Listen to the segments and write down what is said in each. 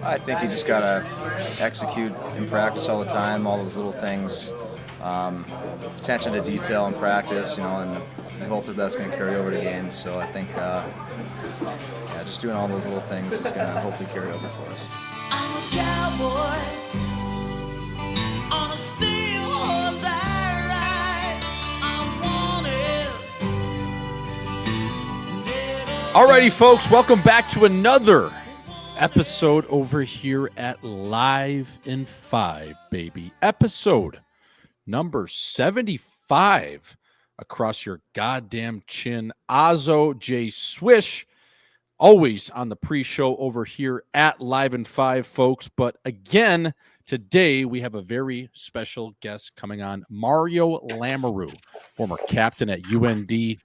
I think you just gotta execute in practice all the time, all those little things, attention to detail in practice, and we hope that that's going to carry over to games. So I think, just doing all those little things is going to hopefully carry over for us. I'm a cowboy on a steel horse I ride. I'm wanted. Alrighty, folks, welcome back to another episode over here at Live in 5, baby. Episode number 75 across your goddamn chin. Ozzo J. Swish, always on the pre-show over here at Live in 5, folks. But again, today we have a very special guest coming on, Mario Lamoureux, former captain at UND.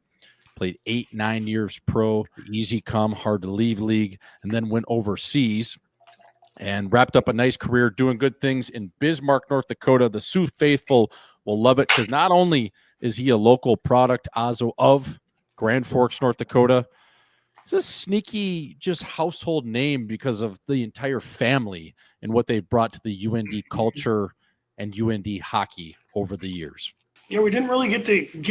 Played 8-9 years pro, easy come, hard to leave league, and then went overseas and wrapped up a nice career doing good things in Bismarck, North Dakota. The Sioux faithful will love it because not only is he a local product, Ozzo, of Grand Forks, North Dakota, it's a sneaky, just household name because of the entire family and what they've brought to the UND culture and UND hockey over the years. Yeah, we didn't really get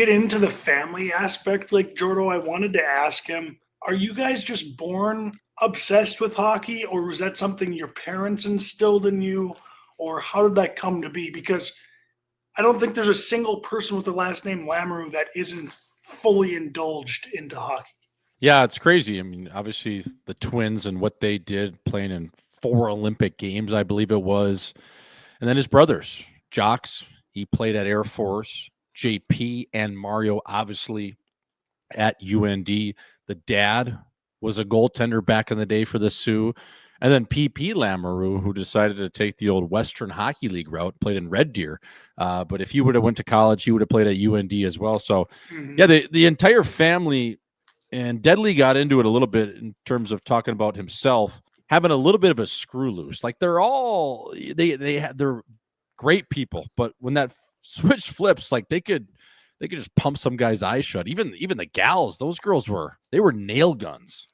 into the family aspect like Jordo. I wanted to ask him, are you guys just born obsessed with hockey, or was that something your parents instilled in you, or how did that come to be? Because I don't think there's a single person with the last name Lamoureux that isn't fully indulged into hockey. Yeah, it's crazy. I mean, obviously the twins and what they did playing in 4 Olympic games, I believe it was. And then his brothers, Jocks, he played at Air Force. JP and Mario, obviously, at UND. The dad was a goaltender back in the day for the Sioux. And then PP Lamoureux, who decided to take the old Western Hockey League route, played in Red Deer. But if he would have went to college, he would have played at UND as well. So, yeah, the entire family, and Deadly got into it a little bit in terms of talking about himself, having a little bit of a screw loose. Like they're great people, but when that switch flips, like they could just pump some guy's eyes shut. Even the gals, those girls were nail guns.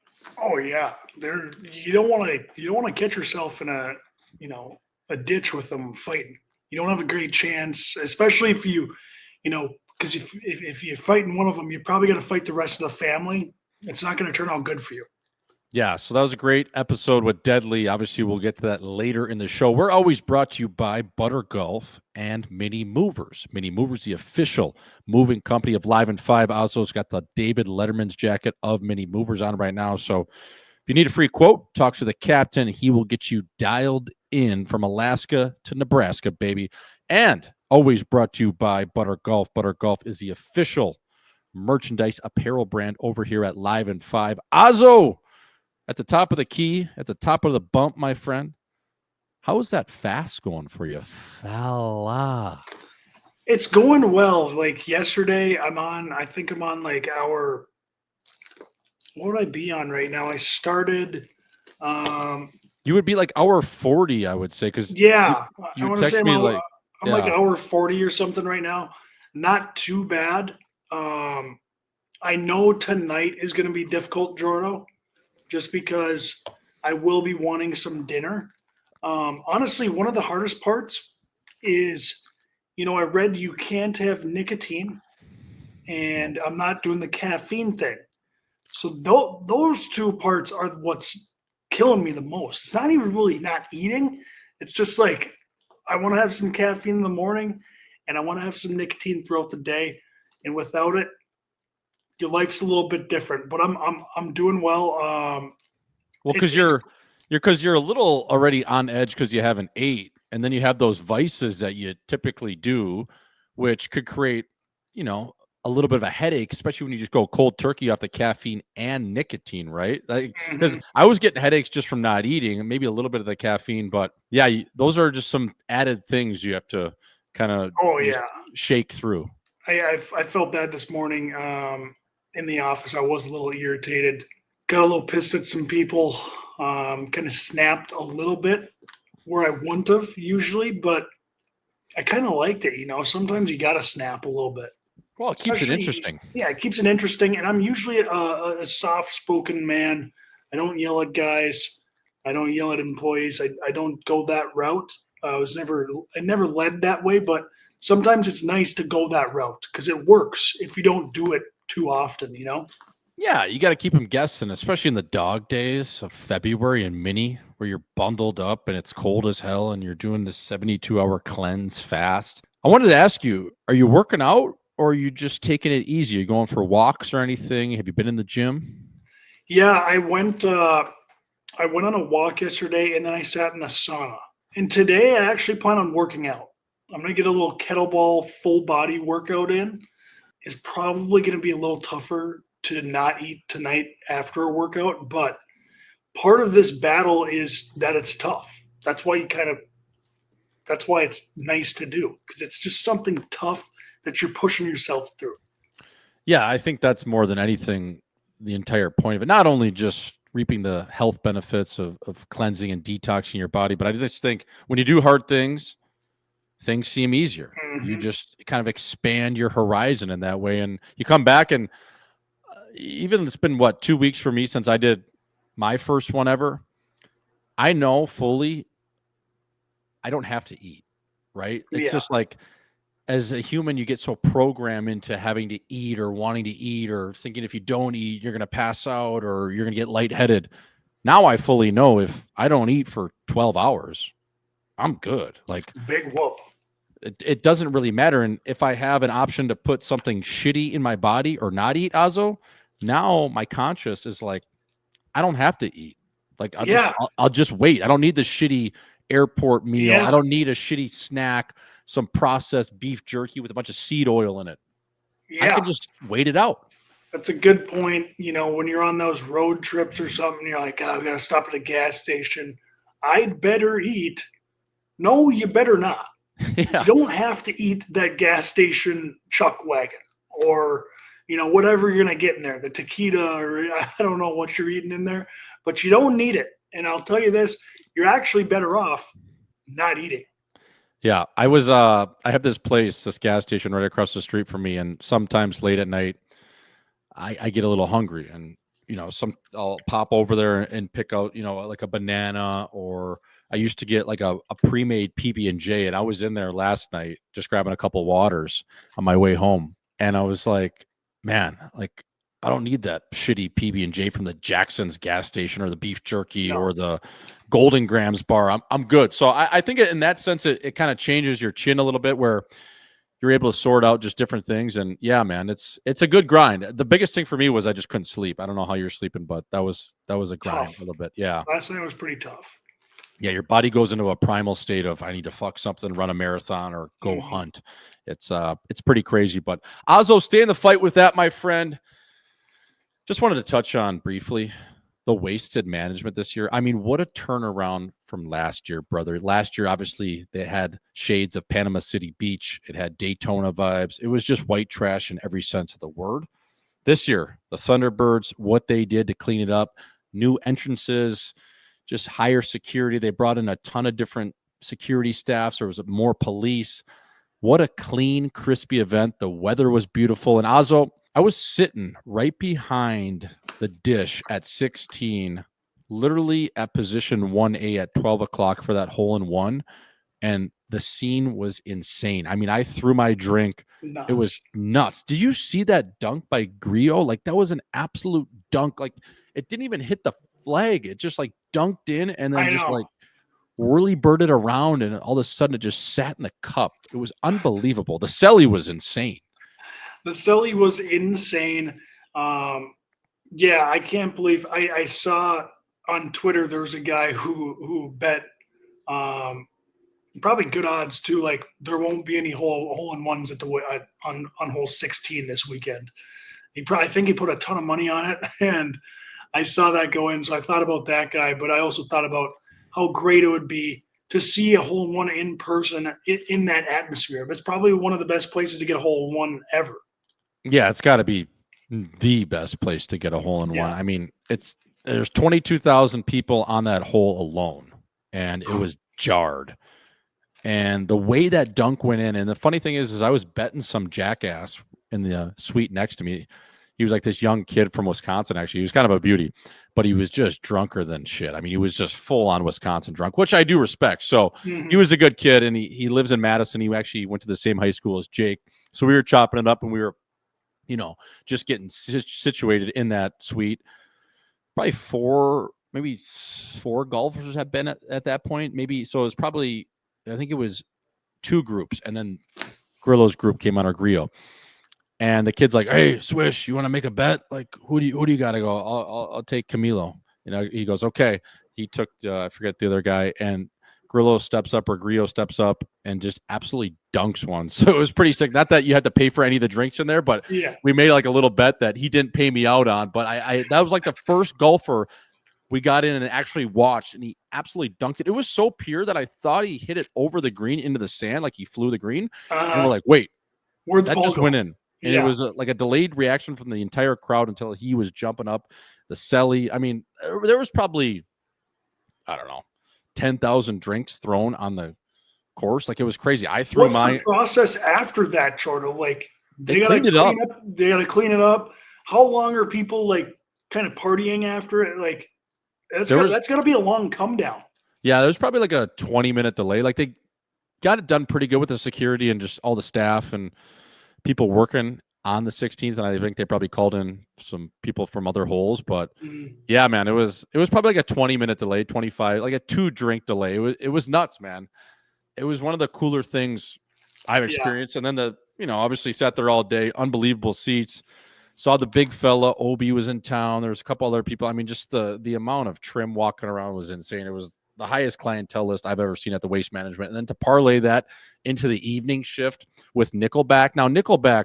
Oh yeah, you don't want to catch yourself in a ditch with them fighting. You don't have a great chance, especially if because if you fight in one of them, you're probably going to fight the rest of the family. It's not going to turn out good for you. Yeah, so that was a great episode with Deadly. Obviously, we'll get to that later in the show. We're always brought to you by Butter Golf and Mini Movers. Mini Movers, the official moving company of Live in 5. Ozzo's got the David Letterman's jacket of Mini Movers on right now. So if you need a free quote, talk to the captain. He will get you dialed in from Alaska to Nebraska, baby. And always brought to you by Butter Golf. Butter Golf is the official merchandise apparel brand over here at Live in 5. Ozzo! At the top of the key, at the top of the bump, my friend. How is that fast going for you, fella? It's going well. Like yesterday, I think I'm on like what would I be on right now? I started. You would be like hour 40, I would say, because yeah, you I want to text say me I'm like hour 40 or something right now. Not too bad. I know tonight is going to be difficult, Jordo, just because I will be wanting some dinner. Honestly, one of the hardest parts is, I read you can't have nicotine, and I'm not doing the caffeine thing. So those two parts are what's killing me the most. It's not even really not eating. It's just like I want to have some caffeine in the morning, and I want to have some nicotine throughout the day. And without it, your life's a little bit different. But I'm doing well. Well, because you're a little already on edge because you haven't ate, and then you have those vices that you typically do, which could create, a little bit of a headache, especially when you just go cold turkey off the caffeine and nicotine, right? Because I was getting headaches just from not eating, and maybe a little bit of the caffeine, but yeah, those are just some added things you have to kind of shake through. I felt bad this morning in the office. I was a little irritated. Got a little pissed at some people, kind of snapped a little bit where I wouldn't have usually, but I kind of liked it. Sometimes you got to snap a little bit. Well, it keeps it interesting. Yeah, it keeps it interesting. And I'm usually a soft-spoken man. I don't yell at guys. I don't yell at employees. I don't go that route. I never led that way, but sometimes it's nice to go that route because it works if you don't do it too often, you know? Yeah, you got to keep them guessing, especially in the dog days of February and mini, where you're bundled up and it's cold as hell and you're doing this 72-hour cleanse fast. I wanted to ask you, are you working out or are you just taking it easy? Are you going for walks or anything? Have you been in the gym? Yeah, I went on a walk yesterday and then I sat in a sauna. And today I actually plan on working out. I'm going to get a little kettlebell full body workout in. It's probably going to be a little tougher to not eat tonight after a workout, but part of this battle is that it's tough. That's why it's nice to do, because it's just something tough that you're pushing yourself through. Yeah, I think that's more than anything the entire point of it. Not only just reaping the health benefits of cleansing and detoxing your body, but I just think when you do hard things, things seem easier. You just kind of expand your horizon in that way. And you come back and even it's been 2 weeks for me since I did my first one ever. I know fully I don't have to eat, right? It's just like as a human, you get so programmed into having to eat or wanting to eat or thinking if you don't eat, you're going to pass out or you're going to get lightheaded. Now I fully know if I don't eat for 12 hours, I'm good. Like big whoop. It doesn't really matter. And if I have an option to put something shitty in my body or not eat, Azo, now my conscience is like, I don't have to eat. Like I'll just wait. I don't need the shitty airport meal. Yeah. I don't need a shitty snack, some processed beef jerky with a bunch of seed oil in it. Yeah. I can just wait it out. That's a good point. You know, when you're on those road trips or something, you're like, oh, we got to stop at a gas station. I'd better eat. No, you better not. Yeah. You don't have to eat that gas station chuck wagon or, you know, whatever you're going to get in there, the taquita, or I don't know what you're eating in there, but you don't need it. And I'll tell you this, you're actually better off not eating. Yeah. I have this gas station right across the street from me. And sometimes late at night, I get a little hungry and, you know, I'll pop over there and pick out, you know, like a banana, or I used to get like a pre-made PB&J, and I was in there last night just grabbing a couple waters on my way home. And I was like, man, like I don't need that shitty PB&J from the Jackson's gas station or the beef jerky or the Golden Grams bar. I'm good. So I think in that sense, it kind of changes your chin a little bit where you're able to sort out just different things. And yeah, man, it's a good grind. The biggest thing for me was I just couldn't sleep. I don't know how you're sleeping, but that was a grind a little bit. Yeah. Last night was pretty tough. Yeah. Your body goes into a primal state of, I need to fuck something, run a marathon or go hunt. It's pretty crazy, but Azo, stay in the fight with that, my friend. Just wanted to touch on briefly the wasted management this year. I mean, what a turnaround from last year, brother. Last year, obviously, they had shades of Panama City Beach. It had Daytona vibes. It was just white trash in every sense of the word. This year, the Thunderbirds, what they did to clean it up, new entrances, just higher security. They brought in a ton of different security staffs. There was more police. What a clean, crispy event. The weather was beautiful. And Azo, I was sitting right behind the dish at 16, literally at position 1A at 12 o'clock for that hole-in-one, and the scene was insane. I mean, I threw my drink. Nuts. It was nuts. Did you see that dunk by Griot? Like, that was an absolute dunk. Like, it didn't even hit the flag. It just, like, dunked in and then just, like, whirly birded around, and all of a sudden it just sat in the cup. It was unbelievable. The celly was insane. The celly was insane. Yeah, I can't believe I saw on Twitter there was a guy who bet probably good odds too, like there won't be any hole-in-ones at on hole 16 this weekend. I think he put a ton of money on it, and I saw that go in. So I thought about that guy, but I also thought about how great it would be to see a hole-in-one in person in that atmosphere. It's probably one of the best places to get a hole-in-one ever. Yeah, it's got to be the best place to get a hole-in-one. Yeah. I mean, there's 22,000 people on that hole alone, and it was jarred. And the way that dunk went in, and the funny thing is I was betting some jackass in the suite next to me. He was like this young kid from Wisconsin, actually. He was kind of a beauty. but he was just drunker than shit. I mean, he was just full on Wisconsin drunk, which I do respect. So he was a good kid, and he lives in Madison. He actually went to the same high school as Jake. So we were chopping it up, and we were, just getting situated in that suite. Probably maybe four golfers had been at that point. Maybe, so it was probably, I think it was 2 groups, and then Grillo's group came on our griot. And the kid's like, "Hey, Swish, you want to make a bet? Like, who do you got to go? I'll take Camilo." He goes, "Okay." He took, I forget the other guy, and Grillo steps up, or Griot steps up, and just absolutely dunks one. So it was pretty sick. Not that you had to pay for any of the drinks in there, but we made like a little bet that he didn't pay me out on. But I that was like the first golfer we got in and actually watched, and he absolutely dunked it. It was so pure that I thought he hit it over the green into the sand, like he flew the green. And we're like, wait, that just went in. And it was like a delayed reaction from the entire crowd until he was jumping up the celly. I mean, there was probably, I don't know, 10,000 drinks thrown on the course. Like, it was crazy. I threw What's the process after that, Jordan? Like, they gotta cleaned it up. They gotta clean it up. How long are people like kind of partying after it? Like, that's gotta be a long come down. Yeah, there's probably like a 20-minute delay. Like, they got it done pretty good with the security and just all the staff and people working on the 16th, and I think they probably called in some people from other holes. But yeah, man, it was probably like a 20-minute delay, 25, like a 2-drink delay. It was nuts, man. It was one of the cooler things I've experienced. And then obviously sat there all day, unbelievable seats. Saw the big fella, Obi was in town. There was a couple other people. I mean, just the amount of trim walking around was insane. It was the highest clientele list I've ever seen at the Waste Management. And then to parlay that into the evening shift with Nickelback. Now, Nickelback,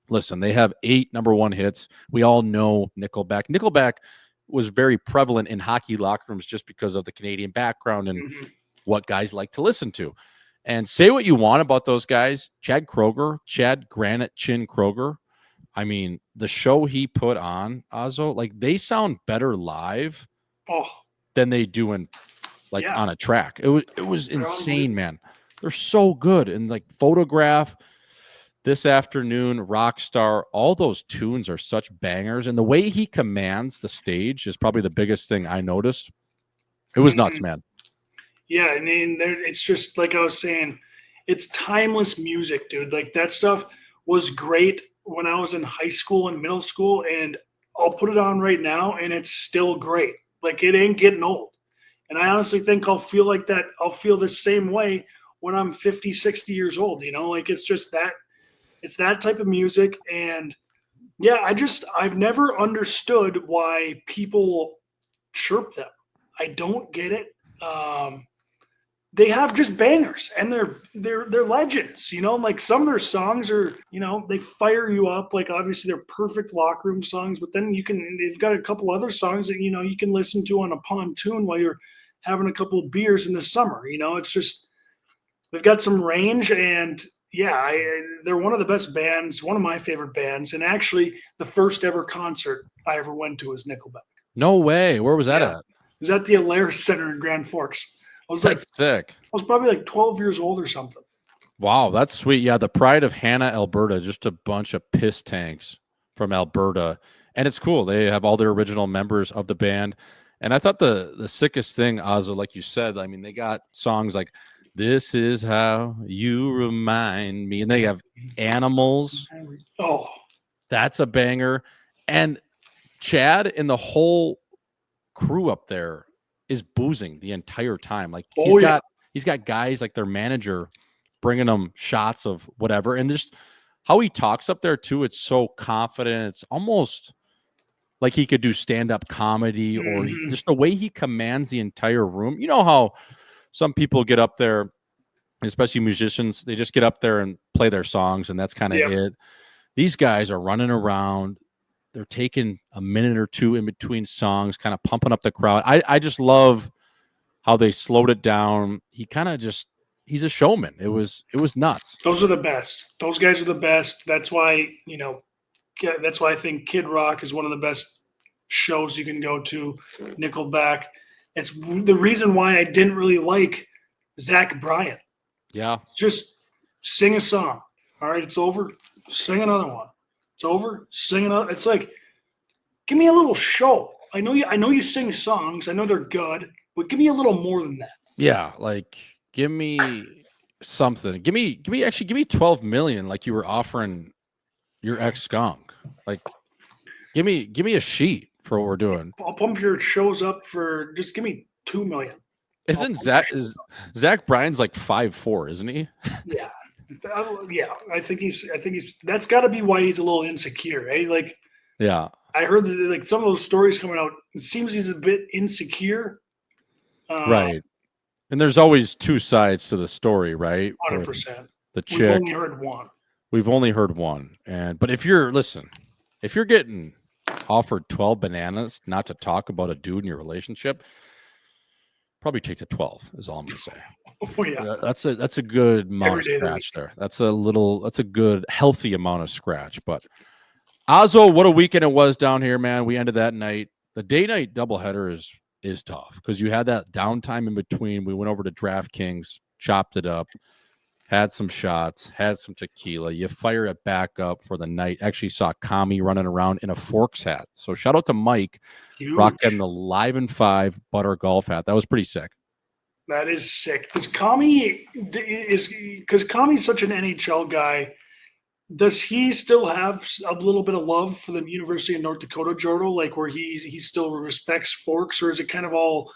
listen, they have 8 number 1 hits. We all know Nickelback. Nickelback was very prevalent in hockey locker rooms just because of the Canadian background and what guys like to listen to. And say what you want about those guys. Chad Granite Chin Kroger. I mean, the show he put on, Ozzo, like, they sound better live than they do in on a track. It was insane, man. They're so good. And like Photograph, This Afternoon, Rockstar, all those tunes are such bangers. And the way he commands the stage is probably the biggest thing I noticed. It was nuts, man. Yeah, I mean, it's just like I was saying, it's timeless music, dude. Like, that stuff was great when I was in high school and middle school, and I'll put it on right now, and it's still great. Like, it ain't getting old. And I honestly think I'll feel like that. I'll feel the same way when I'm 50, 60 years old, like, it's just that, it's that type of music. And yeah, I've never understood why people chirp them. I don't get it. They have just bangers, and they're legends, like some of their songs are, they fire you up. Like, obviously they're perfect locker room songs, but then they've got a couple other songs that, you can listen to on a pontoon while you're having a couple of beers in the summer. It's just, they've got some range. And yeah, they're one of the best bands, one of my favorite bands. And actually the first ever concert I ever went to was Nickelback. No way. Where was that at? It was at the Alaris Center in Grand Forks. That's sick. I was probably like 12 years old or something. Wow, that's sweet. Yeah, the pride of Hannah, Alberta, just a bunch of piss tanks from Alberta. And it's cool. They have all their original members of the band. And I thought the sickest thing, Ozzo, like you said, I mean, they got songs like This Is How You Remind Me. And they have Animals. Oh, that's a banger. And Chad and the whole crew up there is boozing the entire time. Like, he's got guys like their manager bringing them shots of whatever. And just how he talks up there too. It's so confident. It's almost like he could do stand-up comedy, or just the way he commands the entire room. You know how some people get up there, especially musicians, they just get up there and play their songs, and that's kind of it. These guys are running around. They're taking a minute or two in between songs, kind of pumping up the crowd. I just love how they slowed it down. He kind of he's a showman. It was nuts. Those are the best. Those guys are the best. That's why, that's why I think Kid Rock is one of the best shows you can go to. Nickelback. It's the reason why I didn't really like Zach Bryan. Yeah. Just sing a song. All right, it's over. Sing another one. It's over. Sing another. It's like, give me a little show. I know you sing songs. I know they're good, but give me a little more than that. Yeah, like give me something. Give me 12 million like you were offering your ex skunk. Like give me a sheet for what we're doing. I'll pump your shows up for just give me $2 million. Isn't Zach Bryan's like 5'4", isn't he? Yeah. Yeah. I think he's that's gotta be why he's a little insecure, eh? Like Yeah. I heard that like some of those stories coming out, it seems he's a bit insecure. Right. And there's always two sides to the story, right? 100%. The chick. We've only heard one. We've only heard one. But if you're getting offered 12 bananas not to talk about a dude in your relationship, probably take the 12 is all I'm gonna say. Oh, yeah. That's a good amount of scratch there. That's a good healthy amount of scratch. But Ozzo, what a weekend it was down here, man. We ended that night. The day night doubleheader is tough because you had that downtime in between. We went over to DraftKings, chopped it up, had some shots, had some tequila. You fire it back up for the night. Actually saw Kami running around in a Forks hat. So shout out to Mike rocking the Live in 5 butter golf hat. That was pretty sick. That is sick. Because Kami's such an NHL guy. Does he still have a little bit of love for the University of North Dakota, Jordo? Like where he still respects Forks, or is it kind of all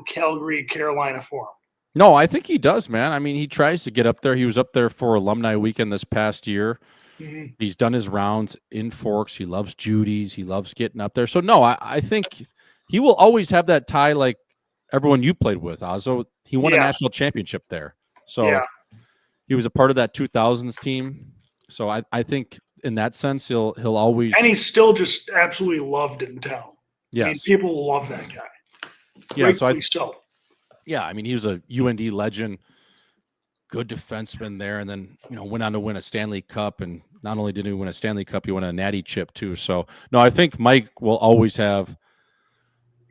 Calgary, Carolina for him? No, I think he does, man. I mean, he tries to get up there. He was up there for alumni weekend this past year. Mm-hmm. He's done his rounds in Forks. He loves Judy's. He loves getting up there. So no, I think he will always have that tie like everyone you played with, Ozzo. He won a national championship there. So he was a part of that 2000s team. So I think in that sense, he'll always. And he's still just absolutely loved in town. Yes. I mean, people love that guy. Yeah. So yeah, I mean, he was a UND legend, good defenseman there, and then went on to win a Stanley Cup. And not only did he win a Stanley Cup, he won a Natty Chip too. So no, I think Mike will always have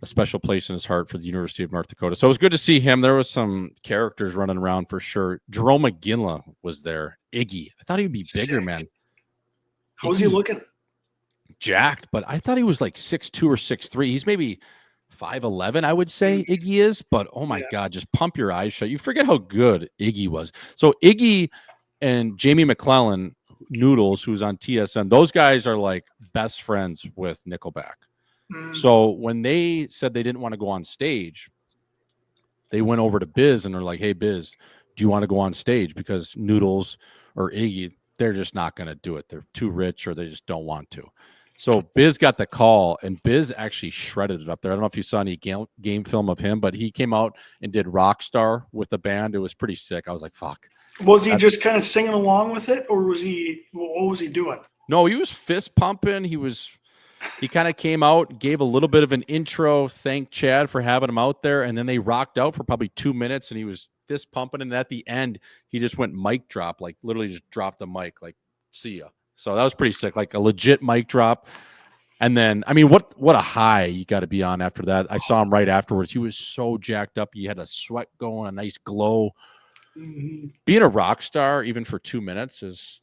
a special place in his heart for the University of North Dakota. So it was good to see him. There was some characters running around for sure. Jerome McGinley was there. Iggy. I thought he'd be bigger, man. How's he looking? Jacked, but I thought he was like 6'2" or 6'3". He's maybe 5'11", I would say Iggy is. But oh my God, just pump your eyes shut. You forget how good Iggy was. So Iggy and Jamie McClellan, Noodles, who's on TSN, those guys are like best friends with Nickelback. So when they said they didn't want to go on stage, they went over to Biz and they're like, "Hey, Biz, do you want to go on stage?" Because Noodles or Iggy, they're just not going to do it. They're too rich or they just don't want to. So Biz got the call, and Biz actually shredded it up there. I don't know if you saw any game film of him, but he came out and did Rockstar with the band. It was pretty sick. I was like, fuck. Was he just kind of singing along with it, or what was he doing? No, he was fist pumping. He kind of came out, gave a little bit of an intro, thanked Chad for having him out there, and then they rocked out for probably 2 minutes, and he was fist pumping, and at the end, he just went mic drop, like literally just dropped the mic, like, see ya. So that was pretty sick, like a legit mic drop. And then, I mean, what a high you got to be on after that. I saw him right afterwards. He was so jacked up. He had a sweat going, a nice glow. Being a rock star, even for 2 minutes,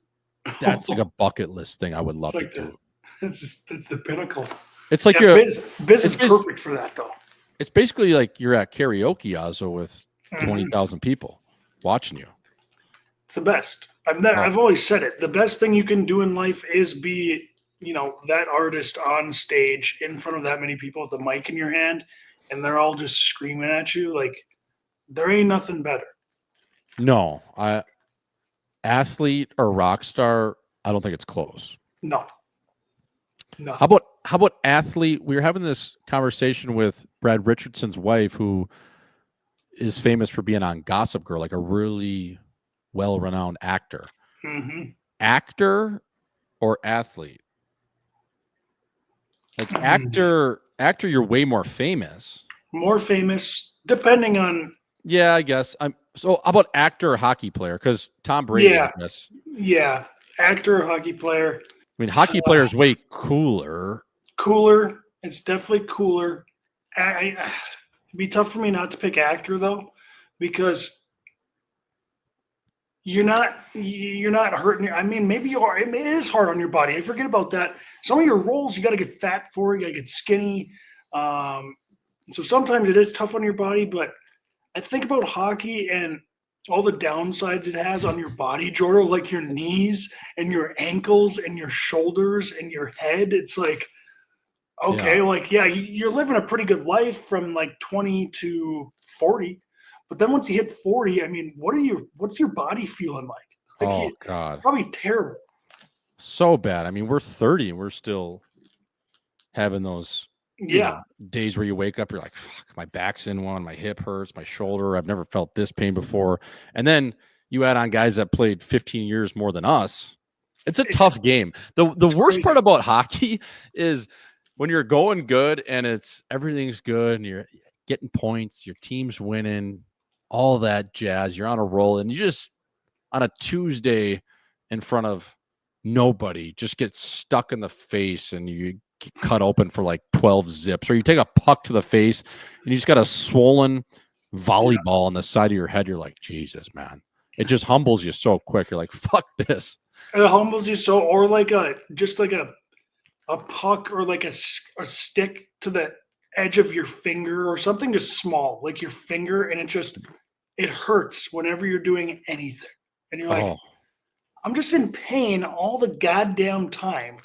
that's like a bucket list thing I would love to do. That's the pinnacle. It's like Biz is perfect for that, though. It's basically like you're at karaoke, Ozzo, with 20,000 people watching you. It's the best. I've always said it. The best thing you can do in life is be, that artist on stage in front of that many people with the mic in your hand, and they're all just screaming at you. Like, there ain't nothing better. No, athlete or rock star, I don't think it's close. No. How about athlete? We were having this conversation with Brad Richardson's wife, who is famous for being on Gossip Girl, like a really well-renowned actor. Actor or athlete? Like actor, you're way more famous. More famous, depending on. Yeah, I guess. So how about actor or hockey player? Because Tom Brady, I guess. Yeah, actor or hockey player. I mean, hockey player is way cooler. Cooler. It's definitely cooler. It'd be tough for me not to pick actor, though, because you're not hurting. I mean, maybe you are. It is hard on your body. I forget about that. Some of your roles you got to get fat for. You got to get skinny. So sometimes it is tough on your body, but I think about hockey and all the downsides it has on your body, Jordan, like your knees and your ankles and your shoulders and your head. It's like, okay, you're living a pretty good life from like 20 to 40. But then once you hit 40, I mean, what's your body feeling like? Oh, God. Probably terrible. So bad. I mean, we're 30 and we're still having those days where you wake up, you're like, fuck, my back's in one, my hip hurts, my shoulder. I've never felt this pain before. And then you add on guys that played 15 years more than us. It's a tough game. The worst part about hockey is when you're going good and everything's good and you're getting points, your team's winning, all that jazz, you're on a roll, and you just on a Tuesday in front of nobody just get stuck in the face and you get cut open for like 12 zips, or you take a puck to the face and you just got a swollen volleyball on the side of your head. You're like, Jesus, man. It just humbles you so quick. You're like, fuck this. It humbles you so, or like a puck or like a stick to the edge of your finger or something just small, like your finger, and it hurts whenever you're doing anything. And you're like, I'm just in pain all the goddamn time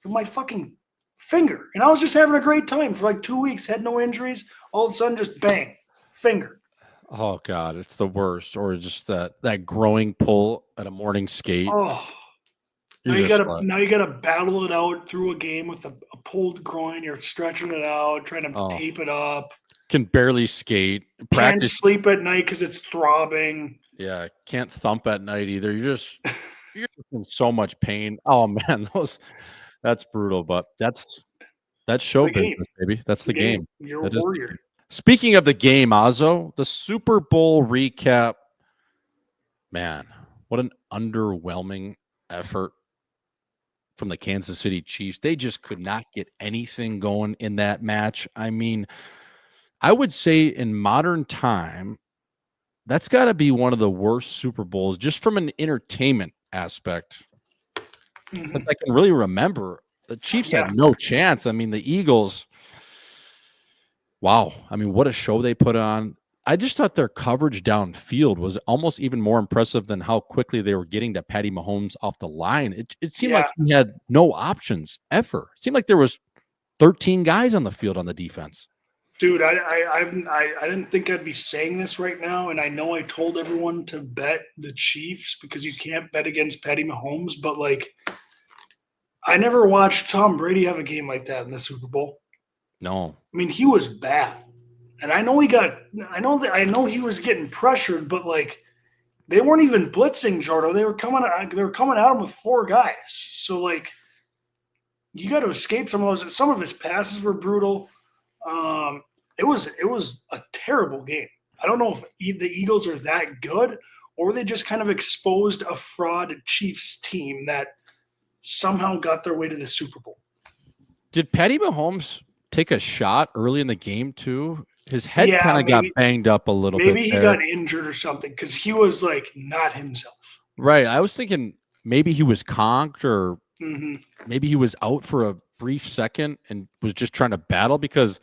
from my fucking finger. And I was just having a great time for like 2 weeks, had no injuries. All of a sudden, just bang, finger. Oh, God, it's the worst. Or just that growing pull at a morning skate. Oh, now you gotta battle it out through a game with a pulled groin. You're stretching it out, trying to tape it up. Can barely skate. Can't sleep at night because it's throbbing. Yeah, can't thump at night either. You're in so much pain. Oh man, that's brutal. But that's show business, baby. That's the game. You're a warrior. Speaking of the game, Ozzo, the Super Bowl recap. Man, what an underwhelming effort from the Kansas City Chiefs. They just could not get anything going in that match. I mean, I would say in modern time, that's got to be one of the worst Super Bowls just from an entertainment aspect. Mm-hmm. But I can really remember the Chiefs had no chance. I mean, the Eagles, wow. I mean, what a show they put on. I just thought their coverage downfield was almost even more impressive than how quickly they were getting to Patty Mahomes off the line. It seemed like he had no options ever. It seemed like there was 13 guys on the field on the defense. Dude, I didn't think I'd be saying this right now, and I know I told everyone to bet the Chiefs because you can't bet against Patty Mahomes, but like, I never watched Tom Brady have a game like that in the Super Bowl. No, I mean, he was bad, and I know he was getting pressured, but like, they weren't even blitzing Jordan. They were coming at him with 4 guys. So like, you got to escape some of those. Some of his passes were brutal. It was a terrible game. I don't know if the Eagles are that good or they just kind of exposed a fraud Chiefs team that somehow got their way to the Super Bowl. Did Patty Mahomes take a shot early in the game too? His head kind of got banged up a little bit. Maybe he got injured or something because he was like not himself. Right. I was thinking maybe he was conked or maybe he was out for a brief second and was just trying to battle because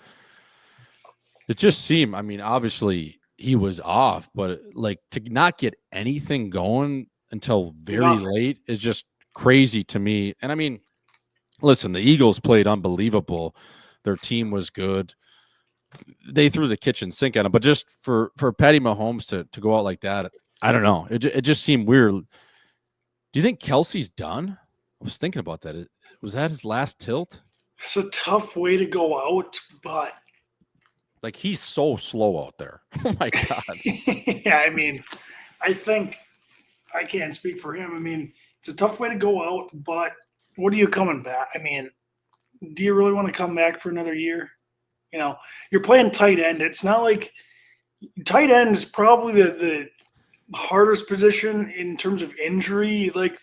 it just seemed, I mean, obviously he was off, but like to not get anything going until very late is just crazy to me. And I mean, listen, the Eagles played unbelievable. Their team was good. They threw the kitchen sink at him, but just for Patty Mahomes to go out like that, I don't know. It just seemed weird. Do you think Kelsey's done? I was thinking about that. Was that his last tilt? It's a tough way to go out, but like he's so slow out there. Oh my God. Yeah, I mean, I think I can't speak for him. I mean, it's a tough way to go out, but what are you coming back? I mean, do you really want to come back for another year? You know, you're playing tight end. It's not like tight end is probably the hardest position in terms of injury, like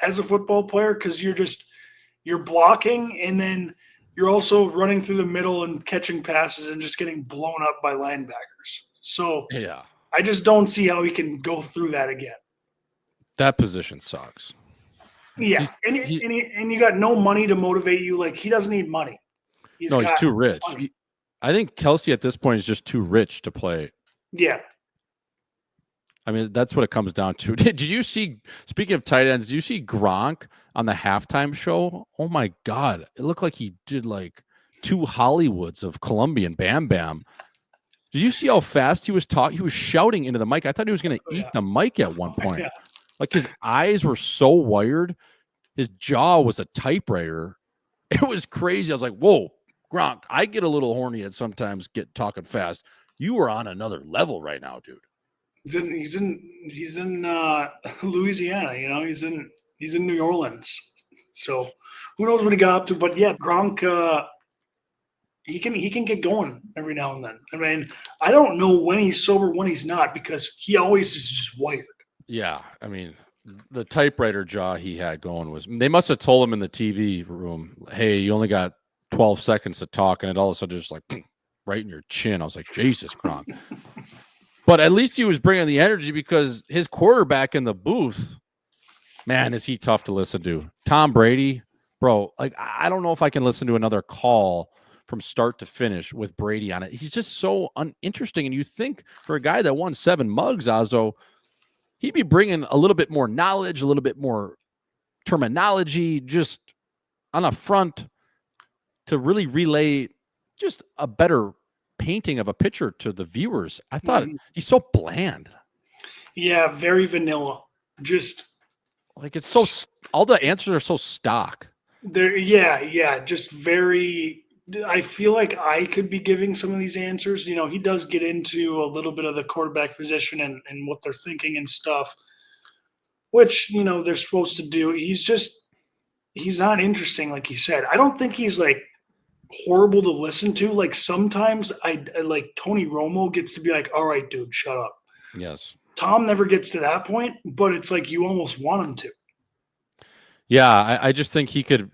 as a football player, because you're blocking and then you're also running through the middle and catching passes and just getting blown up by linebackers. So yeah, I just don't see how he can go through that again. That position sucks. Yeah, and you got no money to motivate you. Like, he doesn't need money. He's no, he's got too rich. funny. I think Kelsey at this point is just too rich to play. Yeah. I mean, that's what it comes down to. Did you see, speaking of tight ends, did you see Gronk on the halftime show? Oh my God. It looked like he did like 2 Hollywoods of Colombian Bam Bam. Did you see how fast he was talking? He was shouting into the mic. I thought he was going to eat the mic at one point. Yeah. Like his eyes were so wired. His jaw was a typewriter. It was crazy. I was like, whoa, Gronk, I get a little horny at sometimes get talking fast. You are on another level right now, dude. He's in Louisiana, you know, he's in New Orleans. So who knows what he got up to, but yeah, Gronk, he can get going every now and then. I mean, I don't know when he's sober, when he's not, because he always is just wired. Yeah, I mean, the typewriter jaw he had going was, they must have told him in the TV room, hey, you only got 12 seconds to talk, and it all of a sudden just like right in your chin. I was like, Jesus, Gronk. But at least he was bringing the energy, because his quarterback in the booth, man, is he tough to listen to. Tom Brady, bro, like I don't know if I can listen to another call from start to finish with Brady on it. He's just so uninteresting. And you think for a guy that won 7 mugs, Ozzo, he'd be bringing a little bit more knowledge, a little bit more terminology, just on a front to really relay just a better painting of a picture to the viewers. I thought he's so bland. Yeah, very vanilla. Just like it's so, all the answers are so stock. Yeah, just very. I feel like I could be giving some of these answers. You know, he does get into a little bit of the quarterback position and what they're thinking and stuff, which, you know, they're supposed to do. He's not interesting, like he said. I don't think he's like horrible to listen to. Like sometimes I like Tony Romo gets to be like, all right, dude, shut up. Yes. Tom never gets to that point, but it's like you almost want him to. Yeah, I just think he could.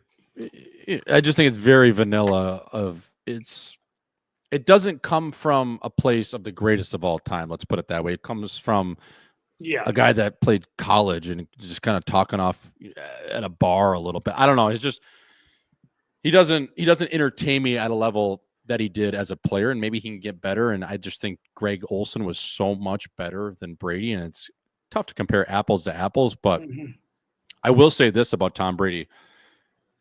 I just think it's very vanilla. It doesn't come from a place of the greatest of all time. Let's put it that way. It comes from a guy that played college and just kind of talking off at a bar a little bit. I don't know. It's just he doesn't entertain me at a level that he did as a player, and maybe he can get better. And I just think Greg Olsen was so much better than Brady, and it's tough to compare apples to apples. But I will say this about Tom Brady.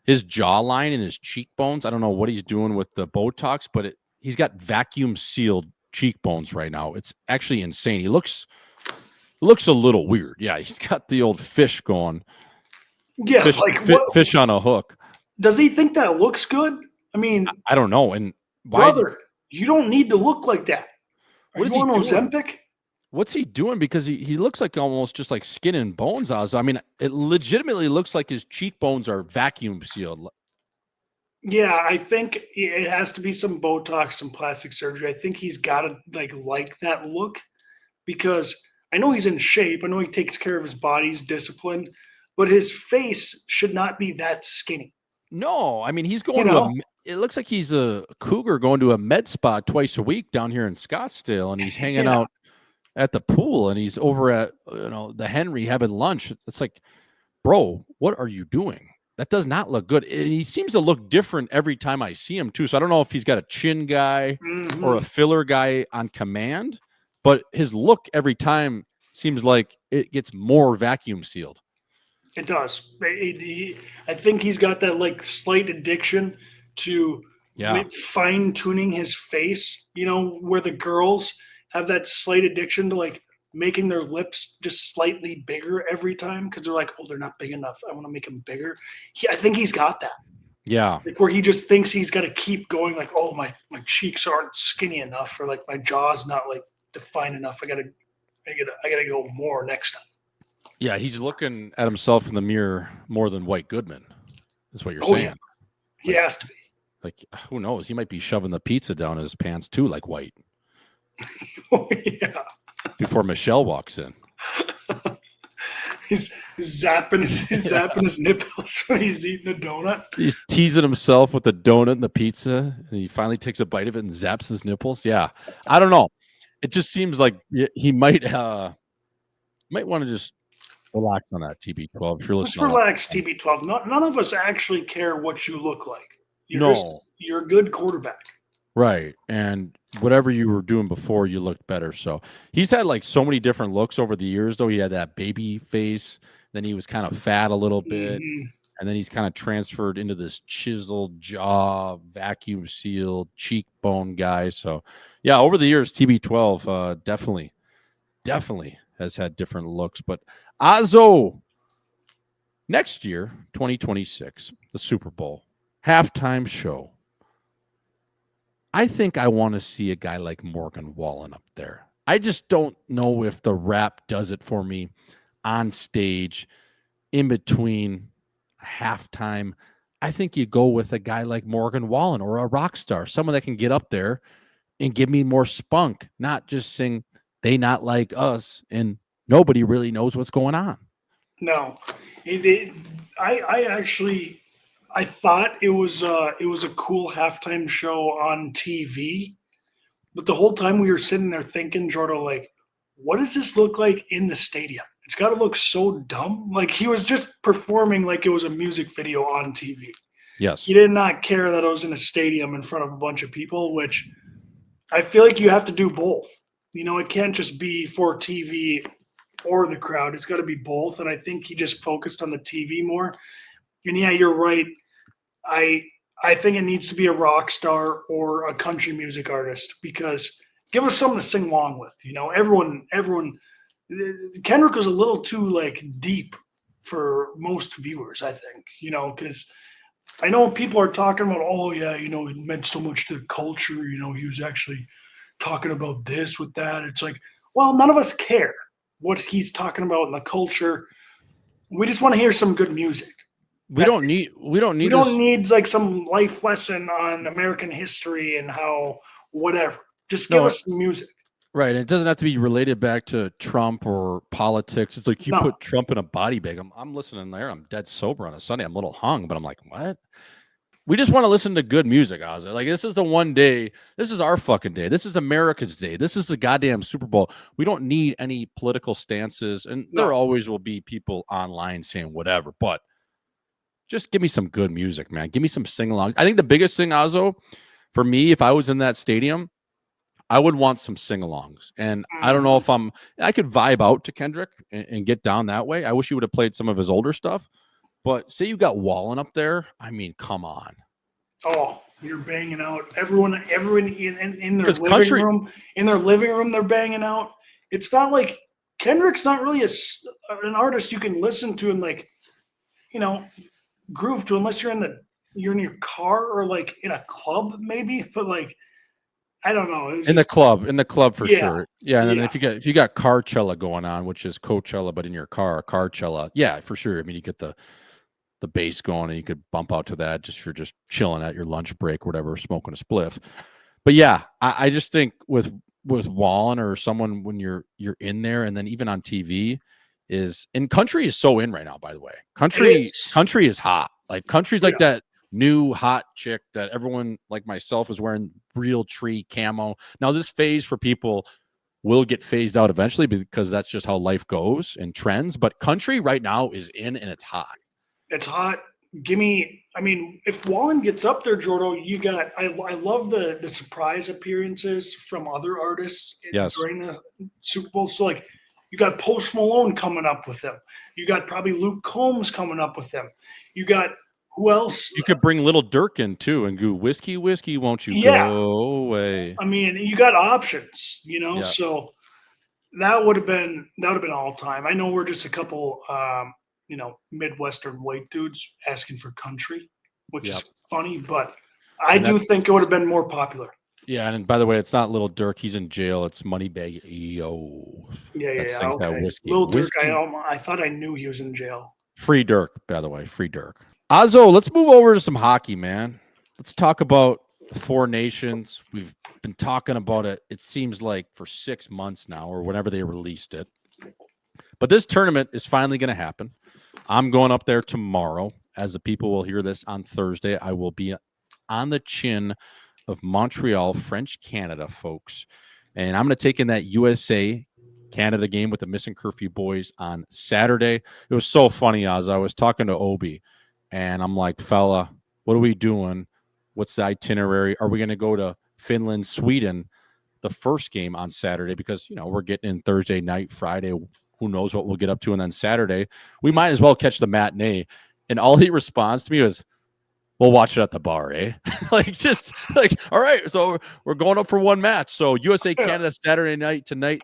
His jawline and his cheekbones, I don't know what he's doing with the Botox, but he's got vacuum sealed cheekbones right now. It's actually insane. He looks a little weird. Yeah, he's got the old fish going. Yeah, fish on a hook. Does he think that looks good? I mean, I don't know. And brother, you don't need to look like that. What is he on Ozempic? What's he doing? Because he looks like almost just like skin and bones. I mean, it legitimately looks like his cheekbones are vacuum sealed. Yeah, I think it has to be some Botox, some plastic surgery. I think he's got to like that look, because I know he's in shape. I know he takes care of his body, he's disciplined, but his face should not be that skinny. No, I mean, he's going it looks like he's a cougar going to a med spa twice a week down here in Scottsdale, and he's hanging out at the pool, and he's over at the Henry having lunch. It's like, bro, what are you doing? That does not look good. He seems to look different every time I see him too. So I don't know if he's got a chin guy or a filler guy on command, but his look every time seems like it gets more vacuum sealed. It does. I think he's got that slight addiction to fine tuning his face. You know, where the girls have that slight addiction to making their lips just slightly bigger every time because they're like, oh, they're not big enough. I want to make them bigger. I think he's got that. Yeah. Where he just thinks he's got to keep going my cheeks aren't skinny enough, or my jaw's not defined enough. I gotta go more next time. Yeah, he's looking at himself in the mirror more than White Goodman, is what you're saying. Yeah. He has to be. Who knows? He might be shoving the pizza down his pants too, like White. Oh, yeah. Before Michelle walks in. He's zapping his nipples when he's eating a donut. He's teasing himself with the donut and the pizza, and he finally takes a bite of it and zaps his nipples. Yeah. I don't know. It just seems like he might want to just relax on that TB12 if you're listening. Just relax, TB12. None of us actually care what you look like. you're a good quarterback. Right. And whatever you were doing before, you looked better. So he's had like so many different looks over the years, though. He had that baby face, then he was kind of fat a little bit, and then he's kind of transferred into this chiseled jaw, vacuum sealed cheekbone guy. So yeah, over the years, TB12 definitely has had different looks. But Azo, next year, 2026, the Super Bowl halftime show. I think I want to see a guy like Morgan Wallen up there. I just don't know if the rap does it for me on stage in between halftime. I think you go with a guy like Morgan Wallen or a rock star, someone that can get up there and give me more spunk, not just sing "They Not Like Us" and nobody really knows what's going on. No, I thought it was a cool halftime show on TV, but the whole time we were sitting there thinking, Jordo, like, what does this look like in the stadium? It's got to look so dumb. Like he was just performing like it was a music video on TV. Yes. He did not care that I was in a stadium in front of a bunch of people, which I feel like you have to do both. You know, it can't just be for TV or the crowd. It's got to be both. And I think he just focused on the TV more. And yeah, you're right. I think it needs to be a rock star or a country music artist because give us something to sing along with. You know, everyone. Kendrick was a little too like deep for most viewers, I think. You know, because I know people are talking about, oh yeah, you know, it meant so much to the culture. You know, he was actually talking about this with that. It's like, well, none of us care what he's talking about in the culture. We just want to hear some good music. We don't need like some life lesson on American history and how whatever. Just give us some music. Right. It doesn't have to be related back to Trump or politics. It's like you put Trump in a body bag. I'm listening there. I'm dead sober on a Sunday. I'm a little hung, but I'm like, what? We just want to listen to good music, Ozzy. Like, this is the one day. This is our fucking day. This is America's day. This is the goddamn Super Bowl. We don't need any political stances. And there always will be people online saying whatever, but just give me some good music, man. Give me some sing-alongs. I think the biggest thing, Ozzo, for me, if I was in that stadium, I would want some sing-alongs. And I don't know if I could vibe out to Kendrick and get down that way. I wish he would have played some of his older stuff. But say you got Wallen up there. I mean, come on. Oh, you're banging out. Everyone in their living room. In their living room, they're banging out. It's not like Kendrick's not really an artist you can listen to and like, you know, groove to unless you're in your car or like in a club maybe, but like I don't know. In the club for sure. Yeah, and then if you got Carcella going on, which is Coachella but in your car, Carcella, yeah, for sure. I mean, you get the bass going and you could bump out to that just for just chilling at your lunch break or whatever, smoking a spliff. But yeah, I just think with Wallen or someone when you're in there and then even on TV and country is so in right now, by the way. Country is hot. Like country's like that new hot chick that everyone like myself is wearing real tree camo. Now this phase for people will get phased out eventually because that's just how life goes and trends. But country right now is in and it's hot. It's hot. If Wallen gets up there, Jordo, I love the surprise appearances from other artists during the Super Bowl. So like you got Post Malone coming up with them. You got probably Luke Combs coming up with them. You got who else? You could bring Little Dirk in too and go whiskey, won't you go away? I mean, you got options, you know. Yeah. So that would have been all time. I know we're just a couple, Midwestern white dudes asking for country, which is funny, but I do think it would have been more popular. Yeah, and by the way, it's not Little Dirk. He's in jail. It's Moneybag EO. Yeah. That whiskey. Little Dirk, I thought I knew he was in jail. Free Dirk, by the way. Free Dirk. Azo, let's move over to some hockey, man. Let's talk about the Four Nations. We've been talking about it, it seems like, for 6 months now or whenever they released it. But this tournament is finally going to happen. I'm going up there tomorrow. As the people will hear this on Thursday, I will be on the chin of Montreal, French Canada, folks. And I'm going to take in that USA-Canada game with the Missing Curfew boys on Saturday. It was so funny, as I was talking to Obi, and I'm like, fella, what are we doing? What's the itinerary? Are we going to go to Finland, Sweden, the first game on Saturday? Because, we're getting in Thursday night, Friday. Who knows what we'll get up to. And then Saturday, we might as well catch the matinee. And all he responds to me was, we'll watch it at the bar, eh? just all right. So we're going up for one match. So USA, Canada, Saturday night tonight.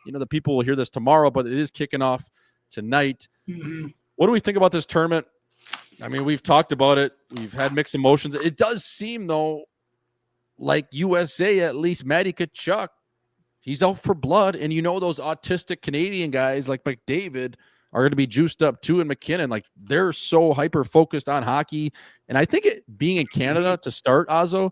The people will hear this tomorrow, but it is kicking off tonight. Mm-hmm. What do we think about this tournament? I mean, we've talked about it. We've had mixed emotions. It does seem, though, like USA, at least Matty Tkachuk, he's out for blood. And those autistic Canadian guys like McDavid are going to be juiced up too, and McKinnon. Like, they're so hyper-focused on hockey. And I think being in Canada to start, Ozzo,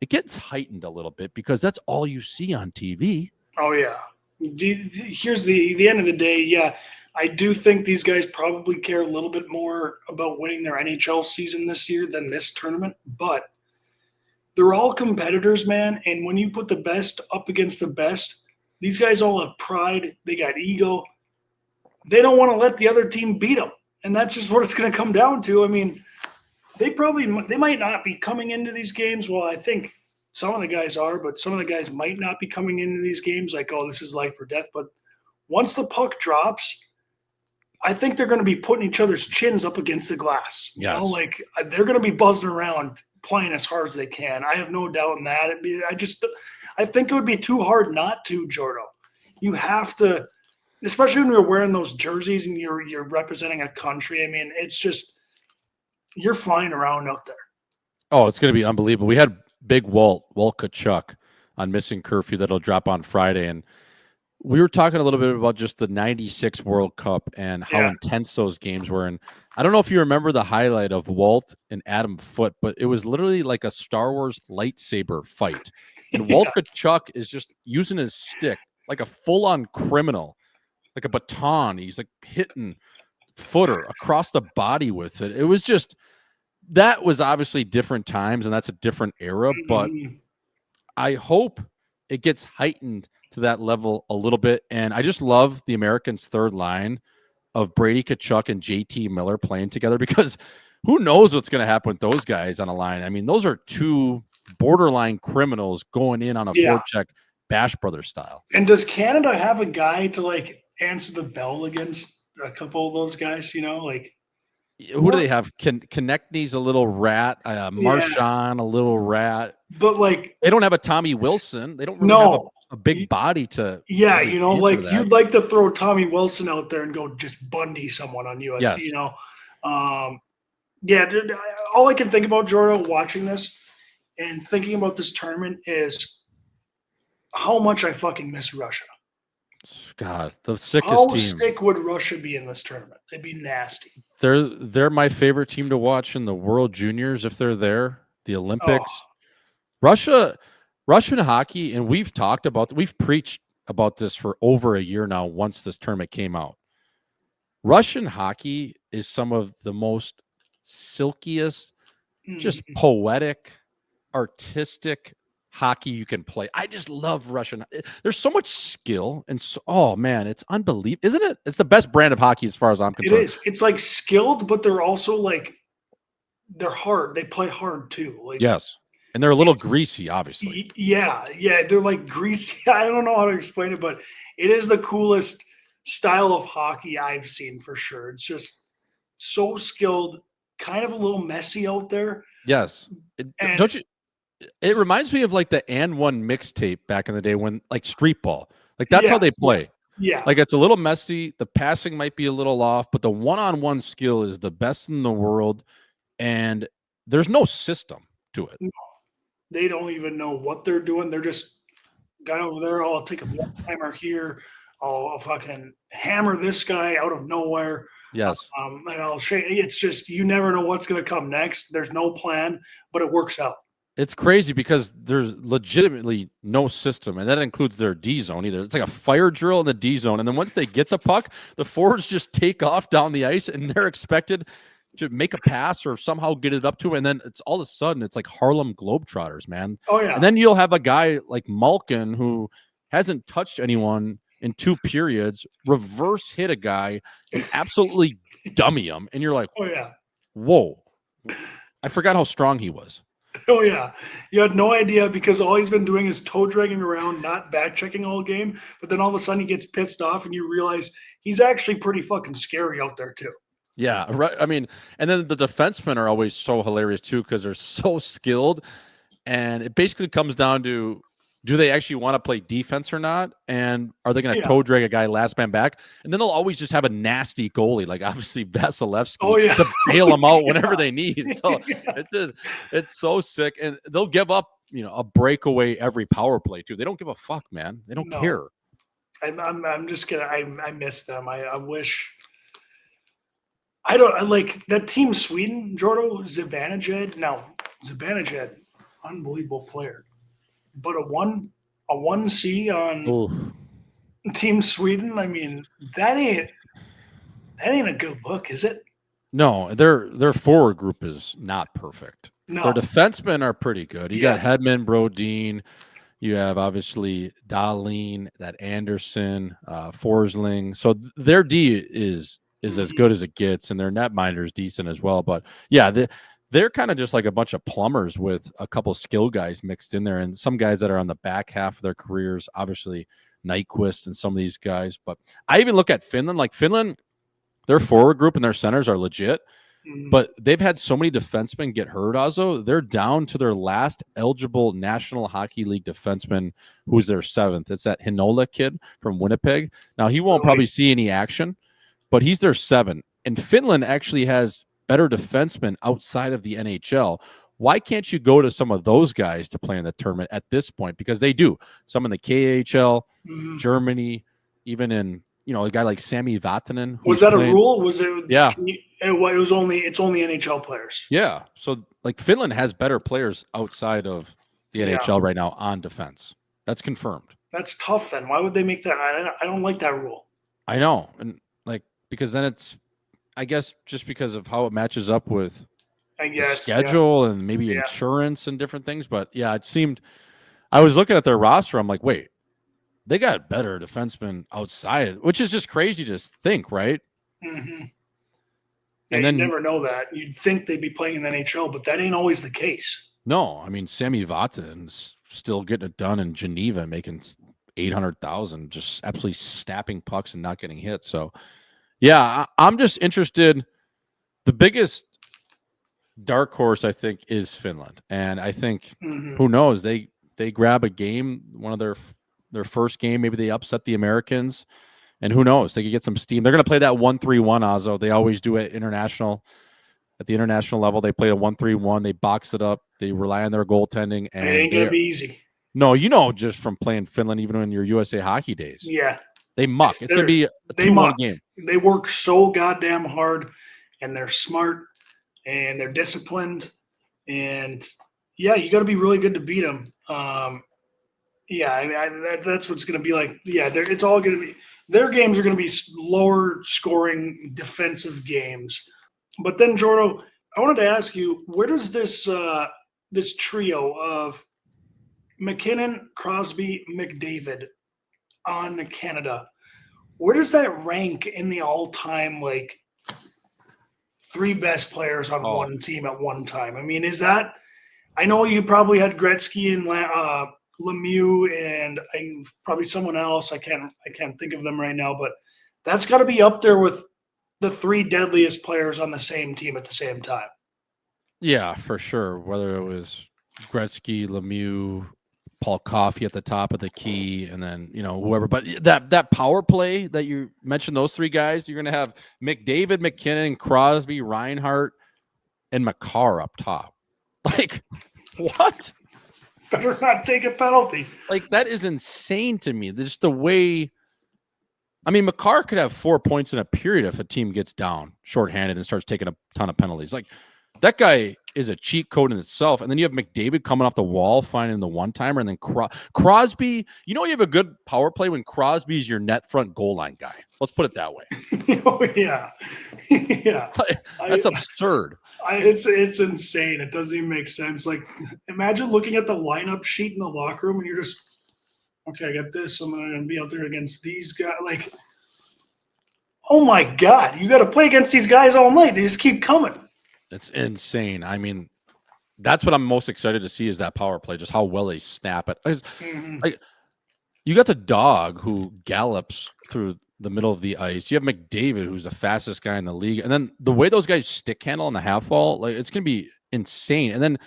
it gets heightened a little bit because that's all you see on TV. Oh, yeah. Here's the end of the day, yeah. I do think these guys probably care a little bit more about winning their NHL season this year than this tournament, but they're all competitors, man. And when you put the best up against the best, these guys all have pride. They got ego. They don't want to let the other team beat them. And that's just what it's going to come down to. I mean, they might not be coming into these games. Well, I think some of the guys are, but some of the guys might not be coming into these games like, oh, this is life or death. But once the puck drops, I think they're going to be putting each other's chins up against the glass. Yes. They're going to be buzzing around playing as hard as they can. I have no doubt in that. I think it would be too hard not to, Jordo. You have to, especially when you're wearing those jerseys and you're representing a country. I mean, it's just, you're flying around out there. Oh, it's going to be unbelievable. We had big Walt Tkachuk on Missing Curfew that'll drop on Friday. And we were talking a little bit about just the 96 World Cup and how intense those games were. And I don't know if you remember the highlight of Walt and Adam Foote, but it was literally like a Star Wars lightsaber fight. And Walt Tkachuk is just using his stick like a full-on criminal, like a baton. He's like hitting Footer across the body with it. It was just, that was obviously different times, and that's a different era, but I hope it gets heightened to that level a little bit. And I just love the Americans' third line of Brady Tkachuk and JT Miller playing together, because who knows what's going to happen with those guys on a line. I mean, those are two borderline criminals going in on a forecheck Bash Brothers style. And does Canada have a guy to like answer the bell against a couple of those guys? Who do they have? Konechny's a little rat. Marchand, a little rat. But they don't have a Tommy Wilson. They don't really have a big body to. Yeah, you'd like to throw Tommy Wilson out there and go just Bundy someone on USC. Yes. Dude, all I can think about, Jordan, watching this and thinking about this tournament is how much I fucking miss Russia. God, the sickest team. How sick would Russia be in this tournament? They'd be nasty. They're my favorite team to watch in the World Juniors if they're there. The Olympics. Russian hockey, and we've preached about this for over a year now once this tournament came out. Russian hockey is some of the most silkiest, just poetic, artistic hockey you can play. I just love Russian. There's so much skill, and oh man, it's unbelievable, isn't it? It's the best brand of hockey as far as I'm concerned. It is. It's like skilled, but they're also like they're hard. They play hard too. Yes, and they're a little greasy, obviously. Yeah, they're like greasy. I don't know how to explain it, but it is the coolest style of hockey I've seen for sure. It's just so skilled, kind of a little messy out there. Yes, don't you? It reminds me of like the And One mixtape back in the day when like street ball, like that's how they play. Yeah. Like it's a little messy. The passing might be a little off, but the one-on-one skill is the best in the world. And there's no system to it. No, they don't even know what they're doing. They're just guy over there. I'll take a one-timer here. I'll fucking hammer this guy out of nowhere. Yes. And I'll shake. It's just, you never know what's going to come next. There's no plan, but it works out. It's crazy because there's legitimately no system, and that includes their D zone either. It's like a fire drill in the D zone, and then once they get the puck, the forwards just take off down the ice, and they're expected to make a pass or somehow get it up to him, and then it's all of a sudden it's like Harlem Globetrotters, man. Oh yeah. And then you'll have a guy like Malkin who hasn't touched anyone in 2 periods, reverse hit a guy and absolutely dummy him, and you're like, oh yeah, whoa! I forgot how strong he was. Oh yeah, you had no idea because all he's been doing is toe dragging around, not back checking all game. But then all of a sudden he gets pissed off, and you realize he's actually pretty fucking scary out there too. Yeah, right. I mean, and then the defensemen are always so hilarious too because they're so skilled, and it basically comes down to do they actually want to play defense or not, and are they going to Yeah. toe drag a guy last man back? And then they'll always just have a nasty goalie, like obviously Vasilevsky, Oh, yeah. to bail them out whenever Yeah. they need. So it's so sick, and they'll give up a breakaway every power play too. They don't give a fuck, man. They don't No. care. I'm just gonna. I miss them. I wish. I don't. I like that team Sweden. Jordo Zibanejad. Now Zibanejad, unbelievable player, but a 1C on Ooh. Team Sweden. I mean, that ain't a good look, is it? No, their forward group is not perfect. No. Their defensemen are pretty good. You got Yeah. Hedman, Brodin. You have obviously Dahlin, that Anderson, Forsling. So their D is as good as it gets, and their netminder is decent as well. But yeah, they're kind of just like a bunch of plumbers with a couple skill guys mixed in there, and some guys that are on the back half of their careers. Obviously, Nyquist and some of these guys. But I even look at Finland. Like Finland, their forward group and their centers are legit. Mhm. But they've had so many defensemen get hurt, Ozzo. They're down to their last eligible National Hockey League defenseman, who's their 7th. It's that Hinola kid from Winnipeg. Now, he won't probably see any action, but he's their 7. And Finland actually has better defensemen outside of the NHL. Why can't you go to some of those guys to play in the tournament at this point? Because they do. Some in the KHL, Mhm. Germany, even in a guy like Sami Vatanen. Was that a rule? Was it? Yeah. It's only NHL players. Yeah. So like Finland has better players outside of the Yeah. NHL right now on defense. That's confirmed. That's tough. Then why would they make that? I don't like that rule. I know. And because then it's, I guess, just because of how it matches up with I the guess schedule and maybe Yeah. insurance and different things. But yeah, it seemed, I was looking at their roster. I'm like, wait, they got better defensemen outside, which is just crazy to think, right? Mm-hmm. And You then never know that. You'd think they'd be playing in the NHL, but that ain't always the case. no, I mean, Sami Vatanen's still getting it done in Geneva, making 800,000, just absolutely snapping pucks and not getting hit. So, yeah, I'm just interested. The biggest dark horse, I think, is Finland, and I think Mhm. who knows, they grab a game, one of their first game, maybe they upset the Americans, and who knows, they could get some steam. They're going to play that 1-3-1, Ozzo. They always do it at the international level. They play a 1-3-1. They box it up. They rely on their goaltending, and It ain't gonna be easy. no, just from playing Finland, even in your USA Hockey days, Yeah, they muck. It's going to be a they 2-1 muck. game. They work so goddamn hard, and they're smart, and they're disciplined, and yeah, you got to be really good to beat them. Yeah, I mean, that's what's going to be like. Yeah, it's all going to be. Their games are going to be lower scoring defensive games. But then, Jordo, I wanted to ask you, where does this trio of McKinnon, Crosby, McDavid on Canada, where does that rank in the all-time like 3 best players on one team at one time? I mean, is that? I know you probably had Gretzky and Lemieux and probably someone else. I can't think of them right now, but that's got to be up there with the 3 deadliest players on the same team at the same time. Yeah, for sure. Whether it was Gretzky, Lemieux, Paul Coffey at the top of the key, and then whoever. But that power play that you mentioned, those 3 guys, you're going to have McDavid, McKinnon, Crosby, Reinhart, and Makar up top. Like what? Better not take a penalty. Like that is insane to me. Just the way. I mean, Makar could have 4 points in a period if a team gets down shorthanded and starts taking a ton of penalties. Like that guy is a cheat code in itself. And then you have McDavid coming off the wall, finding the one-timer, and then Crosby. You have a good power play when Crosby's your net front goal line guy. Let's put it that way. Oh yeah, yeah. That's absurd. It's insane. It doesn't even make sense. Like, imagine looking at the lineup sheet in the locker room and you're just, okay, I got this. I'm going to be out there against these guys. Like, oh my God, you got to play against these guys all night. They just keep coming. It's insane. I mean, That's what I'm most excited to see is that power play, just how well they snap it. Mhm. Like, you got the dog who gallops through the middle of the ice. You have McDavid, who's the fastest guy in the league. And then the way those guys stick handle on the half wall, like it's going to be insane. And then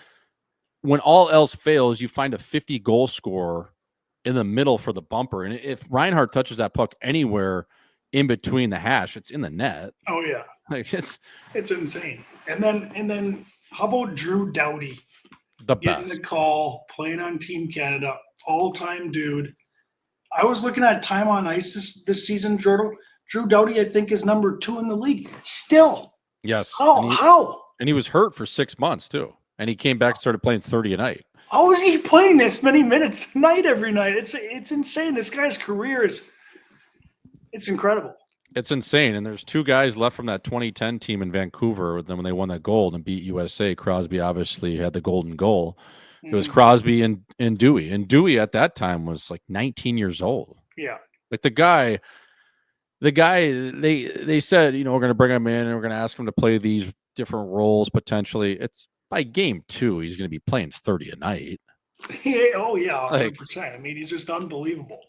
when all else fails, you find a 50 goal scorer in the middle for the bumper. And if Reinhart touches that puck anywhere in between the hash, it's in the net. Oh yeah, Like it's insane. And then how about Drew Doughty the getting best. the call, playing on Team Canada, all-time dude. I was looking at time on ice this season, Jordan. Drew Doughty, I think, is number 2 in the league. Still. Yes. How? And he was hurt for 6 months too. And he came back and started playing 30 a night. How is he playing this many minutes every night? It's insane. This guy's career it's incredible. It's insane. And there's 2 guys left from that 2010 team in Vancouver when they won that gold and beat USA. Crosby obviously had the golden goal. It was Crosby and Dewey. And Dewey at that time was like 19 years old. Yeah. Like the guy, they said, we're going to bring him in and we're going to ask him to play these different roles potentially. It's by game 2, he's going to be playing 30 a night. Oh, yeah, 100%. Like, I mean, he's just unbelievable.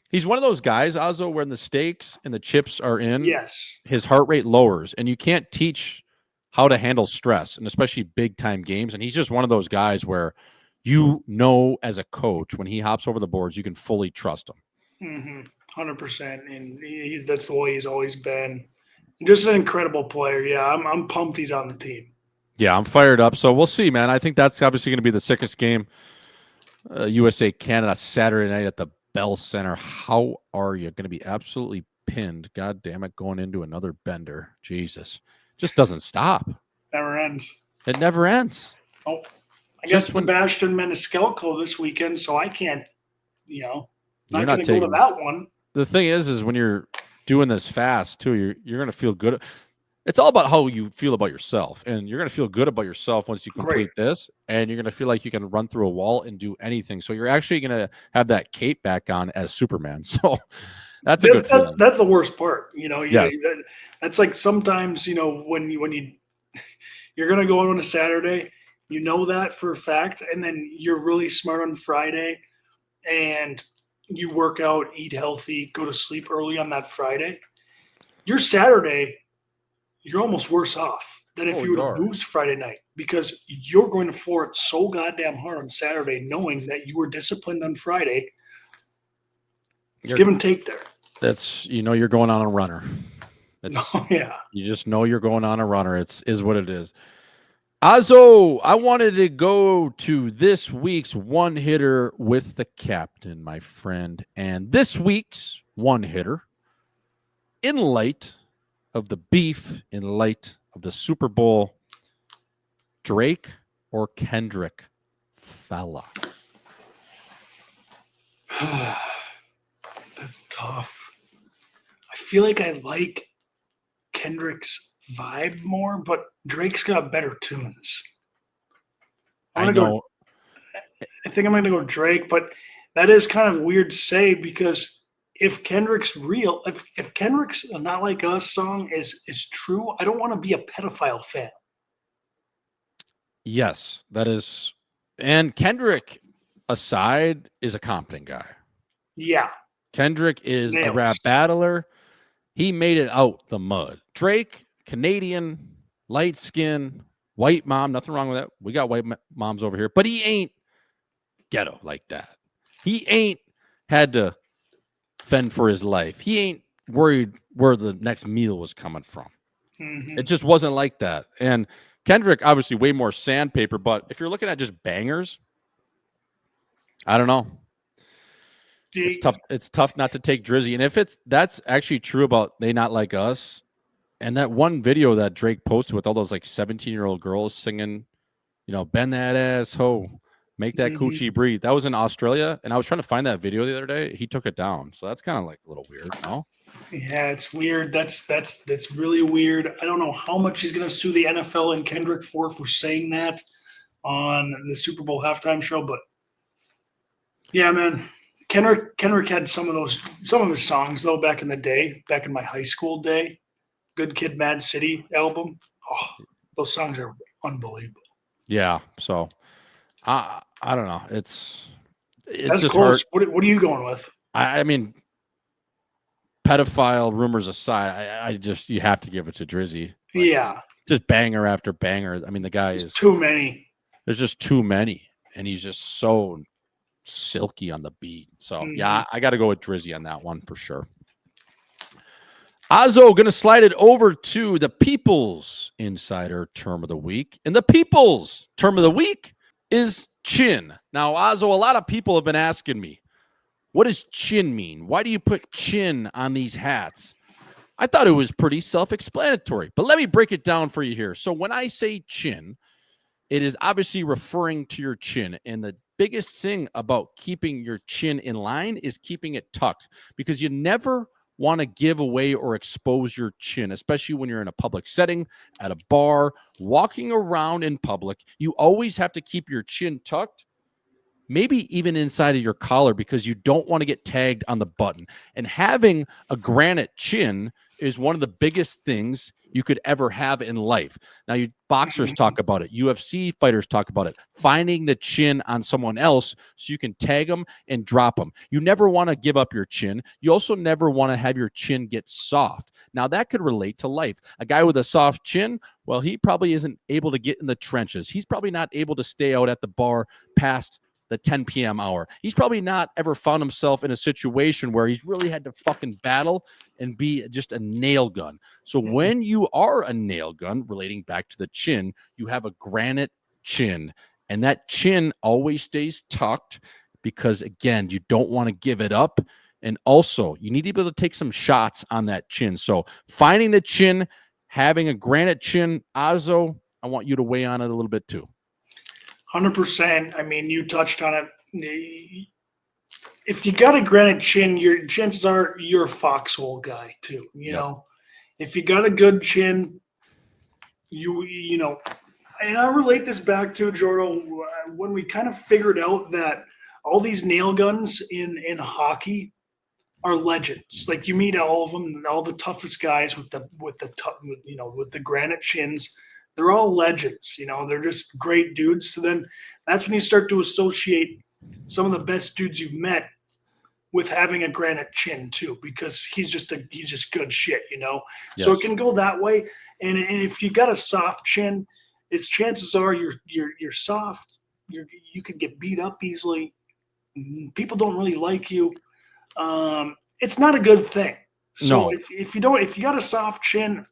He's one of those guys, Ozzo, when the stakes and the chips are in, yes, his heart rate lowers, and you can't teach how to handle stress, and especially big-time games. And he's just one of those guys where as a coach, when he hops over the boards, you can fully trust him. 100%. And that's the way he's always been. Just an incredible player. Yeah, I'm pumped he's on the team. Yeah, I'm fired up. So we'll see, man. I think that's obviously going to be the sickest game. USA Canada Saturday night at the Bell Center. How are you going to be absolutely pinned? God damn it, going into another bender. Jesus. Just doesn't stop. Never ends. It never ends. Oh, I got Sebastian Maniscalco this weekend, so I can't, not going to go to that one. The thing is when you're doing this fast too, you're going to feel good. It's all about how you feel about yourself, and you're going to feel good about yourself once you complete this, and you're going to feel like you can run through a wall and do anything. So you're actually going to have that cape back on as Superman. So that's a good feeling. That's the worst part. Yes. That's like sometimes, when you're going to go out on a Saturday, that for a fact, and then you're really smart on Friday, and you work out, eat healthy, go to sleep early on that Friday. Your Saturday, you're almost worse off than if you would have boozed Friday night, because you're going to floor it so goddamn hard on Saturday, knowing that you were disciplined on Friday. It's give and take there. That's, you're going on a runner. Yeah. You just know you're going on a runner. Is what it is. Ozzo, I wanted to go to this week's one hitter with the captain, my friend. And this week's one hitter, in light of the beef, in light of the Super Bowl, Drake or Kendrick, fella? That's tough. I feel like I like Kendrick's vibe more, but Drake's got better tunes. I think I'm going to go Drake, but that is kind of weird to say, because if Kendrick's real, if Kendrick's Not Like Us song is true, I don't want to be a pedophile fan. Yes, that is. And Kendrick aside is a Compton guy. Yeah. Kendrick is a rap battler. He made it out the mud. Drake, Canadian, light skin, white mom, nothing wrong with that. We got white moms over here, but he ain't ghetto like that. He ain't had to fend for his life. He ain't worried where the next meal was coming from. It just wasn't like that. And Kendrick, obviously way more sandpaper, but if you're looking at just bangers, I don't know. It's tough. It's tough not to take Drizzy. And if that's actually true about They Not Like Us, and that one video that Drake posted with all those like 17-year-old girls singing, bend that ass ho, make that coochie breathe. That was in Australia, and I was trying to find that video the other day. He took it down, so that's kind of like a little weird, no? Yeah, it's weird. That's really weird. I don't know how much he's going to sue the NFL and Kendrick for saying that on the Super Bowl halftime show, but yeah, man. Kendrick had some of his songs though back in the day, back in my high school day. Good Kid, Mad City album. Oh, those songs are unbelievable. Yeah. So I don't know. It's That's just close. hard. What are you going with? I mean, pedophile rumors aside, I just you have to give it to Drizzy. Like, Yeah, just banger after banger. I mean, the guy there's is too many. there's just too many, and he's just so silky on the beat. So yeah, I got to go with Drizzy on that one for sure. Ozzo going to slide it over to the People's Insider Term of the Week, and the People's Term of the Week is chin. Now, Ozzo, a lot of people have been asking me, what does chin mean? Why do you put chin on these hats? I thought it was pretty self-explanatory, but let me break it down for you here. So when I say chin, it is obviously referring to your chin. And the biggest thing about keeping your chin in line is keeping it tucked, because you never want to give away or expose your chin, especially when you're in a public setting, at a bar, walking around in public. You always have to keep your chin tucked, maybe even inside of your collar, because you don't want to get tagged on the button. And having a granite chin is one of the biggest things you could ever have in life. Now, you boxers talk about it. UFC fighters talk about it. Finding the chin on someone else so you can tag them and drop them. You never want to give up your chin. You also never want to have your chin get soft. Now, that could relate to life. A guy with a soft chin, well, he probably isn't able to get in the trenches. He's probably not able to stay out at the bar past the 10 p.m. hour. He's probably not ever found himself in a situation where he's really had to fucking battle and be just a nail gun. So when you are a nail gun, relating back to the chin, you have a granite chin, and that chin always stays tucked because, again, you don't want to give it up. And also, you need to be able to take some shots on that chin. So finding the chin, having a granite chin, Ozzo, I want you to weigh on it a little bit too. 100%. I mean, you touched on it. If you got a granite chin, your chances are you're a foxhole guy too. You know, if you got a good chin, you know, and I relate this back to Jordo when we kind of figured out that all these nail guns in hockey are legends. Like, you meet all of them, all the toughest guys with the granite chins. They're all legends, you know, they're just great dudes. So then that's when you start to associate some of the best dudes you've met with having a granite chin too, because he's just good shit, you know? Yes. So it can go that way. And if you got a soft chin, it's chances are you're soft. You could get beat up easily. People don't really like you. It's not a good thing. So no. if you got a soft chin,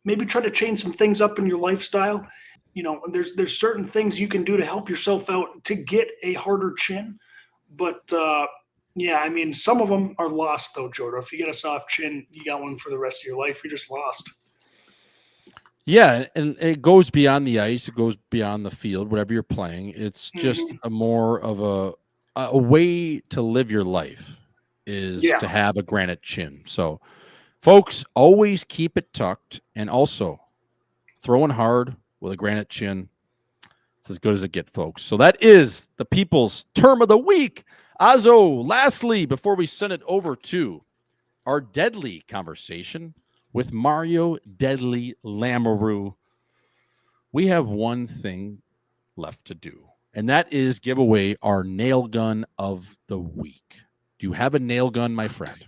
maybe try to change some things up in your lifestyle. You know, there's certain things you can do to help yourself out to get a harder chin. But yeah, I mean, some of them are lost though, Jordan. If you get a soft chin, you got one for the rest of your life. You're just lost. Yeah, and it goes beyond the ice. It goes beyond the field, whatever you're playing. It's just a more of a way to live your life is to have a granite chin. So, folks, always keep it tucked, and also throwing hard with a granite chin. It's as good as it gets, folks. So that is the People's Term of the Week. Ozzo, lastly, before we send it over to our deadly conversation with Mario Deadly Lamoureux, we have one thing left to do, and that is give away our nail gun of the week. Do you have a nail gun, my friend?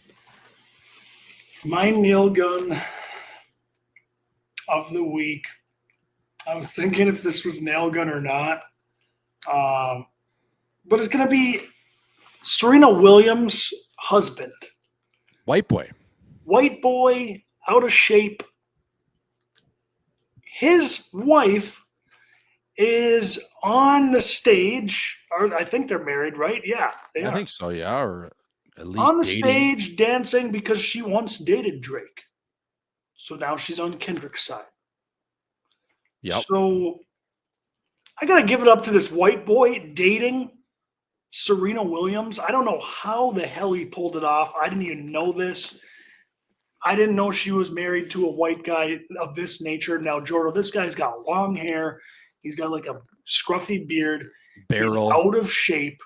My nail gun of the week. I was thinking if this was nail gun or not. But it's going to be Serena Williams' husband. White boy. White boy, out of shape. His wife is on the stage, or I think they're married, right? Yeah, they are. I think so, yeah, or at least on the dating. stage dancing because she once dated Drake. So now she's on Kendrick's side. Yep. So I got to give it up to this white boy dating Serena Williams. I don't know how the hell he pulled it off. I didn't even know this. I didn't know she was married to a white guy of this nature. Now, Jordan, this guy's got long hair. He's got like a scruffy beard. Barrel. He's out of shape.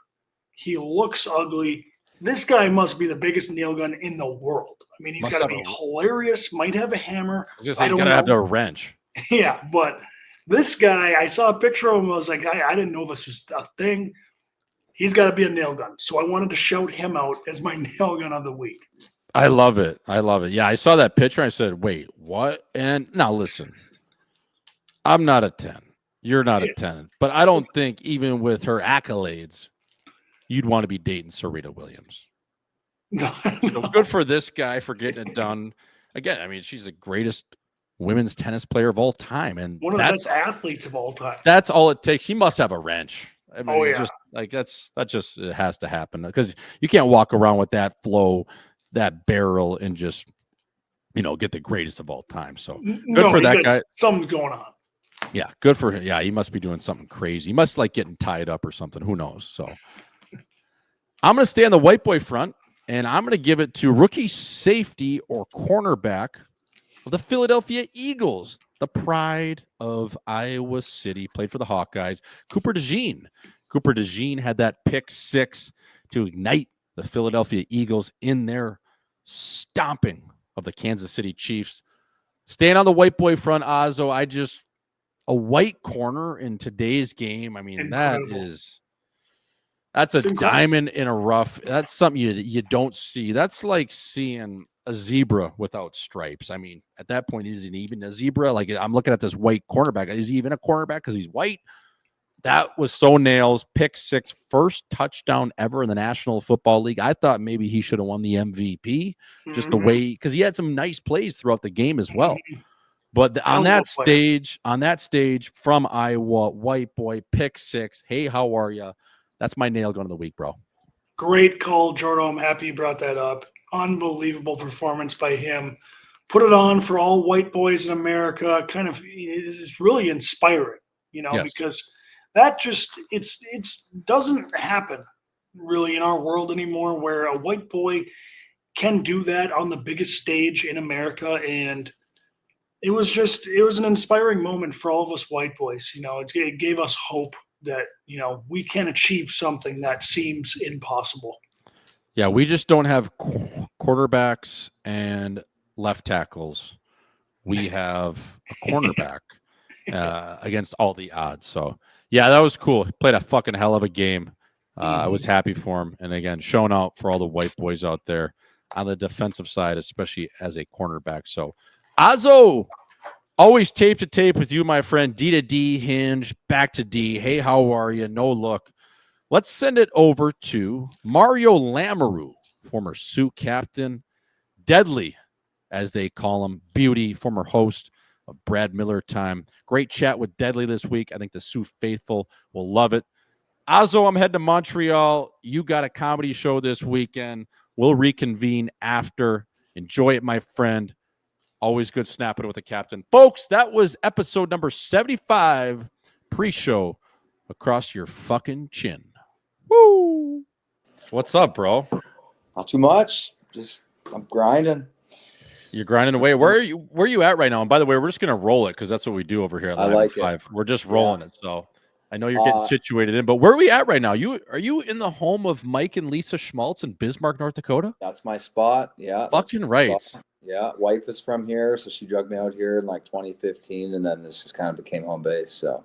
He looks ugly. This guy must be the biggest nail gun in the world. I mean, he's got to be hilarious. Might have a hammer. He's got to have a wrench. Yeah, but This guy, I saw a picture of him. I was like, I didn't know this was a thing. He's got to be a nail gun. So I wanted to shout him out as my nail gun of the week. I love it. I love it. Yeah, I saw that picture. I said, wait, what? And now listen, I'm not a 10. You're not a 10. But I don't think even with her accolades, you'd want to be dating Serena Williams. So good for this guy for getting it done. Again, I mean, she's the greatest women's tennis player of all time. And one of the best athletes of all time. That's all it takes. She must have a wrench. I mean, yeah. It has to happen because you can't walk around with that flow, that barrel, and just, get the greatest of all time. So good for that guy. Something's going on. Yeah, good for him. Yeah, he must be doing something crazy. He must like getting tied up or something. Who knows? So I'm going to stay on the white boy front, and I'm going to give it to rookie safety or cornerback of the Philadelphia Eagles, the pride of Iowa City, played for the Hawkeyes, Cooper DeJean. Cooper DeJean had that pick 6 to ignite the Philadelphia Eagles in their stomping of the Kansas City Chiefs. Staying on the white boy front, Ozzo, a white corner in today's game. I mean, incredible. that's a diamond in a rough. That's something you don't see. That's like seeing a zebra without stripes. I mean, at that point, is it even a zebra? Like, I'm looking at this white cornerback. Is he even a cornerback because he's white? That was so nails. Pick 6, first touchdown ever in the National Football League. I thought maybe he should have won the MVP, just the way, because he had some nice plays throughout the game as well. But on that stage from Iowa, white boy, pick 6. Hey, how are you? That's my nail gun of the week, bro. Great call, Jordo. I'm happy you brought that up. Unbelievable performance by him. Put it on for all white boys in America. Kind of, it's really inspiring, because that just it doesn't happen really in our world anymore, where a white boy can do that on the biggest stage in America. And it was an inspiring moment for all of us white boys. It gave us hope that, we can achieve something that seems impossible. Yeah, we just don't have quarterbacks and left tackles. We have a cornerback against all the odds. So, yeah, that was cool. He played a fucking hell of a game. I was happy for him. And, again, showing out for all the white boys out there on the defensive side, especially as a cornerback. So, Ozzo, always tape to tape with you, my friend. D to D, Hinge, back to D. Hey, how are you? No look. Let's send it over to Mario Lamoureux, former Sioux captain, Deadly, as they call him, Beauty, former host of Brad Miller Time. Great chat with Deadly this week. I think the Sioux faithful will love it. Ozzo, I'm heading to Montreal. You got a comedy show this weekend. We'll reconvene after. Enjoy it, my friend. Always good snapping with the captain. Folks, that was episode number 75, pre-show, across your fucking chin. Woo! What's up, bro? Not too much. Just I'm grinding. You're grinding away. Where are you at right now? And by the way, we're just gonna roll it because that's what we do over here at Live 5. We're just rolling it. So I know you're getting situated in, but where are we at right now? Are you in the home of Mike and Lisa Schmaltz in Bismarck, North Dakota? That's my spot. Yeah. Fucking right. Yeah. Wife is from here, so she drugged me out here in like 2015, and then this just kind of became home base. So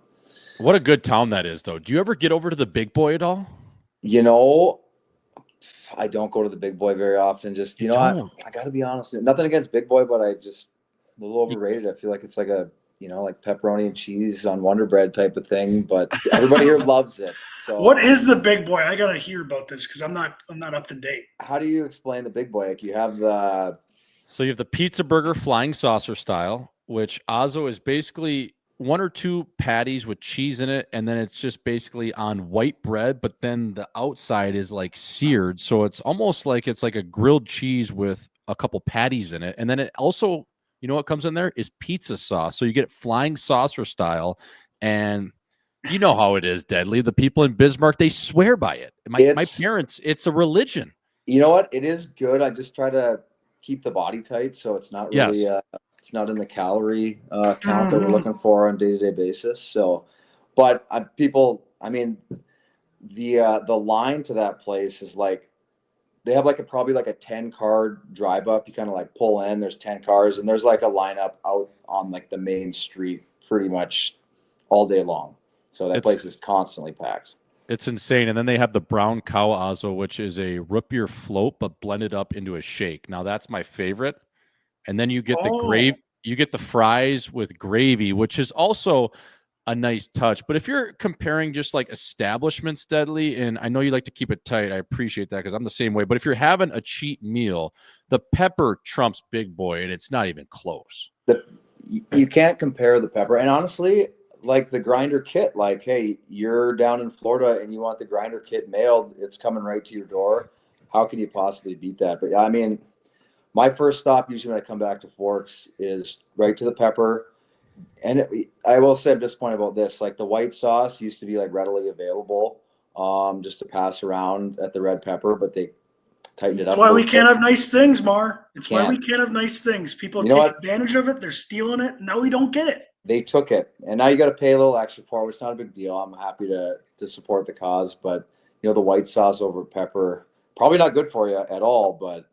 what a good town that is, though. Do you ever get over to the Big Boy at all? I don't go to the Big Boy very often. Just, I got to be honest. Nothing against Big Boy, but I just a little overrated. I feel like it's like a, like pepperoni and cheese on Wonder Bread type of thing, but everybody here loves it. So what is the Big Boy? I got to hear about this because I'm not up to date. How do you explain the Big Boy? Like you have So you have the pizza burger flying saucer style, which Ozzo is basically 1 or 2 patties with cheese in it, and then it's just basically on white bread, but then the outside is like seared, so it's almost like it's like a grilled cheese with a couple patties in it, and then it also, what comes in there is pizza sauce, so you get flying saucer style, and you know how it is, Deadly. The people in Bismarck, they swear by it. My parents, it's a religion. You know what? It is good. I just try to keep the body tight, so it's not really it's not in the calorie count that we're looking for on a day-to-day basis. So, but the line to that place is like, they have like probably like a 10-car drive up. You kind of like pull in, there's 10 cars, and there's like a lineup out on like the main street pretty much all day long. So that It's- place is constantly packed. It's insane. And then they have the brown cow azo, which is a root beer float, but blended up into a shake. Now that's my favorite. And then you get the gravy, you get the fries with gravy, which is also a nice touch. But if you're comparing just like establishments, Deadly, and I know you like to keep it tight, I appreciate that because I'm the same way. But if you're having a cheap meal, the pepper trumps Big Boy, and it's not even close. You can't compare the pepper. And honestly, like the grinder kit, like, hey, you're down in Florida and you want the grinder kit mailed, it's coming right to your door. How can you possibly beat that? But yeah, I mean, my first stop usually when I come back to Forks is right to the pepper. And I will say I'm disappointed about this. Like the white sauce used to be like readily available just to pass around at the red pepper, but they tightened it up. That's why we can't have nice things, Mar. It's why we can't have nice things. People You know take what? advantage of it. They're stealing it. Now we don't get it. They took it, and now you got to pay a little extra for it, which is not a big deal. I'm happy to support the cause, but you know, the white sauce over pepper, probably not good for you at all, but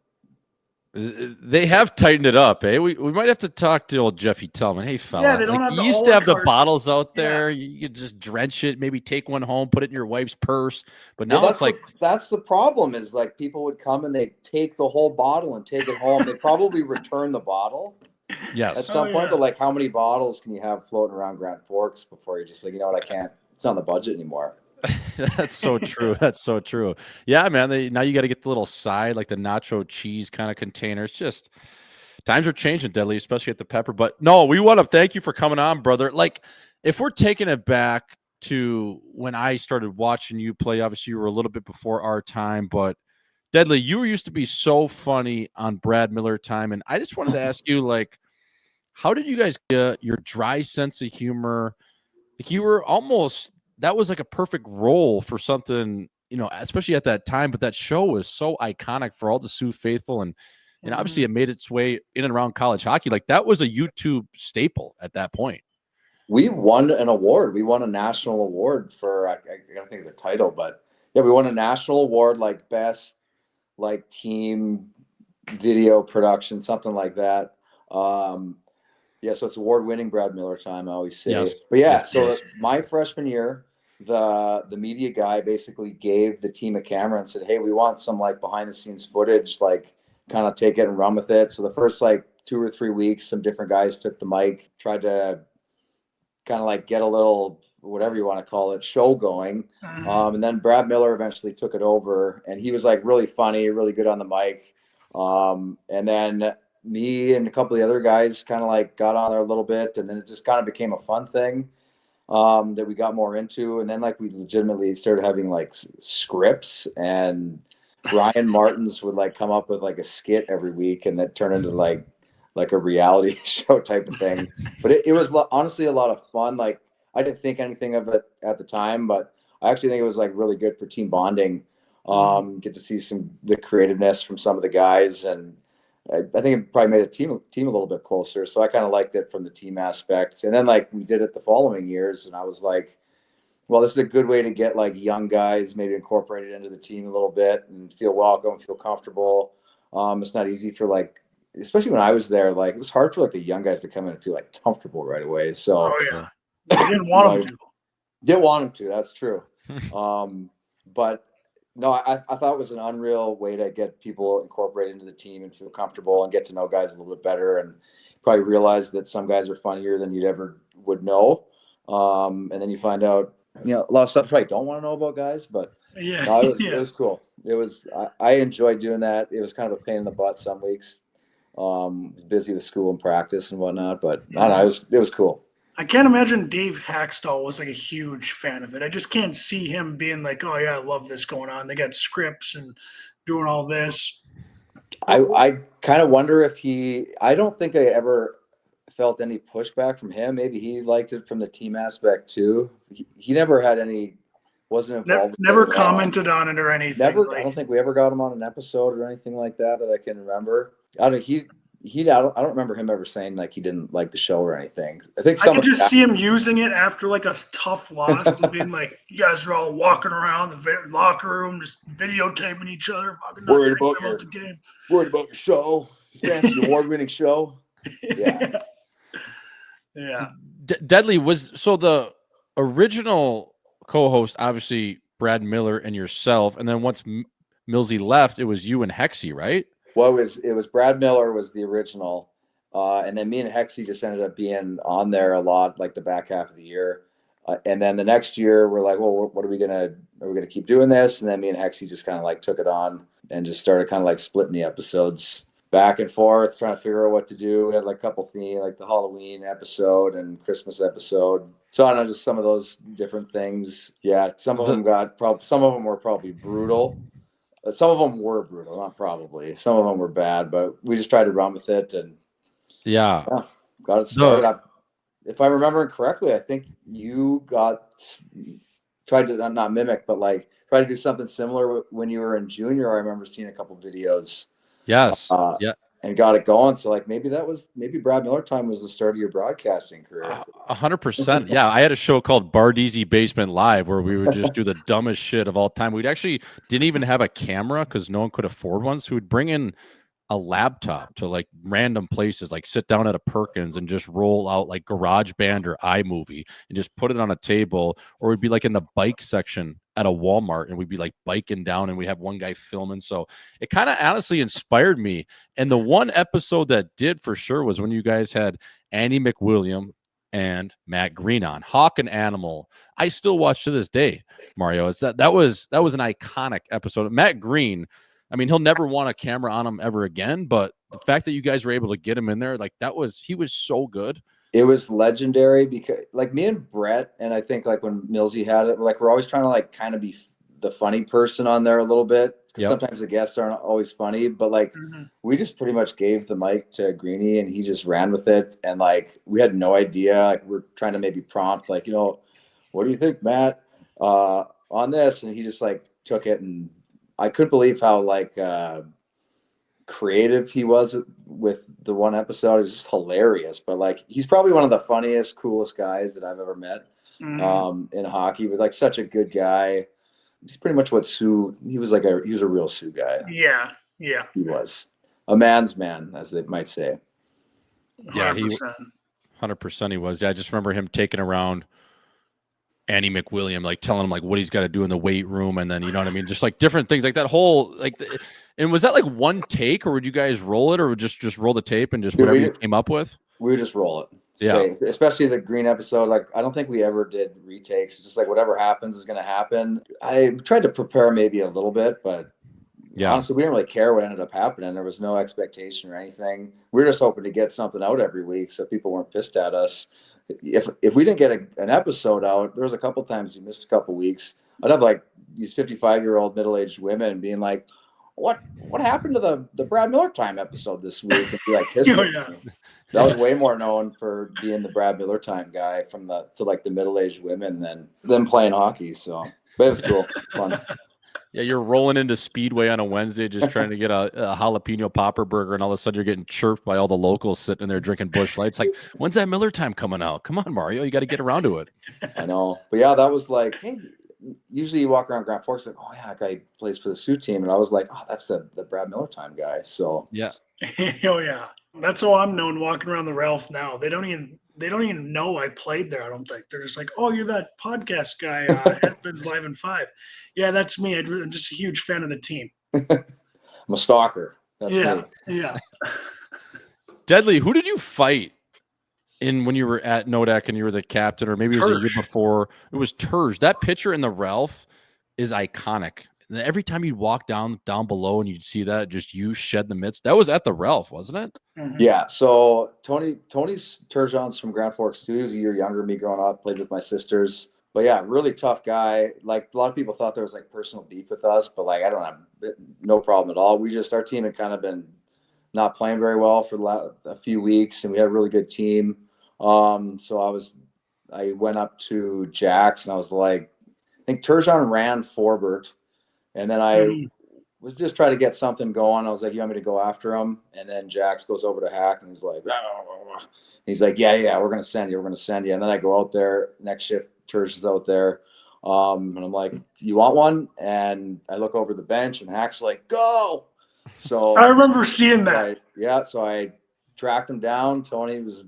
they have tightened it up, eh? We might have to talk to old Jeffy Tillman. Hey, fella, Yeah, they don't like, have you the used a to la have the carte. bottles out there. You could just drench it, maybe take one home, put it in your wife's purse. But now well, it's like that's the problem is like people would come and they take the whole bottle and take it home. They probably return the bottle yes, at some point, but like how many bottles can you have floating around Grand Forks before you're just like, you know what, I can't, it's not on the budget anymore. That's so true. That's so true. Yeah, man. Now you got to get the little side, like the nacho cheese kind of containers. Just times are changing, Deadly, especially at the pepper. But no, we want to thank you for coming on, brother. Like, if we're taking it back to when I started watching you play, obviously you were a little bit before our time, but Deadly, you used to be so funny on Brad Miller time. And I just wanted to ask you, like, how did you guys get your dry sense of humor? Like, you were almost, that was like a perfect role for something, you know, especially at that time. But that show was so iconic for all the Sioux faithful. And obviously it made its way in and around college hockey. Like, that was a YouTube staple at that point. We won an award. We won a national award for, I gotta think of the title, but yeah, we won a national award, like best, like team video production, something like that. Yeah, so it's award-winning Brad Miller time, I always say. Yes. But yeah, Yes, so yes. my freshman year, the media guy basically gave the team a camera and said, hey, we want some like behind-the-scenes footage, like kind of take it and run with it. So the first like 2 or 3 weeks, some different guys took the mic, tried to kind of like get a little, whatever you want to call it, show going. And then Brad Miller eventually took it over, and he was like really funny, really good on the mic. And then me and a couple of the other guys kind of like got on there a little bit, and then it just kind of became a fun thing that we got more into. And then like we legitimately started having like scripts, and Brian Martins would like come up with like a skit every week, and that turned into like a reality show type of thing. But it was honestly a lot of fun. Like I didn't think anything of it at the time, but I actually think it was like really good for team bonding. Get to see the creativeness from some of the guys, and I think it probably made a team a little bit closer. So I kind of liked it from the team aspect. And then like we did it the following years, and I was like, well, this is a good way to get like young guys maybe incorporated into the team a little bit and feel welcome, feel comfortable. It's not easy for like, especially when I was there, like it was hard for like the young guys to come in and feel like comfortable right away. So They didn't want them to. Didn't want them to. That's true. But no, I thought it was an unreal way to get people incorporated into the team and feel comfortable and get to know guys a little bit better, and probably realize that some guys are funnier than you'd ever would know. And then you find out, you know, a lot of stuff you probably don't want to know about guys, but no, it was cool. It was, I enjoyed doing that. It was kind of a pain in the butt some weeks. Busy with school and practice and whatnot, but I don't know, it was cool. I can't imagine Dave Hackstall was like a huge fan of it. I just can't see him being like, oh yeah, I love this going on. They got scripts and doing all this. I kind of wonder if I don't think I ever felt any pushback from him. Maybe he liked it from the team aspect too. He never had wasn't involved. Never commented on it or anything. I don't think we ever got him on an episode or anything like that I can remember. I don't remember him ever saying like he didn't like the show or anything. I could just see him using it after like a tough loss and being like, you guys are all walking around the locker room just videotaping each other, fucking worried about the game. Worried about your show. Fancy award-winning show. Yeah. Yeah. Deadly was so original co-host, obviously Brad Miller and yourself, and then once Millsy left, it was you and Hexy, right? Well, it was Brad Miller was the original, and then me and Hexy just ended up being on there a lot, like the back half of the year. And then the next year, we're like, well, what are we gonna keep doing this? And then me and Hexy just kind of like took it on and just started kind of like splitting the episodes back and forth, trying to figure out what to do. We had like a couple themes, like the Halloween episode and Christmas episode. So I don't know, just some of those different things. Yeah, some of them were probably brutal. Some of them were brutal, not probably. Some of them were bad, but we just tried to run with it and yeah got it started. If I remember correctly, I think you tried to not mimic, but like try to do something similar when you were in junior. I remember seeing a couple videos. Yes. Yeah. And got it going. So like maybe Brad Miller time was the start of your broadcasting career. 100%. Yeah. I had a show called Bardeezy Basement Live where we would just do the dumbest shit of all time. We'd actually didn't even have a camera because no one could afford one. So we'd bring in a laptop to like random places, like sit down at a Perkins and just roll out like GarageBand or iMovie and just put it on a table, or we'd be like in the bike section at a Walmart and we'd be like biking down and we have one guy filming. So it kind of honestly inspired me. And the one episode that did for sure was when you guys had Andy McWilliam and Matt Green on Hawk and Animal. I still watch to this day, Mario. That was an iconic episode. Matt Green, I mean, he'll never want a camera on him ever again, but the fact that you guys were able to get him in there, like he was so good. It was legendary because like me and Brett, and I think like when Millsy had it, like we're always trying to like kind of be the funny person on there a little bit. Yep. Sometimes the guests aren't always funny, but like we just pretty much gave the mic to Greeny and he just ran with it. And like, we had no idea, like we're trying to maybe prompt, like, what do you think, Matt, on this? And he just like took it, and I couldn't believe how like creative he was with the one episode. It was just hilarious. But like, he's probably one of the funniest, coolest guys that I've ever met in hockey. But like, such a good guy. He's pretty much what Sioux. He was a real Sioux guy. Yeah. He was a man's man, as they might say. Yeah, 100% he was. Yeah, I just remember him taking around Andy McWilliam, like telling him like what he's got to do in the weight room, and then you know what I mean, just like different things like that whole like. And was that like one take, or would you guys roll it, or would just roll the tape and just whatever you came up with? We would just roll it. Yeah, especially the Green episode. Like I don't think we ever did retakes. It's just like whatever happens is going to happen. I tried to prepare maybe a little bit, but yeah, honestly, we didn't really care what ended up happening. There was no expectation or anything. We were just hoping to get something out every week so people weren't pissed at us. If we didn't get an episode out, there was a couple times we missed a couple weeks. I'd have like these 55-year-old middle-aged women being like, "What happened to the Brad Miller time episode this week?" And be like, that was way more known for being the Brad Miller time guy to like the middle-aged women than playing hockey. So, but it was cool, fun. Yeah, you're rolling into Speedway on a Wednesday just trying to get a jalapeno popper burger, and all of a sudden you're getting chirped by all the locals sitting in there drinking Busch Lights. Like, when's that Miller time coming out? Come on, Mario, you got to get around to it. I know, but yeah, that was like, hey, usually you walk around Grand Forks like, oh yeah, that guy plays for the Sioux team, and I was like, oh, that's the Brad Miller time guy. So yeah, oh yeah, that's how I'm known walking around the Ralph now. They don't even know I played there. I don't think they're just like, oh, you're that podcast guy, Husbands Live in 5. Yeah, that's me. I'm just a huge fan of the team. I'm a stalker. That's me. Yeah. Deadly, who did you fight when you were at Nodak and you were the captain, or maybe it was a year before? It was Turge. That picture in the Ralph is iconic. Every time you'd walk down below and you'd see that, just you shed the mitts. That was at the Ralph, wasn't it? Mm-hmm. Yeah. So Tony's Turgeon's from Grand Forks too. He was a year younger than me growing up, played with my sisters. But yeah, really tough guy. Like a lot of people thought there was like personal beef with us, but like I don't have no problem at all. Our team had kind of been not playing very well for a few weeks, and we had a really good team. So I went up to Jax and I was like, I think Turgeon ran Forbert. And then I was just trying to get something going. I was like, you want me to go after him? And then Jax goes over to Hack and he's like, yeah, we're going to send you. And then I go out there. Next shift, Turge is out there. And I'm like, you want one? And I look over the bench and Hack's like, go. So I remember seeing that. So I tracked him down. Tony was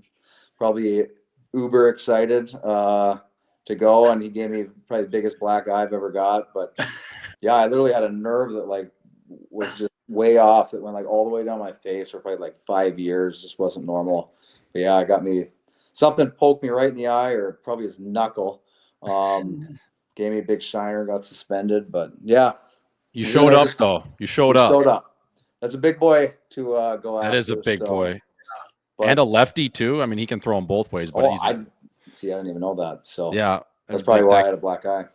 probably uber excited. to go, and he gave me probably the biggest black eye I've ever got. But yeah, I literally had a nerve that like was just way off, that went like all the way down my face for probably like 5 years. Just wasn't normal. But yeah, it got me, something poked me right in the eye, or probably his knuckle. Gave me a big shiner, got suspended. But yeah, You showed up though. You showed up. Showed up. That's a big boy to go after. That is a big boy. But, and a lefty too. I mean, he can throw them both ways. But I didn't even know that. So yeah, that's probably why I had a black eye.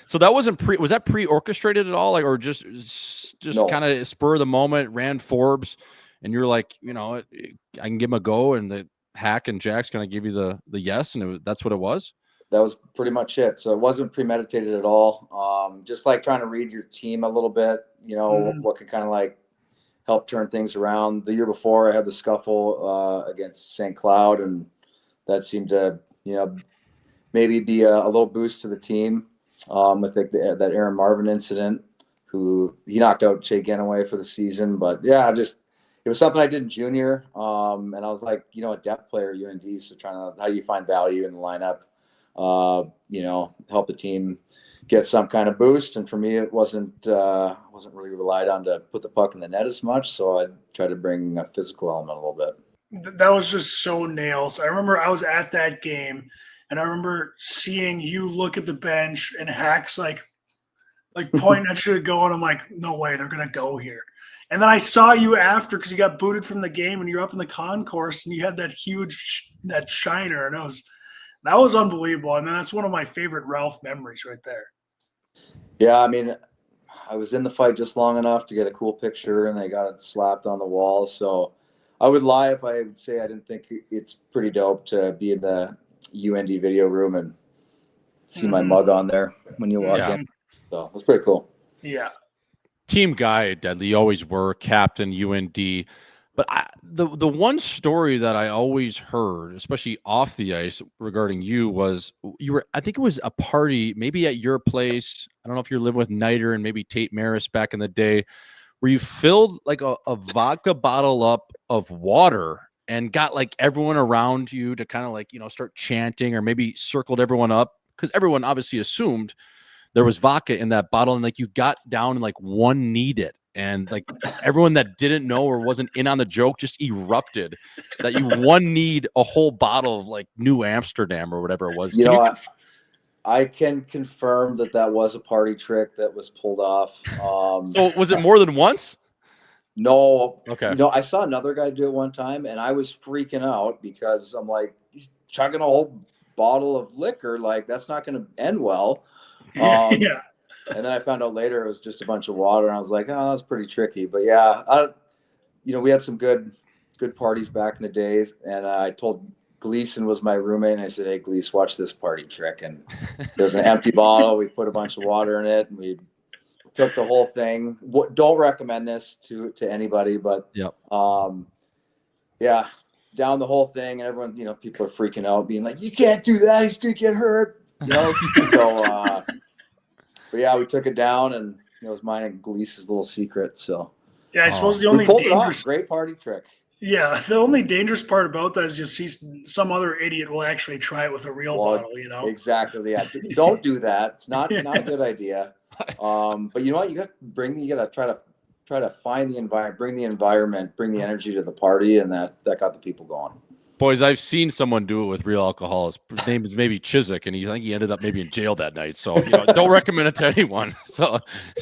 So that wasn't was that pre-orchestrated at all, like, or just no. Kind of spur of the moment, ran Forbes, and you're like, you know, I can give him a go, and the Hack and Jack's gonna give you the yes, and that's what it was. That was pretty much it. So it wasn't premeditated at all. Just like trying to read your team a little bit, you know, what can kind of like help turn things around. The year before, I had the scuffle against St. Cloud, and that seemed to, you know, maybe be a little boost to the team with that Aaron Marvin incident, who he knocked out Jay Genaway for the season. But yeah, it was something I did in junior. And I was like, you know, a depth player at UND, so how do you find value in the lineup? You know, help the team get some kind of boost. And for me, it wasn't really relied on to put the puck in the net as much. So I tried to bring a physical element a little bit. That was just so nails. I remember I was at that game, and I remember seeing you look at the bench, and Hack's like pointing at you to go, and I'm like, no way, they're gonna go here. And then I saw you after, because you got booted from the game, and you're up in the concourse, and you had that huge shiner, and that was unbelievable. I mean, that's one of my favorite Ralph memories right there. Yeah, I mean, I was in the fight just long enough to get a cool picture, and they got it slapped on the wall. So I would lie if I would say I didn't think it's pretty dope to be in the UND video room and see my mug on there when you walk in. So it was pretty cool. Yeah. Team guy, Deadly, you always were captain UND. But the one story that I always heard, especially off the ice, regarding you was I think it was a party, maybe at your place. I don't know if you're living with Niter and maybe Tate Maris back in the day, where you filled like a vodka bottle up of water and got like everyone around you to kind of like, you know, start chanting, or maybe circled everyone up, because everyone obviously assumed there was vodka in that bottle, and like you got down and like one needed. And like everyone that didn't know or wasn't in on the joke just erupted that you need a whole bottle of like New Amsterdam or whatever it was. I can confirm that was a party trick that was pulled off. So was it more than once? No. Okay. You know, I saw another guy do it one time, and I was freaking out because I'm like, he's chugging a whole bottle of liquor. Like, that's not going to end well. Yeah. And then I found out later it was just a bunch of water, and I was like, oh, that's pretty tricky. But yeah, you know, we had some good parties back in the days, and I told Gleason was my roommate, and I said, hey, Gleason, watch this party trick. And there's an empty bottle. We put a bunch of water in it, and we took the whole thing. Don't recommend this to anybody, but yep. Yeah, down the whole thing, and everyone, you know, people are freaking out, being like, you can't do that. He's going to get hurt. You know, so, but yeah, we took it down, and it was mine and Glease's little secret. So yeah, I suppose the only dangerous, great party trick. Yeah, the only dangerous part about that is just see some other idiot will actually try it with a real bottle. You know, exactly. Yeah, don't do that. It's not a good idea. But you know what? You got to try to find the environment, bring the environment, bring the energy to the party, and that got the people going. Boys, I've seen someone do it with real alcohol. His name is maybe Chiswick, and he ended up maybe in jail that night. So, you know, don't recommend it to anyone. So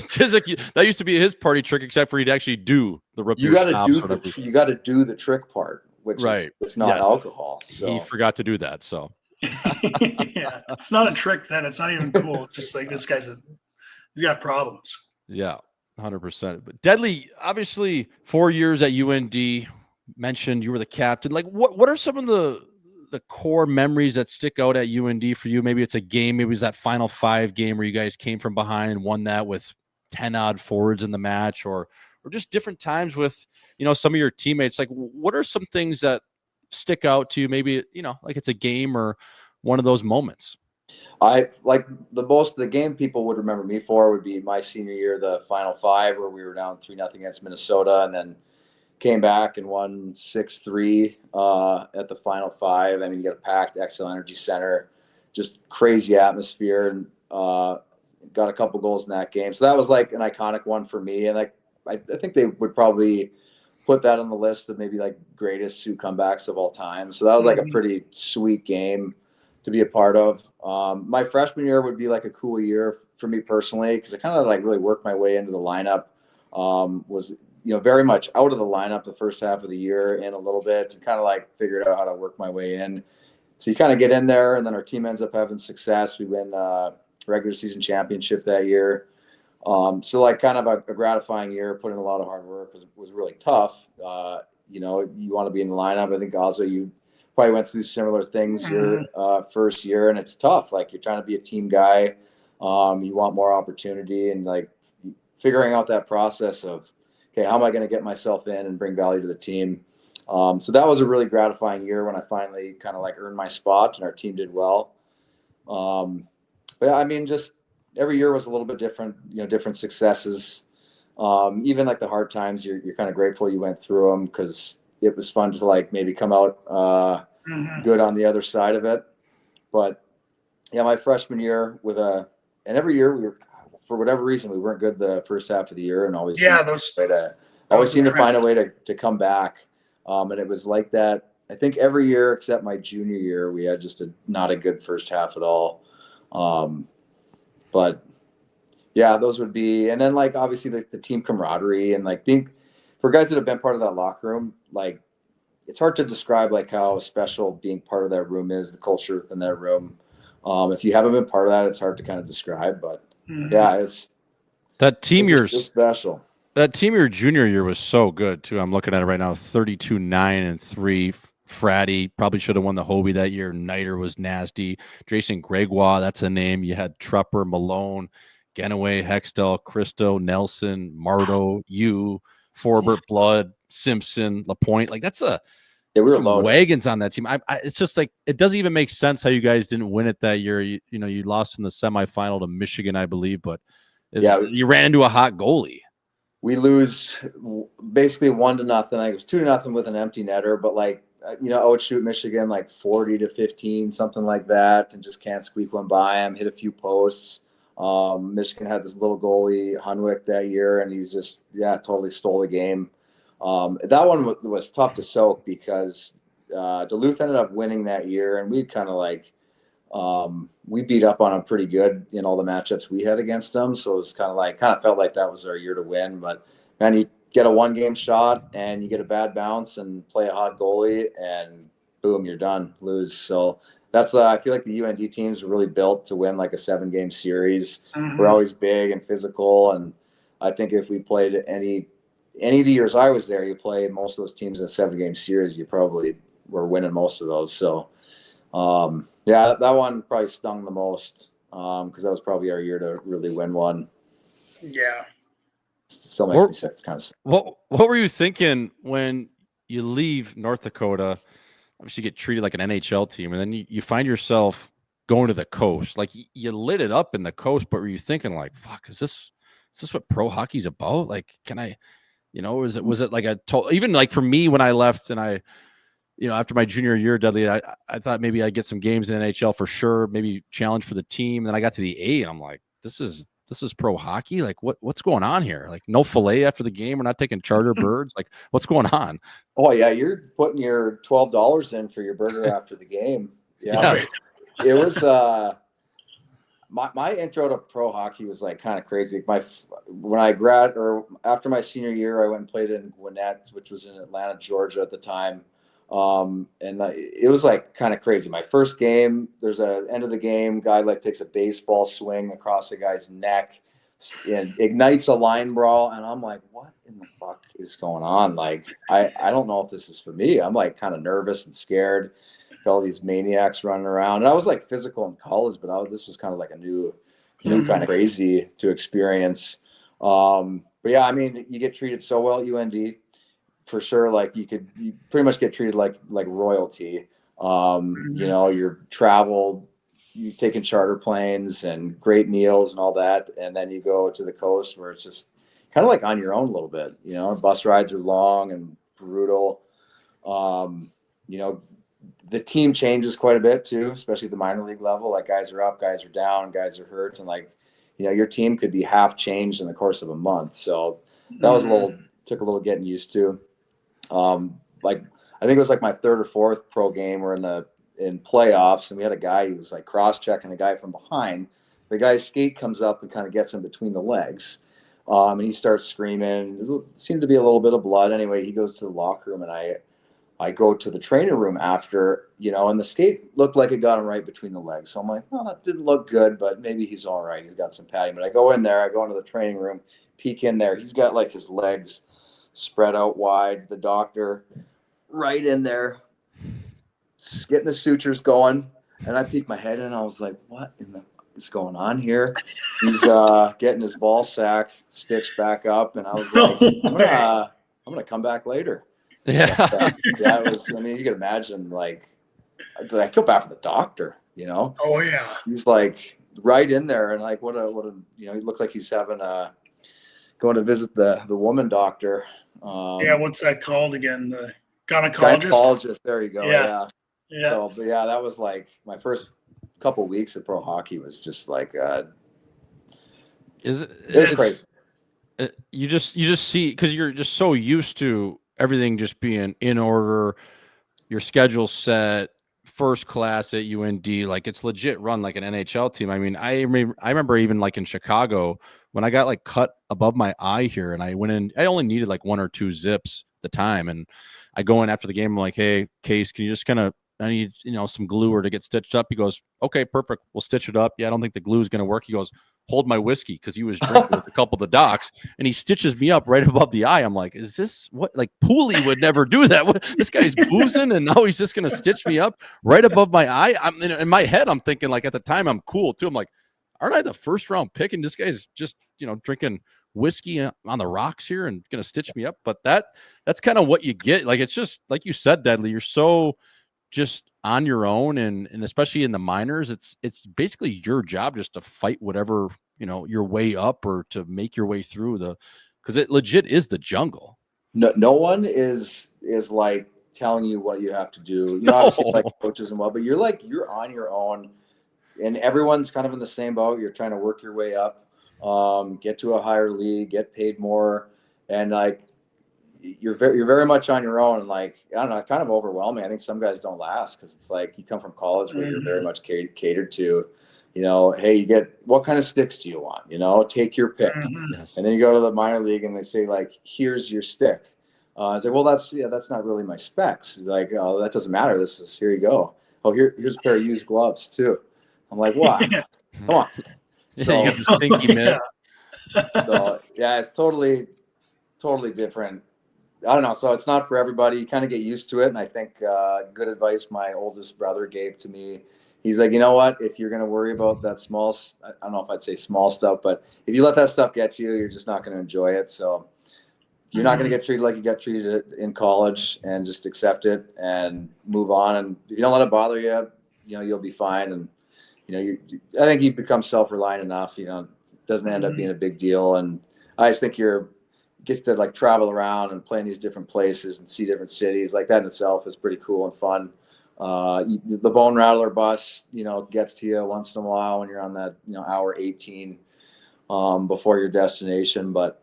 Chiswick, that used to be his party trick, except for he'd actually do the rip your schnapps. You got to do the trick part, which is it's not alcohol. So he forgot to do that. So yeah, it's not a trick. Then it's not even cool. It's just like this guy's he's got problems. Yeah, 100%. But Deadly, obviously, 4 years at UND. Mentioned you were the captain. Like, what are some of the core memories that stick out at UND for you? Maybe it's a game. Maybe it was that Final Five game where you guys came from behind and won that with 10 odd forwards in the match, or just different times with, you know, some of your teammates. Like, what are some things that stick out to you? Maybe, you know, like it's a game or one of those moments. I like the game people would remember me for would be my senior year, the Final Five, where we were down 3-0 against Minnesota, and then came back and won 6-3 at the Final Five. I mean, you got a packed Xcel Energy Center. just crazy atmosphere, and got a couple goals in that game. So that was like an iconic one for me. And like, I think they would probably put that on the list of maybe like greatest Sioux comebacks of all time. So that was like a pretty sweet game to be a part of. My freshman year would be like a cool year for me personally, because I kind of like really worked my way into the lineup. Was, you know, very much out of the lineup the first half of the year in a little bit, and kind of like figured out how to work my way in. So you kind of get in there, and then our team ends up having success. We win regular season championship that year. So like kind of a gratifying year, put in a lot of hard work, was really tough. You know, you want to be in the lineup. I think also you probably went through similar things your first year, and it's tough. Like, you're trying to be a team guy. You want more opportunity, and like figuring out that process of, okay, how am I going to get myself in and bring value to the team? So that was a really gratifying year when I finally kind of like earned my spot and our team did well. But I mean, just every year was a little bit different, you know, different successes. Even like the hard times, you're kind of grateful you went through them, because it was fun to like maybe come out good on the other side of it. But yeah, my freshman year and every year we were, for whatever reason, we weren't good the first half of the year, and always seemed to find a way to come back. And it was like that, I think, every year except my junior year, we had just not a good first half at all. But yeah, those would be, and then like obviously the team camaraderie, and like being, for guys that have been part of that locker room, like it's hard to describe like how special being part of that room is, the culture within that room. If you haven't been part of that, it's hard to kind of describe, but yeah, it's that team. You're special. That team your junior year was so good too. I'm looking at it right now, 32-9-3. Fratty probably should have won the Hobie that year. Niter was nasty. Jason Gregoire, that's a name. You had Trupper, Malone, Genaway, Hextall, Christo, Nelson, Marto, you, Forbert, Blood, Simpson, Lapointe. Like, that's we were some loaded. wagons on that team. It's just like, it doesn't even make sense how you guys didn't win it that year. You know, you lost in the semifinal to Michigan, I believe, but you ran into a hot goalie. We lose basically 1-0. I think it was 2-0 with an empty netter, but like, you know, outshoot Michigan like 40-15, something like that, and just can't squeak one by him. Hit a few posts. Michigan had this little goalie, Hunwick, that year, and he's just totally stole the game. That one was tough to soak, because Duluth ended up winning that year, and we kind of like we beat up on them pretty good in all the matchups we had against them. So it was kind of felt like that was our year to win. But man, you get a 1-game shot and you get a bad bounce and play a hot goalie, and boom, you're done, lose. So that's I feel like the UND teams were really built to win like a 7-game series. We're always big and physical, and I think if we played any of the years I was there, you play most of those teams in a 7-game series, you probably were winning most of those. So yeah, that one probably stung the most, because that was probably our year to really win one. Yeah. Still makes me sick. It's kind of. What were you thinking when you leave North Dakota? Obviously, you get treated like an NHL team, and then you find yourself going to the coast. Like, you lit it up in the coast, but were you thinking like, "Fuck, is this what pro hockey's about? Like, can I, you know, was it like even like for me when I left and I, you know, after my junior year, Dudley, I thought maybe I'd get some games in the NHL for sure, maybe challenge for the team. Then I got to the A, and I'm like, this is pro hockey. Like, what's going on here? Like, no filet after the game. We're not taking charter birds. Like, what's going on? Oh yeah, you're putting your $12 in for your burger after the game. Yeah, yes. It was my intro to pro hockey was like kind of crazy. After my senior year, I went and played in Gwinnett, which was in Atlanta, Georgia at the time. It was like kind of crazy. My first game, there's a end of the game, guy like takes a baseball swing across the guy's neck and ignites a line brawl, and I'm like, what in the fuck is going on? Like, I don't know if this is for me. I'm like kind of nervous and scared. Got all these maniacs running around, and I was like physical in college, but this was kind of like a new kind of crazy to experience. But yeah, I mean, you get treated so well at UND. For sure, like you pretty much get treated like royalty. You know, you're traveled, you taking charter planes and great meals and all that, and then you go to the coast where it's just kind of like on your own a little bit. You know, bus rides are long and brutal. You know, the team changes quite a bit too, especially at the minor league level. Like guys are up, guys are down, guys are hurt, and like, you know, your team could be half changed in the course of a month. So that was took a little getting used to. Like I think it was like my third or fourth pro game. We're in playoffs, and we had a guy who was like cross-checking a guy from behind. The guy's skate comes up and kind of gets him between the legs. And he starts screaming. It seemed to be a little bit of blood. Anyway, he goes to the locker room, and I go to the training room after, you know, and the skate looked like it got him right between the legs. So I'm like, oh, that didn't look good, but maybe he's all right. He's got some padding. But I go in there, I go into the training room, peek in there. He's got like his legs spread out wide. The doctor right in there, just getting the sutures going. And I peeked my head in, and I was like, what in the is going on here? He's getting his ball sack stitched back up. And I was like, I'm gonna come back later. Yeah. But, yeah, it was, I mean, you can imagine, like, I feel bad for the doctor, you know? Oh, yeah. He's like right in there, and like, what a, you know, he looks like he's having going to visit the woman doctor. Yeah, what's that called again? The gynecologist? Gynecologist, there you go. Yeah. Yeah. So, but yeah, that was like my first couple weeks of pro hockey was just like, it's crazy. You just see, because you're just so used to everything just being in order, your schedule's set, first class at UND, like it's legit run like an NHL team. I mean, I remember even like in Chicago when I got like cut above my eye here, and I went in, I only needed like 1 or 2 zips at the time, and I go in after the game, I'm like, hey, Case, can you just kind of, I need, you know, some glue or to get stitched up. He goes, okay, perfect. We'll stitch it up. Yeah, I don't think the glue is going to work. He goes, hold my whiskey, because he was drinking with a couple of the docs, and he stitches me up right above the eye. I'm like, is this what? Like Pooley would never do that. What, this guy's boozing, and now he's just going to stitch me up right above my eye. I'm in my head. I'm thinking, like, at the time, I'm cool too. I'm like, aren't I the first round pick? And this guy's just, you know, drinking whiskey on the rocks here and going to stitch me up. But that's kind of what you get. Like, it's just like you said, Deadly. You're so just on your own, and especially in the minors, it's basically your job just to fight whatever, you know, your way up or to make your way through because it legit is the jungle. No one is like telling you what you have to do. You know, obviously like coaches and what, but you're on your own, and everyone's kind of in the same boat. You're trying to work your way up, get to a higher league, get paid more, and like you're very much on your own. And like, I don't know, kind of overwhelming. I think some guys don't last because it's like you come from college where you're very much catered to, you know, hey, you get, what kind of sticks do you want? You know, take your pick. Yes. And then you go to the minor league and they say like, here's your stick. I say, well, that's not really my specs. Like, oh, that doesn't matter. Here you go. Oh, here's a pair of used gloves too. I'm like, what? Come on. So, you got the stinky mitt. So yeah, it's totally different. I don't know. So it's not for everybody. You kind of get used to it. And I think good advice my oldest brother gave to me. He's like, you know what? If you're going to worry about that small, I don't know if I'd say small stuff, but if you let that stuff get to you, you're just not going to enjoy it. So you're not going to get treated like you got treated in college, and just accept it and move on. And if you don't let it bother you, you know, you'll be fine. And, you know, I think you become self-reliant enough, you know, it doesn't end up being a big deal. And I just think get to like travel around and play in these different places and see different cities. Like that in itself is pretty cool and fun. The Bone Rattler bus, you know, gets to you once in a while when you're on that, you know, hour 18 before your destination. But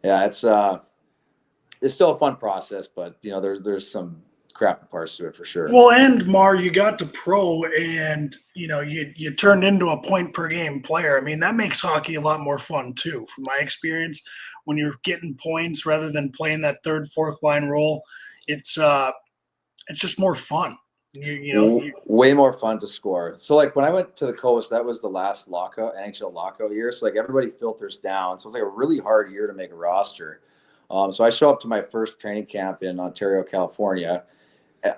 yeah, it's still a fun process, but you know, there's some crappy parts to it for sure. Well, and Mar, you got to pro, and you know, you turned into a point per game player. I mean, that makes hockey a lot more fun too, from my experience. When you're getting points rather than playing that third, fourth line role, it's just more fun. You know, way more fun to score. So like when I went to the coast, that was the last lockout, NHL lockout year. So like everybody filters down. So it's like a really hard year to make a roster. So I show up to my first training camp in Ontario, California.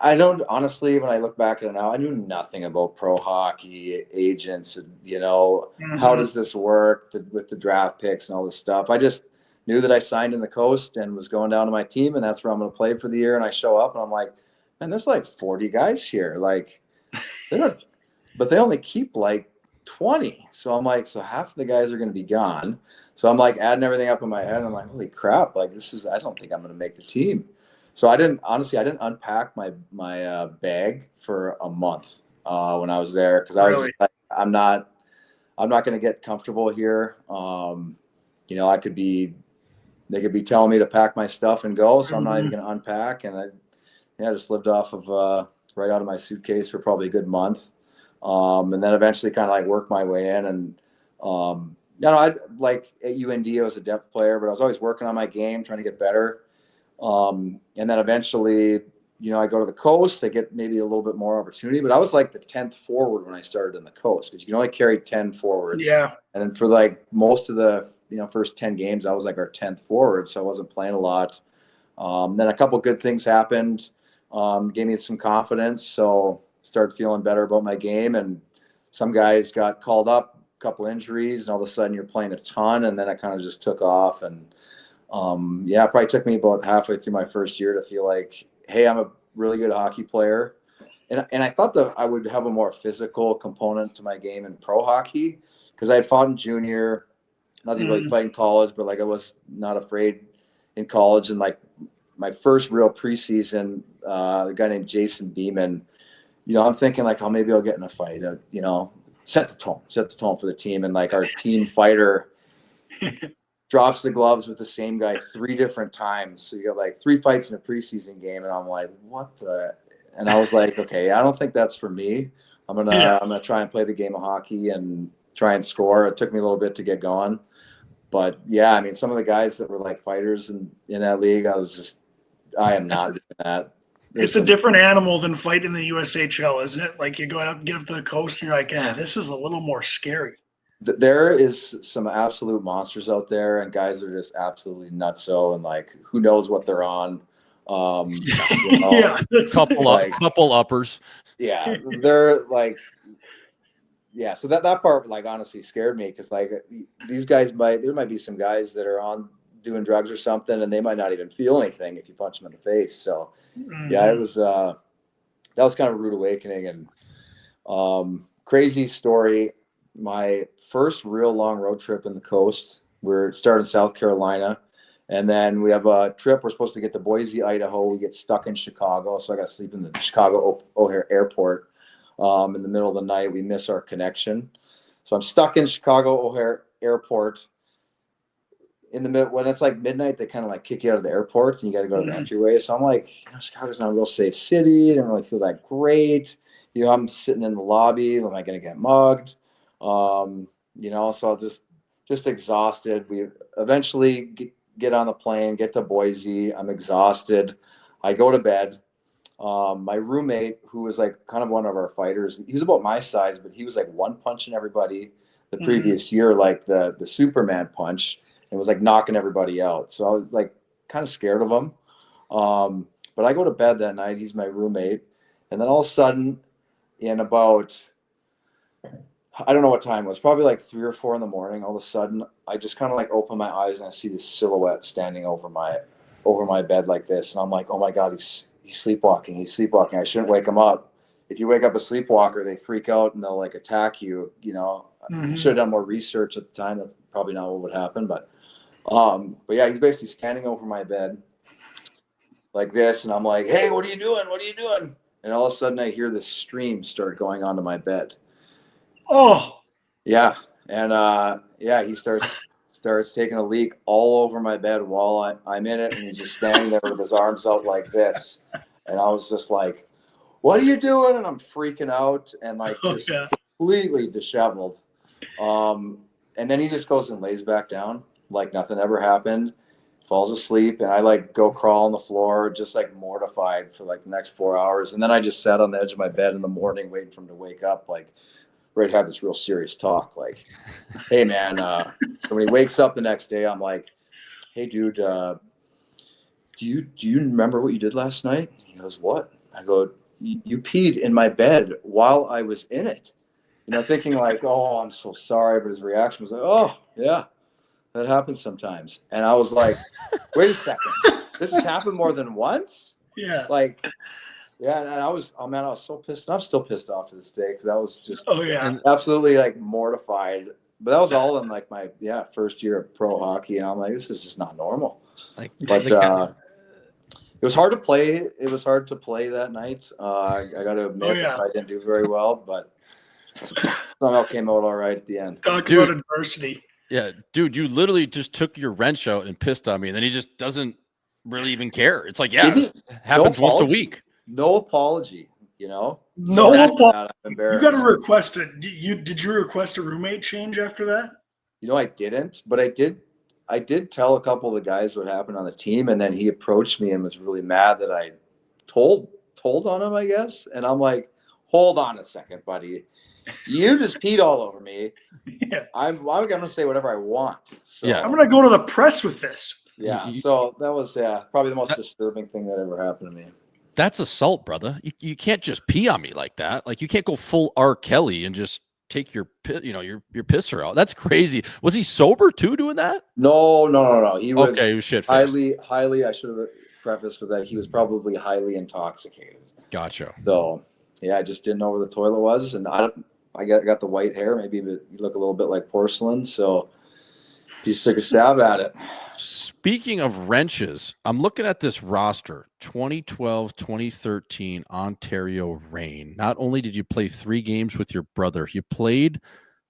I don't, honestly, when I look back at it now, I knew nothing about pro hockey, agents, and, you know, how does this work with the draft picks and all this stuff. I just knew that I signed in the coast and was going down to my team, and that's where I'm going to play for the year. And I show up and I'm like, man, there's like 40 guys here. Like, but they only keep like 20. So I'm like, so half of the guys are going to be gone. So I'm like adding everything up in my head. And I'm like, holy crap. Like I don't think I'm going to make the team. So I didn't unpack my bag for a month when I was there, because I was just like, I'm not going to get comfortable here. You know, they could be telling me to pack my stuff and go, so I'm not even going to unpack. And I just lived off of right out of my suitcase for probably a good month, and then eventually kind of like worked my way in. And you know, I like at UND, I was a depth player, but I was always working on my game, trying to get better. And then eventually, you know, I go to the coast, I get maybe a little bit more opportunity, but I was like the 10th forward when I started in the coast, because you can only carry 10 forwards. Yeah. And then for like most of the, you know, first 10 games, I was like our 10th forward. So I wasn't playing a lot. Then a couple good things happened, gave me some confidence. So started feeling better about my game, and some guys got called up, a couple injuries, and all of a sudden you're playing a ton. And then it kind of just took off. And yeah, it probably took me about halfway through my first year to feel like, hey, I'm a really good hockey player. And I thought that I would have a more physical component to my game in pro hockey, because I had fought in junior, nothing really fight in college, but like I was not afraid in college. And like my first real preseason, the guy named Jason Beeman, you know, I'm thinking like, oh, maybe I'll get in a fight, you know, set the tone for the team. And like our team fighter drops the gloves with the same guy 3 different times. So you got like 3 fights in a preseason game. And I'm like, what the? And I was like, okay, I don't think that's for me. I'm gonna try and play the game of hockey and try and score. It took me a little bit to get going. But yeah, I mean, some of the guys that were like fighters in that league, I am not doing that. It's a different animal than fighting in the USHL, isn't it? Like you go out and get up to the coast and you're like, yeah, this is a little more scary. There is some absolute monsters out there, and guys are just absolutely nutso, and like, who knows what they're on. You know, Yeah, couple uppers. Yeah, they're like, yeah. So that part like honestly scared me, because like these guys there might be some guys that are on doing drugs or something, and they might not even feel anything if you punch them in the face. So yeah, it was that was kind of a rude awakening. And crazy story. My first real long road trip in the coast, we're starting in South Carolina, and then we have a trip. We're supposed to get to Boise, Idaho. We get stuck in Chicago, so I got to sleep in the Chicago O'Hare Airport. In the middle of the night, we miss our connection, so I'm stuck in Chicago O'Hare Airport. In the middle, when it's like midnight, they kind of like kick you out of the airport, and you got to go to the entryway. So I'm like, you know, Chicago's not a real safe city. I don't really feel that great. You know, I'm sitting in the lobby. Am I going to get mugged? You know, so just exhausted. We eventually get on the plane, get to Boise. I'm exhausted. I go to bed. My roommate, who was like kind of one of our fighters, he was about my size, but he was like one punching everybody the previous year, like the Superman punch, and was like knocking everybody out. So I was like kind of scared of him. But I go to bed that night. He's my roommate. And then all of a sudden, in about, I don't know what time it was, probably like 3 or 4 in the morning, all of a sudden, I just kind of like open my eyes and I see this silhouette standing over my bed like this. And I'm like, oh my God, he's sleepwalking. He's sleepwalking. I shouldn't wake him up. If you wake up a sleepwalker, they freak out and they'll like attack you. You know, I should have done more research at the time. That's probably not what would happen. But yeah, he's basically standing over my bed like this. And I'm like, hey, what are you doing? What are you doing? And all of a sudden I hear this stream start going onto my bed. Oh, yeah. And yeah, he starts taking a leak all over my bed while I'm in it, and he's just standing there with his arms out like this. And I was just like, what are you doing? And I'm freaking out and like just completely disheveled. And then he just goes and lays back down like nothing ever happened, falls asleep, and I like go crawl on the floor, just like mortified for like the next 4 hours. And then I just sat on the edge of my bed in the morning waiting for him to wake up, like ready to have this real serious talk. Like, hey man, so when he wakes up the next day, I'm like, hey dude, do you remember what you did last night? He goes, what? I go, you peed in my bed while I was in it. You know, thinking like, oh, I'm so sorry. But his reaction was like, oh yeah, that happens sometimes. And I was like, wait a second, this has happened more than once? yeah. Like, yeah, and I was so pissed. I'm still pissed off to this day, because that was just absolutely like mortified. But that was all in like my first year of pro hockey, and I'm like, this is just not normal. But It was hard to play. It was hard to play that night. I got to admit, I didn't do very well, but somehow came out all right at the end. Talk about adversity. Yeah, dude, you literally just took your wrench out and pissed on me, and then he just doesn't really even care. It's like, yeah, this happens once a week. No apology, you know? No apology. I'm You embarrassed. got to request it. Did you request a roommate change after that? You know, I didn't, but I did tell a couple of the guys what happened on the team, and then he approached me and was really mad that I told on him, I guess. And I'm like, hold on a second, buddy. You just peed all over me. Yeah. I'm gonna say whatever I want. So, Yeah. I'm gonna go to the press with this. Yeah. So that was probably the most disturbing thing that ever happened to me. That's assault, brother. You can't just pee on me like that. Like, you can't go full R. Kelly and just take your pisser out. That's crazy. Was he sober too doing that? No. He was okay. He was shit-faced. highly. I should have prefaced with that. He was probably highly intoxicated. Gotcha. So yeah, I just didn't know where the toilet was, and I got the white hair. Maybe you look a little bit like porcelain. So he took a stab at it. Speaking of wrenches, I'm looking at this roster, 2012, 2013 Ontario Reign. Not only did you play 3 games with your brother, you played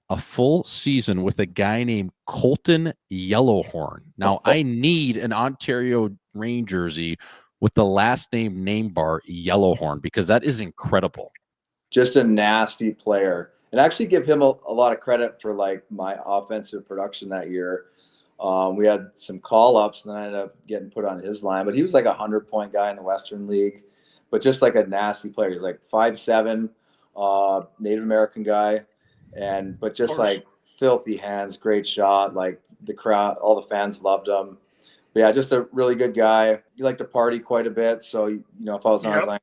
a full season with a guy named Colton Yellowhorn. Now, I need an Ontario Reign jersey with the last name bar Yellowhorn, because that is incredible. Just a nasty player. And I actually give him a lot of credit for like my offensive production that year. We had some call-ups, and then I ended up getting put on his line. But he was like a 100-point guy in the Western League, but just like a nasty player. He's like 5'7", Native American guy, but just like filthy hands, great shot. Like the crowd, all the fans loved him. But yeah, just a really good guy. He liked to party quite a bit. So, you know, if I was on his line,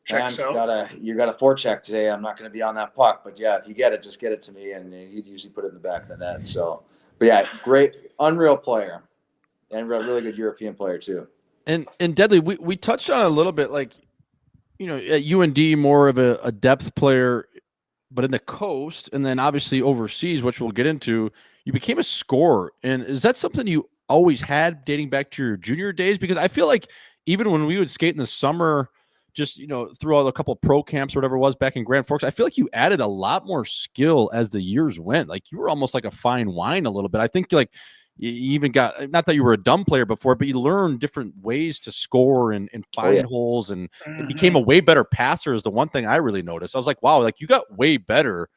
man, you got a forecheck today. I'm not going to be on that puck. But yeah, if you get it, just get it to me. And he'd usually put it in the back of the net. So, but yeah, great, unreal player, and a really good European player too. And Deadly, we touched on it a little bit, like, you know, at UND, more of a depth player, but in the coast, and then obviously overseas, which we'll get into, you became a scorer. And is that something you always had dating back to your junior days? Because I feel like even when we would skate in the summer, just, you know, throughout a couple of pro camps or whatever it was back in Grand Forks, I feel like you added a lot more skill as the years went. Like, you were almost like a fine wine a little bit. I think, like, you even got, not that you were a dumb player before, but you learned different ways to score and find holes, and it became a way better passer is the one thing I really noticed. I was like, wow, like, you got way better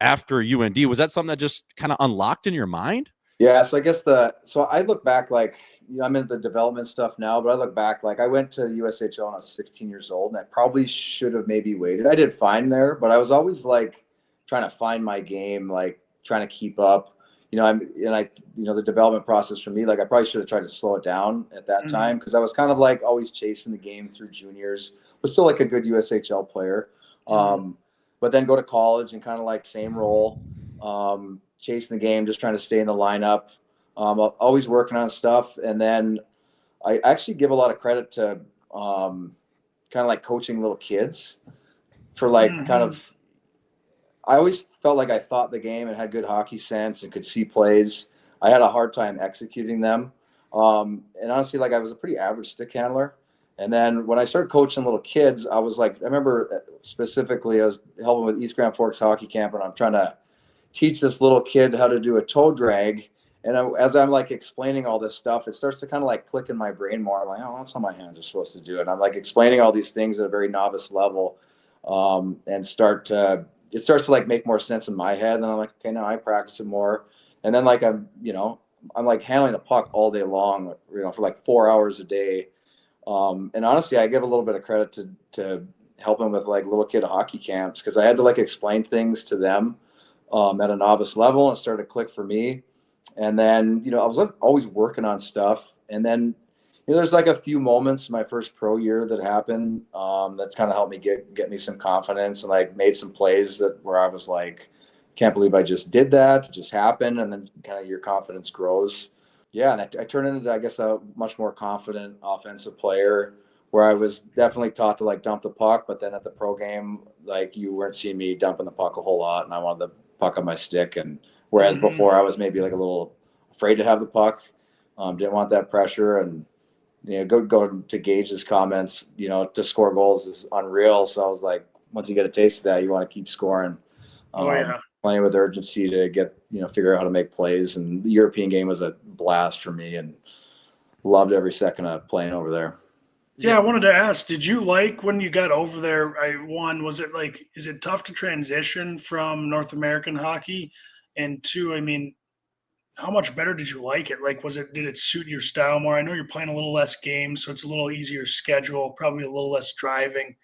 after UND. Was that something that just kind of unlocked in your mind? Yeah, so I guess so I look back, like, you know, I'm into the development stuff now, but I look back, like, I went to the USHL when I was 16 years old, and I probably should have maybe waited. I did fine there, but I was always like trying to find my game, like trying to keep up. You know, the development process for me, like, I probably should have tried to slow it down at that time, because I was kind of like always chasing the game through juniors, but still like a good USHL player. But then go to college and kind of like same role, chasing the game, just trying to stay in the lineup, always working on stuff. And then I actually give a lot of credit to kind of like coaching little kids for like kind of, I always felt like I thought the game and had good hockey sense and could see plays. I had a hard time executing them. And honestly, like, I was a pretty average stick handler. And then when I started coaching little kids, I was like, I remember specifically I was helping with East Grand Forks hockey camp, and I'm trying to teach this little kid how to do a toe drag. And as I'm like explaining all this stuff, it starts to kind of like click in my brain more. I'm like, oh, that's how my hands are supposed to do it. And I'm like explaining all these things at a very novice level, and it starts to like make more sense in my head. And I'm like, okay, now I practice it more. And then like I'm like handling the puck all day long, you know, for like 4 hours a day. And honestly, I give a little bit of credit to helping with like little kid hockey camps, because I had to like explain things to them at a novice level, and it started to click for me. And then, you know, I was like always working on stuff. And then, you know, there's like a few moments in my first pro year that happened that kind of helped me get me some confidence, and like made some plays where I was like, can't believe I just did that. It just happened. And then kind of your confidence grows. Yeah, and I turned into, I guess, a much more confident offensive player, where I was definitely taught to like dump the puck, but then at the pro game, like, you weren't seeing me dumping the puck a whole lot, and I wanted the puck on my stick. And whereas before I was maybe like a little afraid to have the puck, didn't want that pressure, and go to Gage's comments, to score goals is unreal. So I was like, once you get a taste of that, you want to keep scoring. Playing with urgency to get, figure out how to make plays. And the European game was a blast for me and loved every second of playing over there. Yeah, I wanted to ask, did you like when you got over there? Was it like, is it tough to transition from North American hockey? And two, I mean, how much better did you like it? Like, did it suit your style more? I know you're playing a little less games, so it's a little easier schedule, probably a little less driving,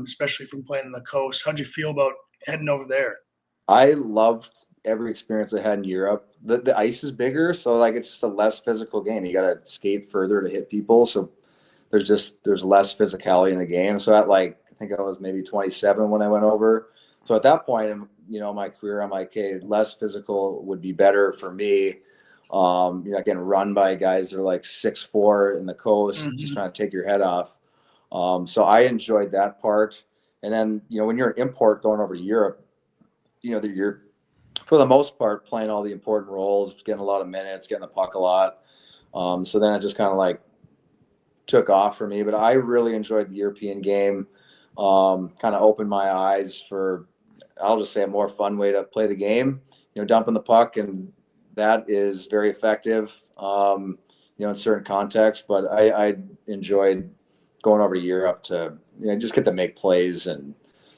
especially from playing on the coast. How'd you feel about heading over there? I loved every experience I had in Europe. The ice is bigger, so like it's just a less physical game. You got to skate further to hit people, so there's less physicality in the game. So at I think I was maybe 27 when I went over. So at that point in my career, I'm like, hey, less physical would be better for me. You're not getting run by guys that are like 6'4" in the coast, just trying to take your head off. So I enjoyed that part. And then when you're an import going over to Europe, that you're for the most part playing all the important roles, getting a lot of minutes, getting the puck a lot. So then it just kind of took off for me. But I really enjoyed the European game. Kind of opened my eyes for, I'll just say, a more fun way to play the game. Dumping the puck, and that is very effective. In certain contexts. But I enjoyed going over to Europe to just get to make plays and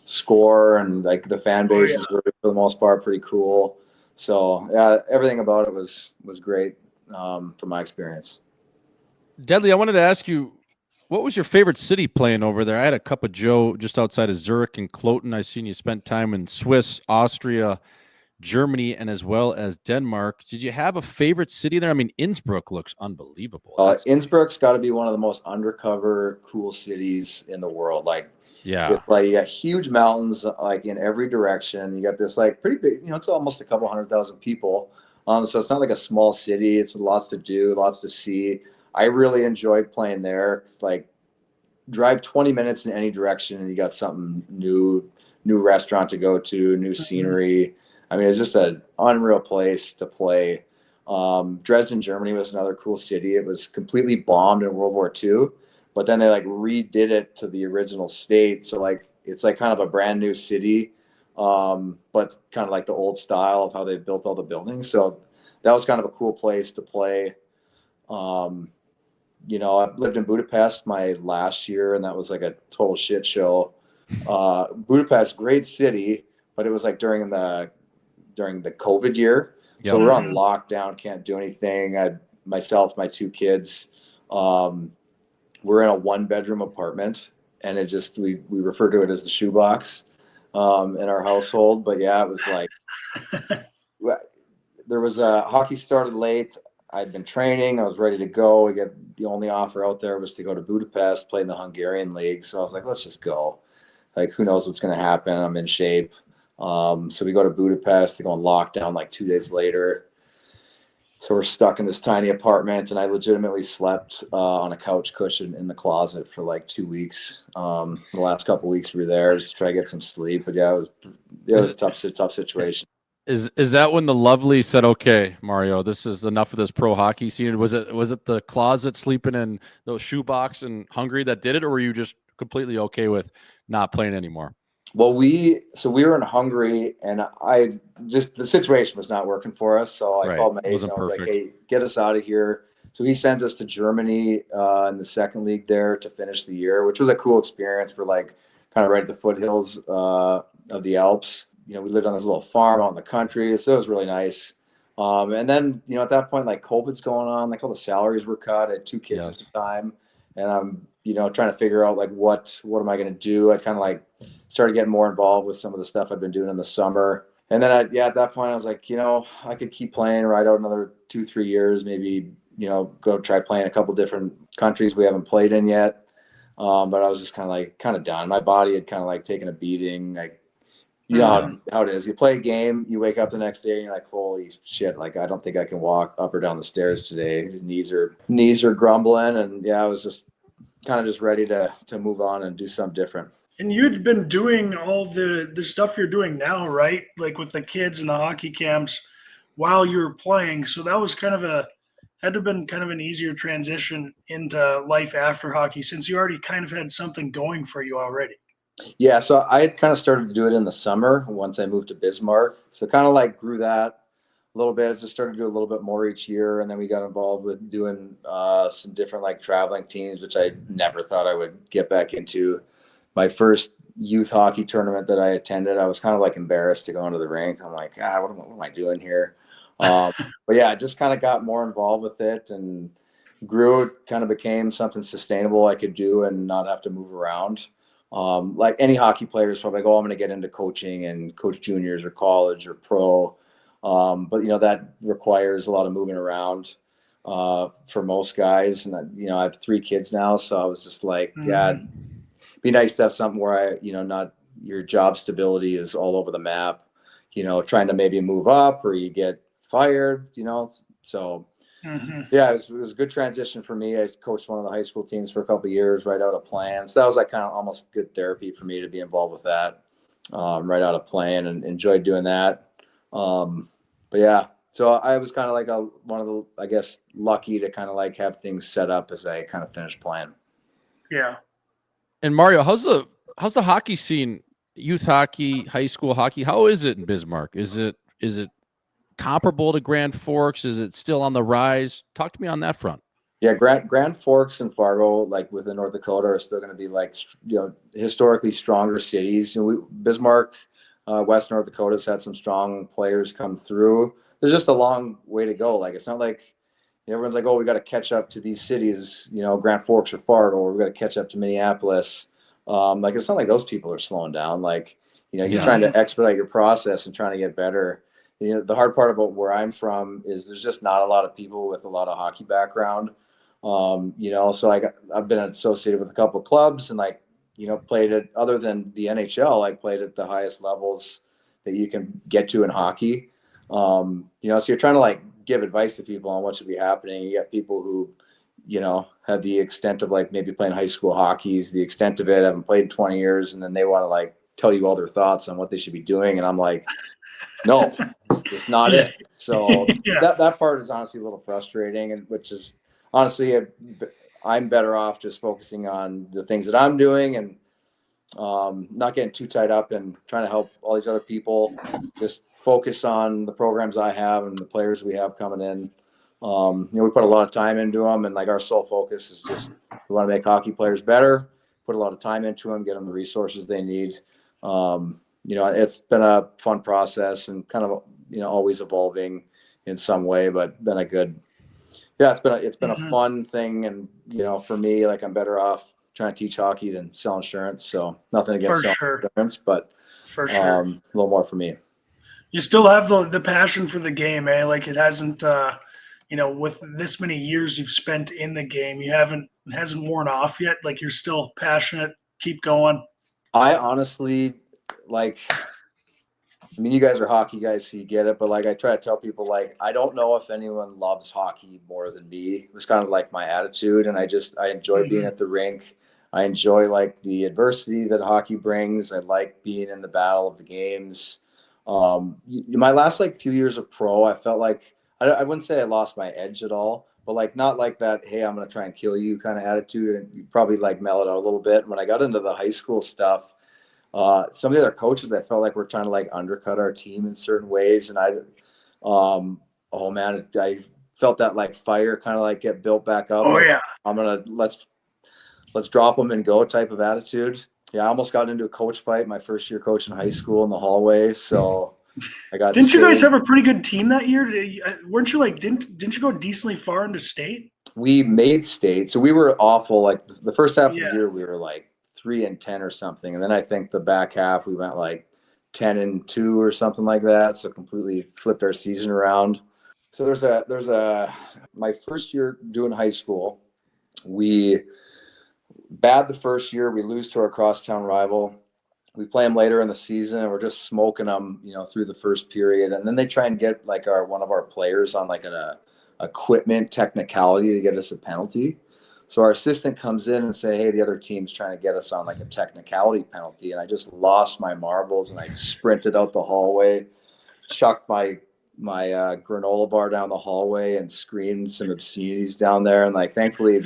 score, and the fan bases were for the most part pretty cool. So everything about it was great from my experience. Deadly, I wanted to ask you, what was your favorite city playing over there? I had a cup of Joe just outside of Zurich and Cloten. I seen you spent time in Swiss, Austria, Germany, and as well as Denmark. Did you have a favorite city there? I mean, Innsbruck looks unbelievable. Innsbruck's got to be one of the most undercover, cool cities in the world. You got huge mountains in every direction. You got this pretty big, it's almost a couple 100,000 people. So it's not like a small city. It's lots to do, lots to see. I really enjoyed playing there. It's drive 20 minutes in any direction and you got something new restaurant to go to, new scenery. I mean, it's just an unreal place to play. Dresden, Germany was another cool city. It was completely bombed in World War II. But then they redid it to the original state. So it's kind of a brand new city, but kind of the old style of how they built all the buildings. So that was kind of a cool place to play. I lived in Budapest my last year, and that was a total shit show. Budapest, great city, but it was during the COVID year. Yep. So we're on lockdown, can't do anything. Myself, my two kids, we're in a 1-bedroom apartment, and it just, we refer to it as the shoebox in our household. But yeah, it was there was hockey started late. I'd been training. I was ready to go. The only offer out there was to go to Budapest, play in the Hungarian league. So I was like, let's just go. Who knows what's going to happen? I'm in shape. So we go to Budapest. They go on lockdown 2 days later. So we're stuck in this tiny apartment, and I legitimately slept on a couch cushion in the closet for 2 weeks. The last couple of weeks we were there just to try to get some sleep. But yeah, it was a tough situation. Is that when the lovely said, "Okay, Mario, this is enough of this pro hockey scene"? Was it the closet sleeping in those shoebox in Hungary that did it, or were you just completely okay with not playing anymore? Well, we were in Hungary, and the situation was not working for us. So I called my agent. I was like, "Hey, get us out of here." So he sends us to Germany in the second league there to finish the year, which was a cool experience. We're kind of right at the foothills of the Alps. We lived on this little farm out in the country, so it was really nice. And then, at that point, COVID's going on, all the salaries were cut. I had two kids at the time, and I'm, trying to figure out what am I going to do? I kind of started getting more involved with some of the stuff I've been doing in the summer. And then at that point I was like, I could keep playing, ride out another 2-3 years, maybe, go try playing a couple different countries we haven't played in yet. But I was just kind of done. My body had kind of taken a beating. How it is. You play a game, you wake up the next day and you're like, holy shit, I don't think I can walk up or down the stairs today. Knees are grumbling. And yeah, I was just kind of just ready to move on and do something different. And you'd been doing all the stuff you're doing now, right? With the kids and the hockey camps while you were playing. So that was kind of a had to have been kind of an easier transition into life after hockey since you already kind of had something going for you already. Yeah, so I had kind of started to do it in the summer once I moved to Bismarck. So kind of like grew that a little bit. Just started to do a little bit more each year, and then we got involved with doing some different like traveling teams, which I never thought I would get back into. My first youth hockey tournament that I attended, I was kind of like embarrassed to go into the rink. I'm like, what am I doing here? But yeah, I just kind of got more involved with it and grew. It kind of became something sustainable I could do and not have to move around. Like any hockey player is probably like, oh, I'm going to get into coaching and coach juniors or college or pro. But that requires a lot of moving around for most guys. And I have 3 kids now, so I was just like, yeah, it'd be nice to have something where not your job stability is all over the map. Trying to maybe move up or you get fired. So. Yeah, it was a good transition for me. I coached one of the high school teams for a couple of years right out of playing. So that was like kind of almost good therapy for me to be involved with that right out of playing, and enjoyed doing that. But yeah, so I was kind of like one of the, I guess, lucky to kind of like have things set up as I kind of finished playing. Yeah. And Mario, how's the hockey scene, youth hockey, high school hockey? How is it in Bismarck? Is it comparable to Grand Forks? Is it still on the rise? Talk to me on that front. Yeah, Grand Forks and Fargo, like within North Dakota, are still going to be like historically stronger cities. Bismarck, West North Dakota has had some strong players come through. There's just a long way to go. Like it's not like everyone's like, oh, we got to catch up to these cities, Grand Forks or Fargo, or we got to catch up to Minneapolis. Like it's not like those people are slowing down. Like you're trying to expedite your process and trying to get better. The hard part about where I'm from is there's just not a lot of people with a lot of hockey background. So I've been associated with a couple of clubs and played it, other than the NHL, played at the highest levels that you can get to in hockey. So you're trying to give advice to people on what should be happening. You got people who, have the extent of maybe playing high school hockey, the extent of it, haven't played in 20 years. And then they want to tell you all their thoughts on what they should be doing. And I'm like, no, it's not it. So that part is honestly a little frustrating, and which is honestly, I'm better off just focusing on the things that I'm doing and not getting too tied up and trying to help all these other people. Just focus on the programs I have and the players we have coming in. We put a lot of time into them, and our sole focus is just we want to make hockey players better, put a lot of time into them, get them the resources they need. It's been a fun process and kind of, always evolving in some way, but been a good, it's been a fun thing. And, for me, I'm better off trying to teach hockey than sell insurance. So nothing against insurance, but for sure, a little more for me. You still have the passion for the game, eh? It hasn't, with this many years you've spent in the game, it hasn't worn off yet. You're still passionate, keep going. I honestly, you guys are hockey guys, so you get it. But I try to tell people, I don't know if anyone loves hockey more than me. It was kind of my attitude, and I enjoy being at the rink. I enjoy the adversity that hockey brings. I like being in the battle of the games. My last few years of pro, I felt I wouldn't say I lost my edge at all, but not that, hey, I'm going to try and kill you kind of attitude. And you probably mellowed out a little bit. When I got into the high school stuff, some of the other coaches, I felt were trying to undercut our team in certain ways. And I felt that fire kind of get built back up. Oh yeah. I'm going to, let's drop them and go type of attitude. Yeah. I almost got into a coach fight my first year coaching high school in the hallway. So I got, didn't you guys have a pretty good team that year? Weren't you didn't you go decently far into state? We made state. So we were awful. The first half of the year, we were 3-10 or something. And then I think the back half we went 10-2 or something like that. So completely flipped our season around. So there's my first year doing high school. We bad the first year, we lose to our crosstown rival. We play them later in the season and we're just smoking them, through the first period. And then they try and get one of our players on an equipment technicality to get us a penalty. So our assistant comes in and say, hey, the other team's trying to get us on a technicality penalty. And I just lost my marbles and I sprinted out the hallway, chucked my my granola bar down the hallway and screamed some obscenities down there. And like, thankfully,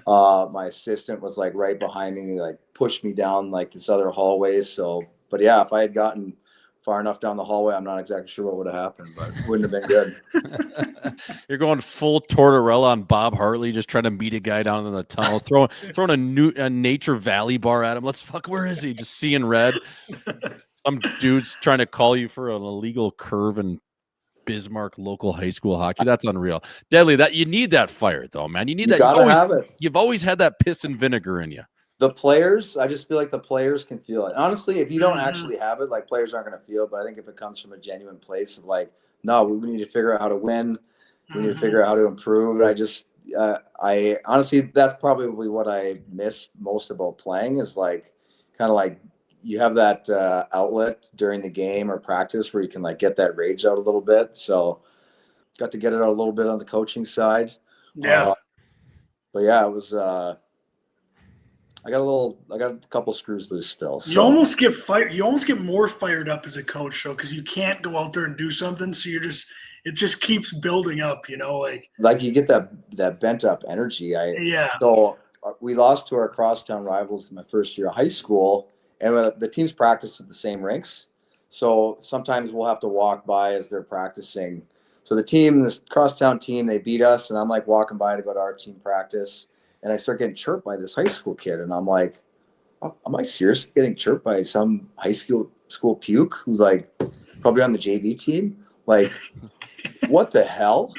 my assistant was like right behind me, like pushed me down like this other hallway. So, but yeah, if I had gotten far enough down the hallway, I'm not exactly sure what would have happened, but it wouldn't have been good. You're going full Tortorella on Bob Hartley, just trying to meet a guy down in the tunnel, throwing a Nature Valley bar at him. Where is he? Just seeing red. Some dude's trying to call you for an illegal curve in Bismarck local high school hockey. That's unreal. Deadly. That you need that fire though, man. You need that. Gotta have it. You've always had that piss and vinegar in you. The players, I just feel like the players can feel it. Honestly, if you don't actually have it, like players aren't going to feel it. But I think if it comes from a genuine place of like, no, we need to figure out how to win. We need to figure out how to improve. I honestly, that's probably what I miss most about playing is like, kind of like you have that outlet during the game or practice where you can like get that rage out a little bit. So got to get it out a little bit on the coaching side. Yeah. But yeah, it was, I got a couple screws loose still. So. You almost get fired. You almost get more fired up as a coach, though, because you can't go out there and do something. So it just keeps building up. Like you get that bent up energy. Yeah. So we lost to our crosstown rivals in my first year of high school, and the teams practice at the same rinks. So sometimes we'll have to walk by as they're practicing. So this crosstown team, they beat us, and I'm like walking by to go to our team practice. And I start getting chirped by this high school kid. And I'm like, am I seriously getting chirped by some high school puke who's like probably on the JV team? Like, what the hell?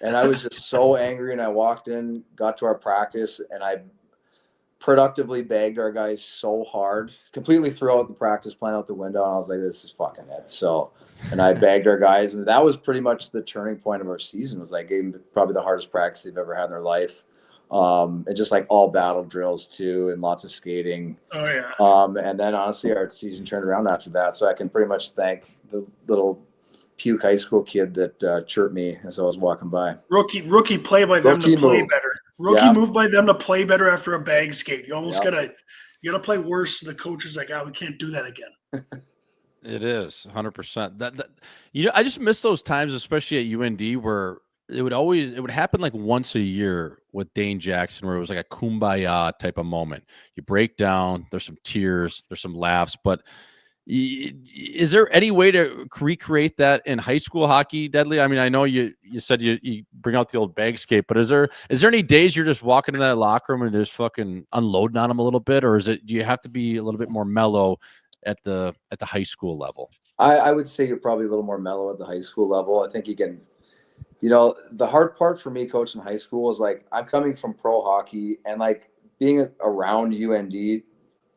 And I was just so angry. And I walked in, got to our practice, and I productively bagged our guys so hard, completely threw out the practice plan out the window. And I was like, this is fucking it. So, and I bagged our guys. And that was pretty much the turning point of our season. Was I gave them probably the hardest practice they've ever had in their life. And just like all battle drills too, and lots of skating. Oh yeah. And then honestly, our season turned around after that. So I can pretty much thank the little puke high school kid that chirped me as I was walking by. Rookie play by them to play better. Rookie move by them to play better after a bag skate. You almost gotta play worse. So the coach is like, we can't do that again. It is 100%. That I just miss those times, especially at UND, where it would happen like once a year with Dane Jackson, where it was like a kumbaya type of moment. You break down, there's some tears, there's some laughs, but is there any way to recreate that in high school hockey, Deadly? I mean, I know you said you bring out the old bag skate, but is there any days you're just walking in that locker room and just fucking unloading on them a little bit, or do you have to be a little bit more mellow at the high school level? I would say you're probably a little more mellow at the high school level. I think you can. The hard part for me coaching high school is like I'm coming from pro hockey and like being around UND,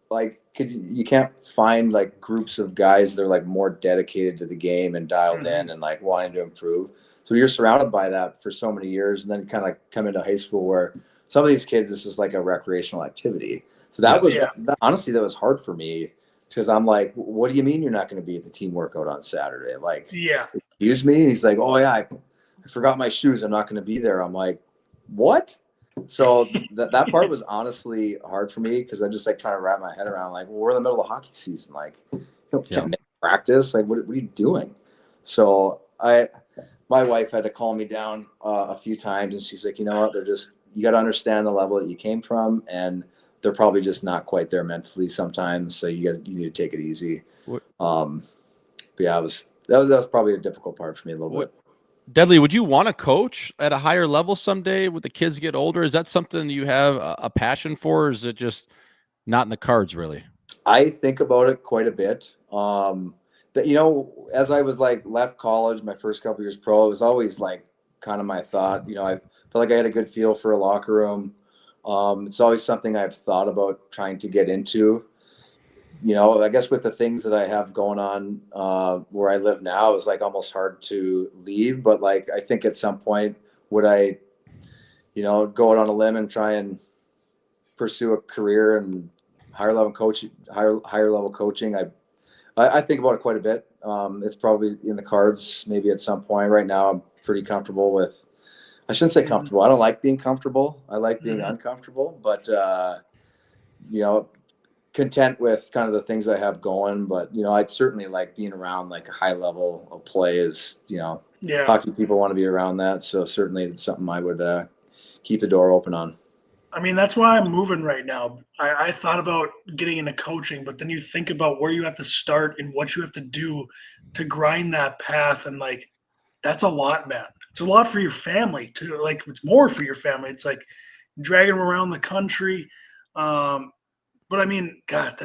like you can't find like groups of guys that are like more dedicated to the game and dialed in and like wanting to improve. So you're surrounded by that for so many years, and then you kind of like come into high school where some of these kids, this is like a recreational activity. So that honestly, that was hard for me because I'm like, what do you mean you're not going to be at the team workout on Saturday? Like, excuse me? And he's like, oh yeah, I forgot my shoes. I'm not going to be there. I'm like, what? So that part was honestly hard for me because I just like trying to wrap my head around like, well, we're in the middle of hockey season. Like, can't make practice. Like, what are you doing? So my wife had to calm me down a few times, and she's like, you know what? You got to understand the level that you came from, and they're probably just not quite there mentally sometimes. So you need to take it easy. But yeah, that was probably a difficult part for me a little bit. Deadly, would you want to coach at a higher level someday when the kids get older? Is that something you have a passion for, or is it just not in the cards really? I think about it quite a bit. As I was like left college, my first couple years pro, it was always like kind of my thought. I felt like I had a good feel for a locker room. It's always something I've thought about trying to get into. I guess with the things that I have going on where I live now, it's like almost hard to leave. But like, I think at some point, would I, go out on a limb and try and pursue a career in higher level coaching? I think about it quite a bit. It's probably in the cards maybe at some point. Right now, I'm pretty comfortable with. I shouldn't say comfortable. I don't like being comfortable. I like being uncomfortable. But content with kind of the things I have going, but I'd certainly like being around like a high level of play is Yeah. hockey people want to be around that. So certainly it's something I would keep the door open on. I mean, that's why I'm moving right now. I thought about getting into coaching, but then you think about where you have to start and what you have to do to grind that path. And like, that's a lot, man. It's a lot for your family too. Like, it's more for your family. It's like dragging them around the country. But I mean, God,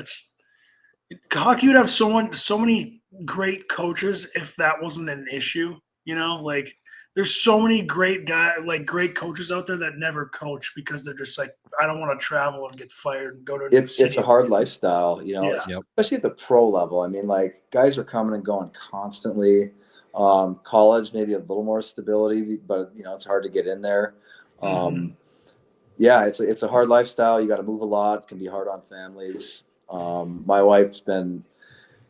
hockey would have so many great coaches if that wasn't an issue, like there's so many great great coaches out there that never coach because they're just like, I don't want to travel and get fired and go to a new city. It's a hard lifestyle, Yeah. especially at the pro level. I mean, like guys are coming and going constantly. College, maybe a little more stability, but it's hard to get in there. Yeah, it's a hard lifestyle. You got to move a lot. It can be hard on families. My wife's been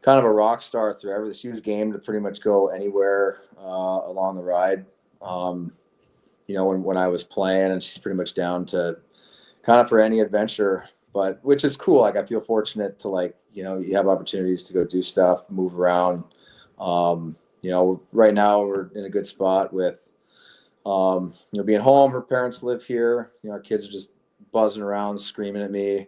kind of a rock star through everything. She was game to pretty much go anywhere along the ride. When I was playing, and she's pretty much down to kind of for any adventure, but which is cool. Like I feel fortunate to you have opportunities to go do stuff, move around. Right now we're in a good spot with being home. Her parents live here. Our kids are just buzzing around, screaming at me.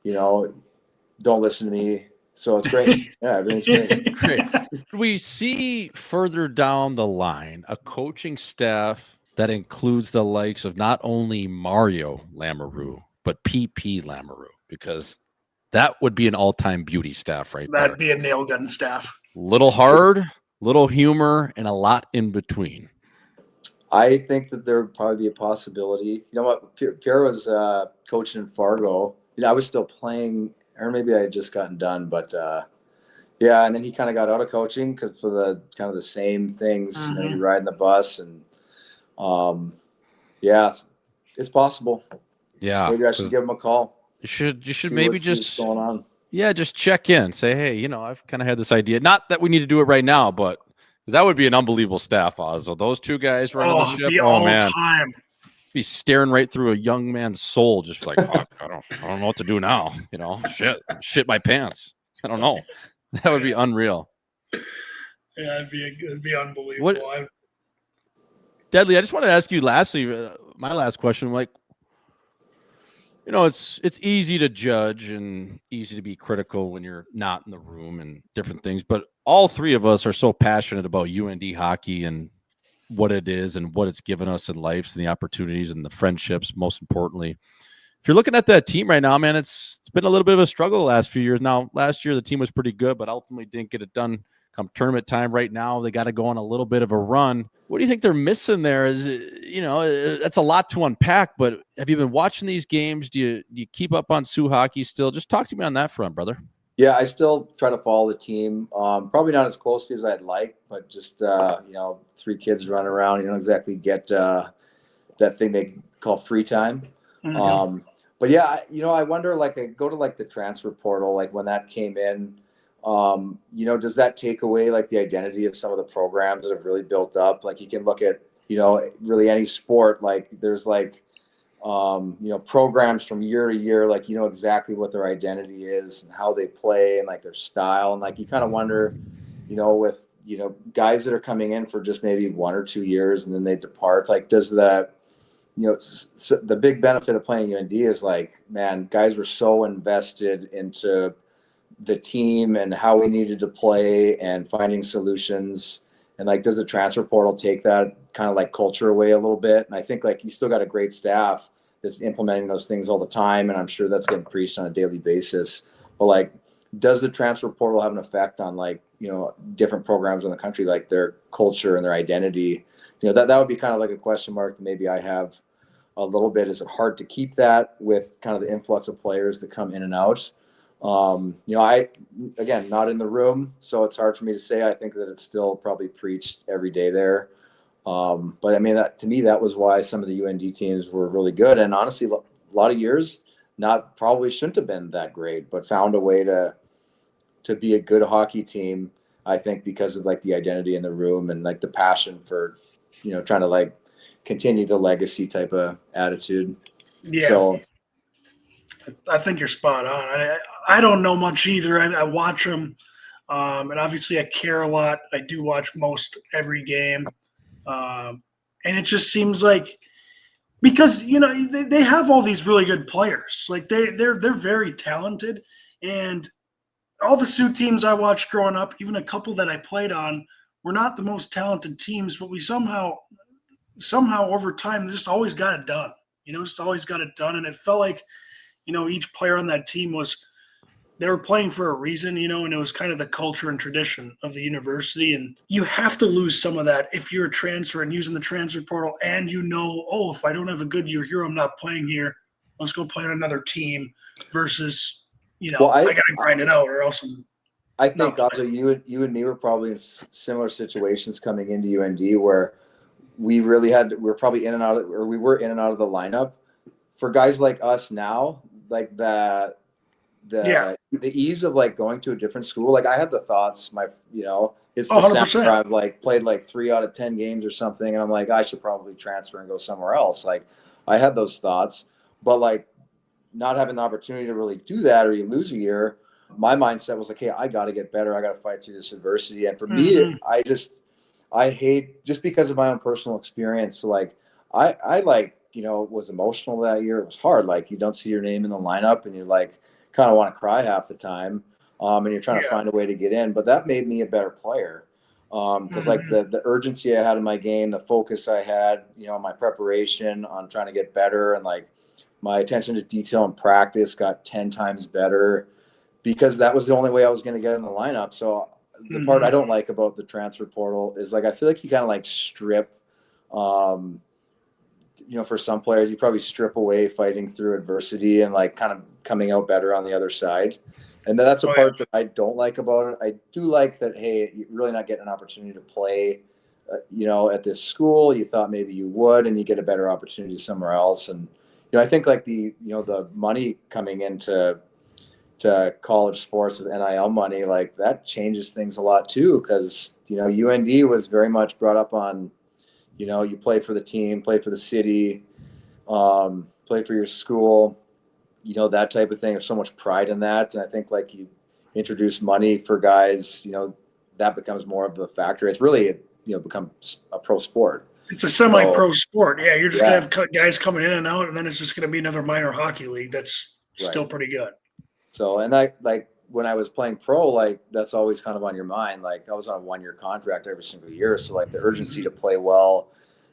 Don't listen to me. So it's great. Yeah, everything's great. We see further down the line a coaching staff that includes the likes of not only Mario Lamoureux, but PP Lamoureux, because that would be an all-time beauty staff right there. That'd be a NailGun staff. Little hard, little humor, and a lot in between. I think that there would probably be a possibility. You know what? Pierre was coaching in Fargo. I was still playing, or maybe I had just gotten done, but yeah. And then he kind of got out of coaching because for the kind of the same things. You riding the bus, and yeah, it's possible. Yeah, maybe I should give him a call. You should maybe just going on. Yeah, just check in. Say, hey, I've kind of had this idea. Not that we need to do it right now, but that would be an unbelievable staff, Ozzo. Those two guys running the ship. Man. Time. Be staring right through a young man's soul, just like, fuck, I don't know what to do now. Shit my pants. I don't know. That would be unreal. Yeah, it'd be unbelievable. Deadly, I just want to ask you lastly, my last question, like, it's easy to judge and easy to be critical when you're not in the room and different things, but all three of us are so passionate about UND hockey and what it is and what it's given us in life and the opportunities and the friendships, most importantly. If you're looking at that team right now, man, it's been a little bit of a struggle the last few years. Now, last year the team was pretty good, but ultimately didn't get it done come tournament time. Right now, they got to go on a little bit of a run. What do you think they're missing there? That's a lot to unpack, but have you been watching these games? Do you keep up on Sioux hockey still? Just talk to me on that front, brother. Yeah, I still try to follow the team. Probably not as closely as I'd like, but just, three kids running around, you don't exactly get that thing they call free time. Mm-hmm. But yeah, I wonder, I go to the transfer portal, when that came in, does that take away the identity of some of the programs that have really built up? You can look at, really any sport, there's programs from year to year, exactly what their identity is and how they play and their style. And you kind of wonder, with, guys that are coming in for just maybe 1 or 2 years and then they depart, does the, the big benefit of playing UND is man, guys were so invested into the team and how we needed to play and finding solutions. And does the transfer portal take that kind of culture away a little bit? And I think you still got a great staff that's implementing those things all the time. And I'm sure that's getting preached on a daily basis. But does the transfer portal have an effect on different programs in the country, their culture and their identity? That would be kind of a question mark that maybe I have a little bit. Is it hard to keep that with kind of the influx of players that come in and out? I, again, not in the room, so it's hard for me to say. I think that it's still probably preached every day there. But I mean, to me, that was why some of the UND teams were really good. And honestly, a lot of years, probably shouldn't have been that great, but found a way to be a good hockey team. I think because of the identity in the room and the passion for, trying to continue the legacy type of attitude. Yeah. So I think you're spot on. I don't know much either. I watch them, and obviously I care a lot. I do watch most every game. And it just seems like, because they have all these really good players, like they're very talented, and all the Sioux teams I watched growing up, even a couple that I played on, were not the most talented teams, but we somehow over time just always got it done. Just always got it done, and it felt like each player on that team they were playing for a reason, and it was kind of the culture and tradition of the university. And you have to lose some of that if you're a transfer and using the transfer portal, and oh, if I don't have a good year here, I'm not playing here. Let's go play on another team versus, Well, I got to grind it out or else I think also you and me were probably in similar situations coming into UND where we were probably in and out of, or we were in and out of the lineup. For guys like us now, like the ease of like going to a different school. Like I had the thoughts, it's December. I've like played like 3 out of 10 games or something. And I'm like, I should probably transfer and go somewhere else. Like I had those thoughts, but like not having the opportunity to really do that, or you lose a year, my mindset was like, hey, I got to get better. I got to fight through this adversity. And for me, I hate, just because of my own personal experience. So like I was emotional that year. It was hard. Like you don't see your name in the lineup and you're like, kind of want to cry half the time, and you're trying to find a way to get in. But that made me a better player, because like the urgency I had in my game, the focus I had, my preparation on trying to get better, and like my attention to detail and practice got 10 times better, because that was the only way I was going to get in the lineup. So the part I don't like about the transfer portal is like I feel like you kind of like strip, for some players, you probably strip away fighting through adversity and like kind of coming out better on the other side. And that's a part that I don't like about it. I do like that, hey, you're really not getting an opportunity to play, at this school. You thought maybe you would, and you get a better opportunity somewhere else. And, I think like the money coming into college sports with NIL money, like that changes things a lot too. Because, UND was very much brought up on, you play for the team, play for the city, play for your school, that type of thing. There's so much pride in that. And I think like you introduce money for guys, that becomes more of a factor. It's really, becomes a pro sport. It's a semi-pro sport. Yeah, you're just going to have guys coming in and out, and then it's just going to be another minor hockey league that's still pretty good. So, and when I was playing pro, like that's always kind of on your mind. Like I was on a 1-year contract every single year. So like the urgency to play well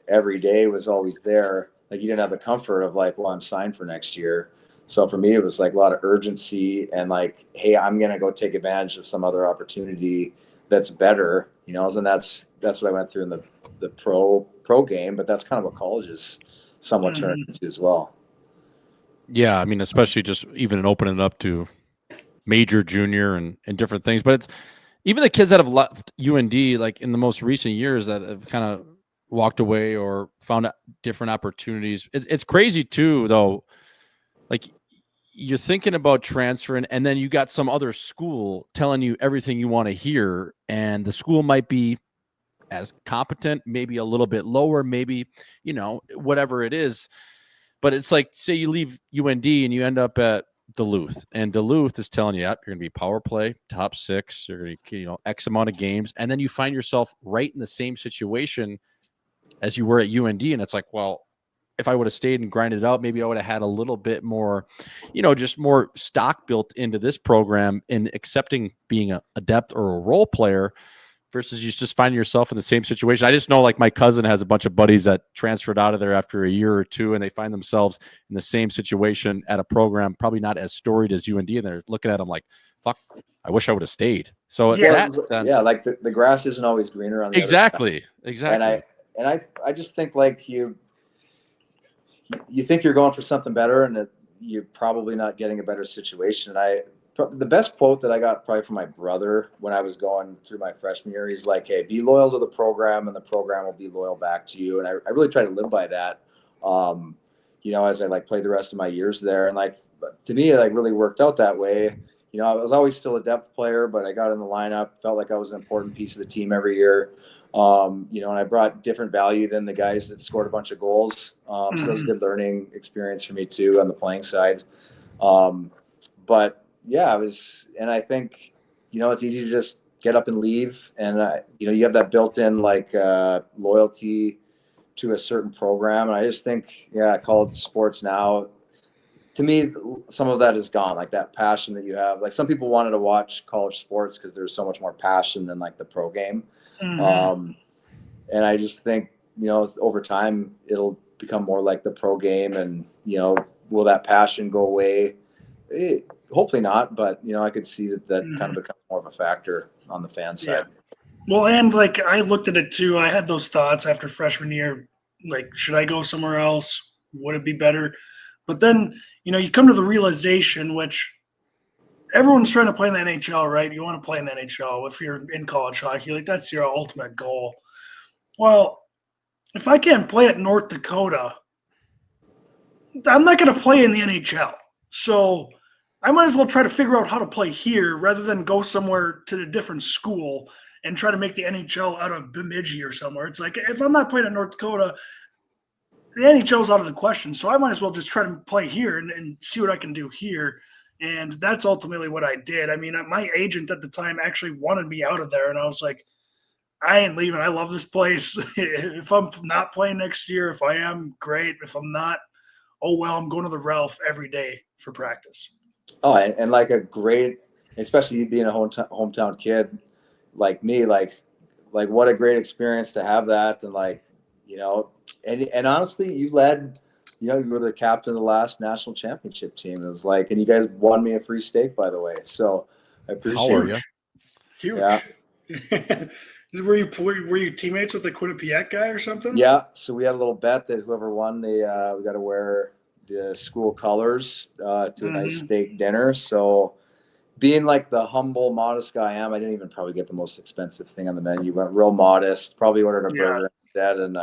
every day was always there. Like you didn't have the comfort of like, well, I'm signed for next year. So for me, it was like a lot of urgency and like, hey, I'm going to go take advantage of some other opportunity that's better, and that's what I went through in the pro game, but that's kind of what college is somewhat turned into as well. Yeah. I mean, especially just even opening it up to major, junior, and different things. But it's even the kids that have left UND, like in the most recent years, that have kind of walked away or found different opportunities. It's crazy too, though. Like you're thinking about transferring, and then you got some other school telling you everything you want to hear, and the school might be as competent, maybe a little bit lower, maybe, whatever it is. But it's like, say you leave UND and you end up at Duluth, and Duluth is telling you, yep, you're going to be power play, top 6, you're going to, X amount of games. And then you find yourself right in the same situation as you were at UND. And it's like, well, if I would have stayed and grinded it out, maybe I would have had a little bit more, just more stock built into this program in accepting being a depth or a role player versus you just finding yourself in the same situation. I just know like my cousin has a bunch of buddies that transferred out of there after a year or two, and they find themselves in the same situation at a program, probably not as storied as UND. And they're looking at them like, fuck, I wish I would have stayed. So like the grass isn't always greener on the other side. Exactly. And I just think like you think you're going for something better, and that you're probably not getting a better situation. And the best quote that I got probably from my brother when I was going through my freshman year, he's like, hey, be loyal to the program and the program will be loyal back to you. And I really try to live by that, as I like played the rest of my years there. And like, to me, it like really worked out that way. I was always still a depth player, but I got in the lineup, felt like I was an important piece of the team every year. And I brought different value than the guys that scored a bunch of goals. So it was a good learning experience for me too on the playing side. But yeah, and I think, it's easy to just get up and leave. And, you have that built-in like loyalty to a certain program. And I just think, college sports now, to me, some of that is gone. Like that passion that you have, like some people wanted to watch college sports because there's so much more passion than like the pro game. And I just think, over time it'll become more like the pro game, and, will that passion go away? Hopefully not, but I could see that kind of becomes more of a factor on the fan side. Well, and like I looked at it too. I had those thoughts after freshman year, like, should I go somewhere else? Would it be better? But then, you come to the realization, which everyone's trying to play in the NHL, right? You want to play in the NHL if you're in college hockey. Like, that's your ultimate goal. Well, if I can't play at North Dakota, I'm not going to play in the NHL. So I might as well try to figure out how to play here rather than go somewhere to a different school and try to make the NHL out of Bemidji or somewhere. It's like, if I'm not playing at North Dakota, the NHL's out of the question. So I might as well just try to play here and see what I can do here. And that's ultimately what I did. I mean, my agent at the time actually wanted me out of there. And I was like, I ain't leaving. I love this place. If I'm not playing next year, if I am, great. If I'm not, oh, well, I'm going to the Ralph every day for practice. Oh, and like a great, especially you being a hometown kid like me, like what a great experience to have that. And like, and honestly, you led, you were the captain of the last national championship team. It was like, and you guys won me a free steak, by the way. So I appreciate How are you? Huge. Yeah. Were you teammates with the Quinnipiac guy or something? Yeah. So we had a little bet that whoever won, we got to wear the school colors to a nice steak dinner. So being like the humble, modest guy I am, I didn't even probably get the most expensive thing on the menu. Went real modest. Probably ordered a burger instead and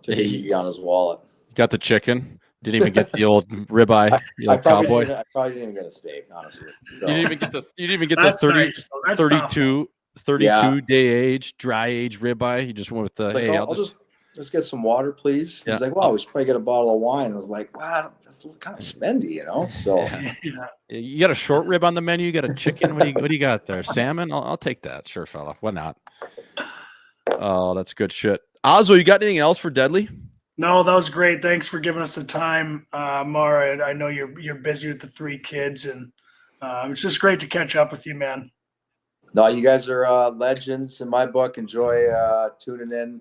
took it easy on his wallet. Got the chicken. Didn't even get the old ribeye, cowboy. I probably didn't even get a steak, honestly. So. You didn't even get the 30, nice. 32 day age, dry age ribeye. You just went with the, like, hey, I'll just get some water, please. Yeah. He's like, wow, we should probably get a bottle of wine. I was like, wow, that's kind of spendy, So You got a short rib on the menu. You got a chicken. What do you got there? Salmon? I'll take that. Sure, fella. Why not? Oh, that's good shit. Ozzo, you got anything else for Deadly? No, that was great. Thanks for giving us the time, Mara. I know you're busy with the 3 kids, and it's just great to catch up with you, man. No, you guys are legends in my book. Enjoy tuning in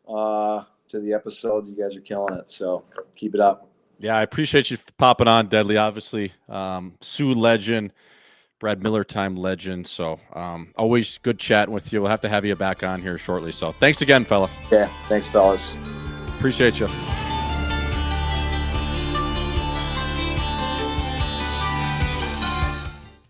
to the episodes. You guys are killing it, so keep it up. Yeah, I appreciate you popping on, Deadly. Obviously, Sioux legend, Brad Miller time legend. So always good chatting with you. We'll have to have you back on here shortly. So thanks again, fella. Yeah, thanks, fellas. Appreciate you.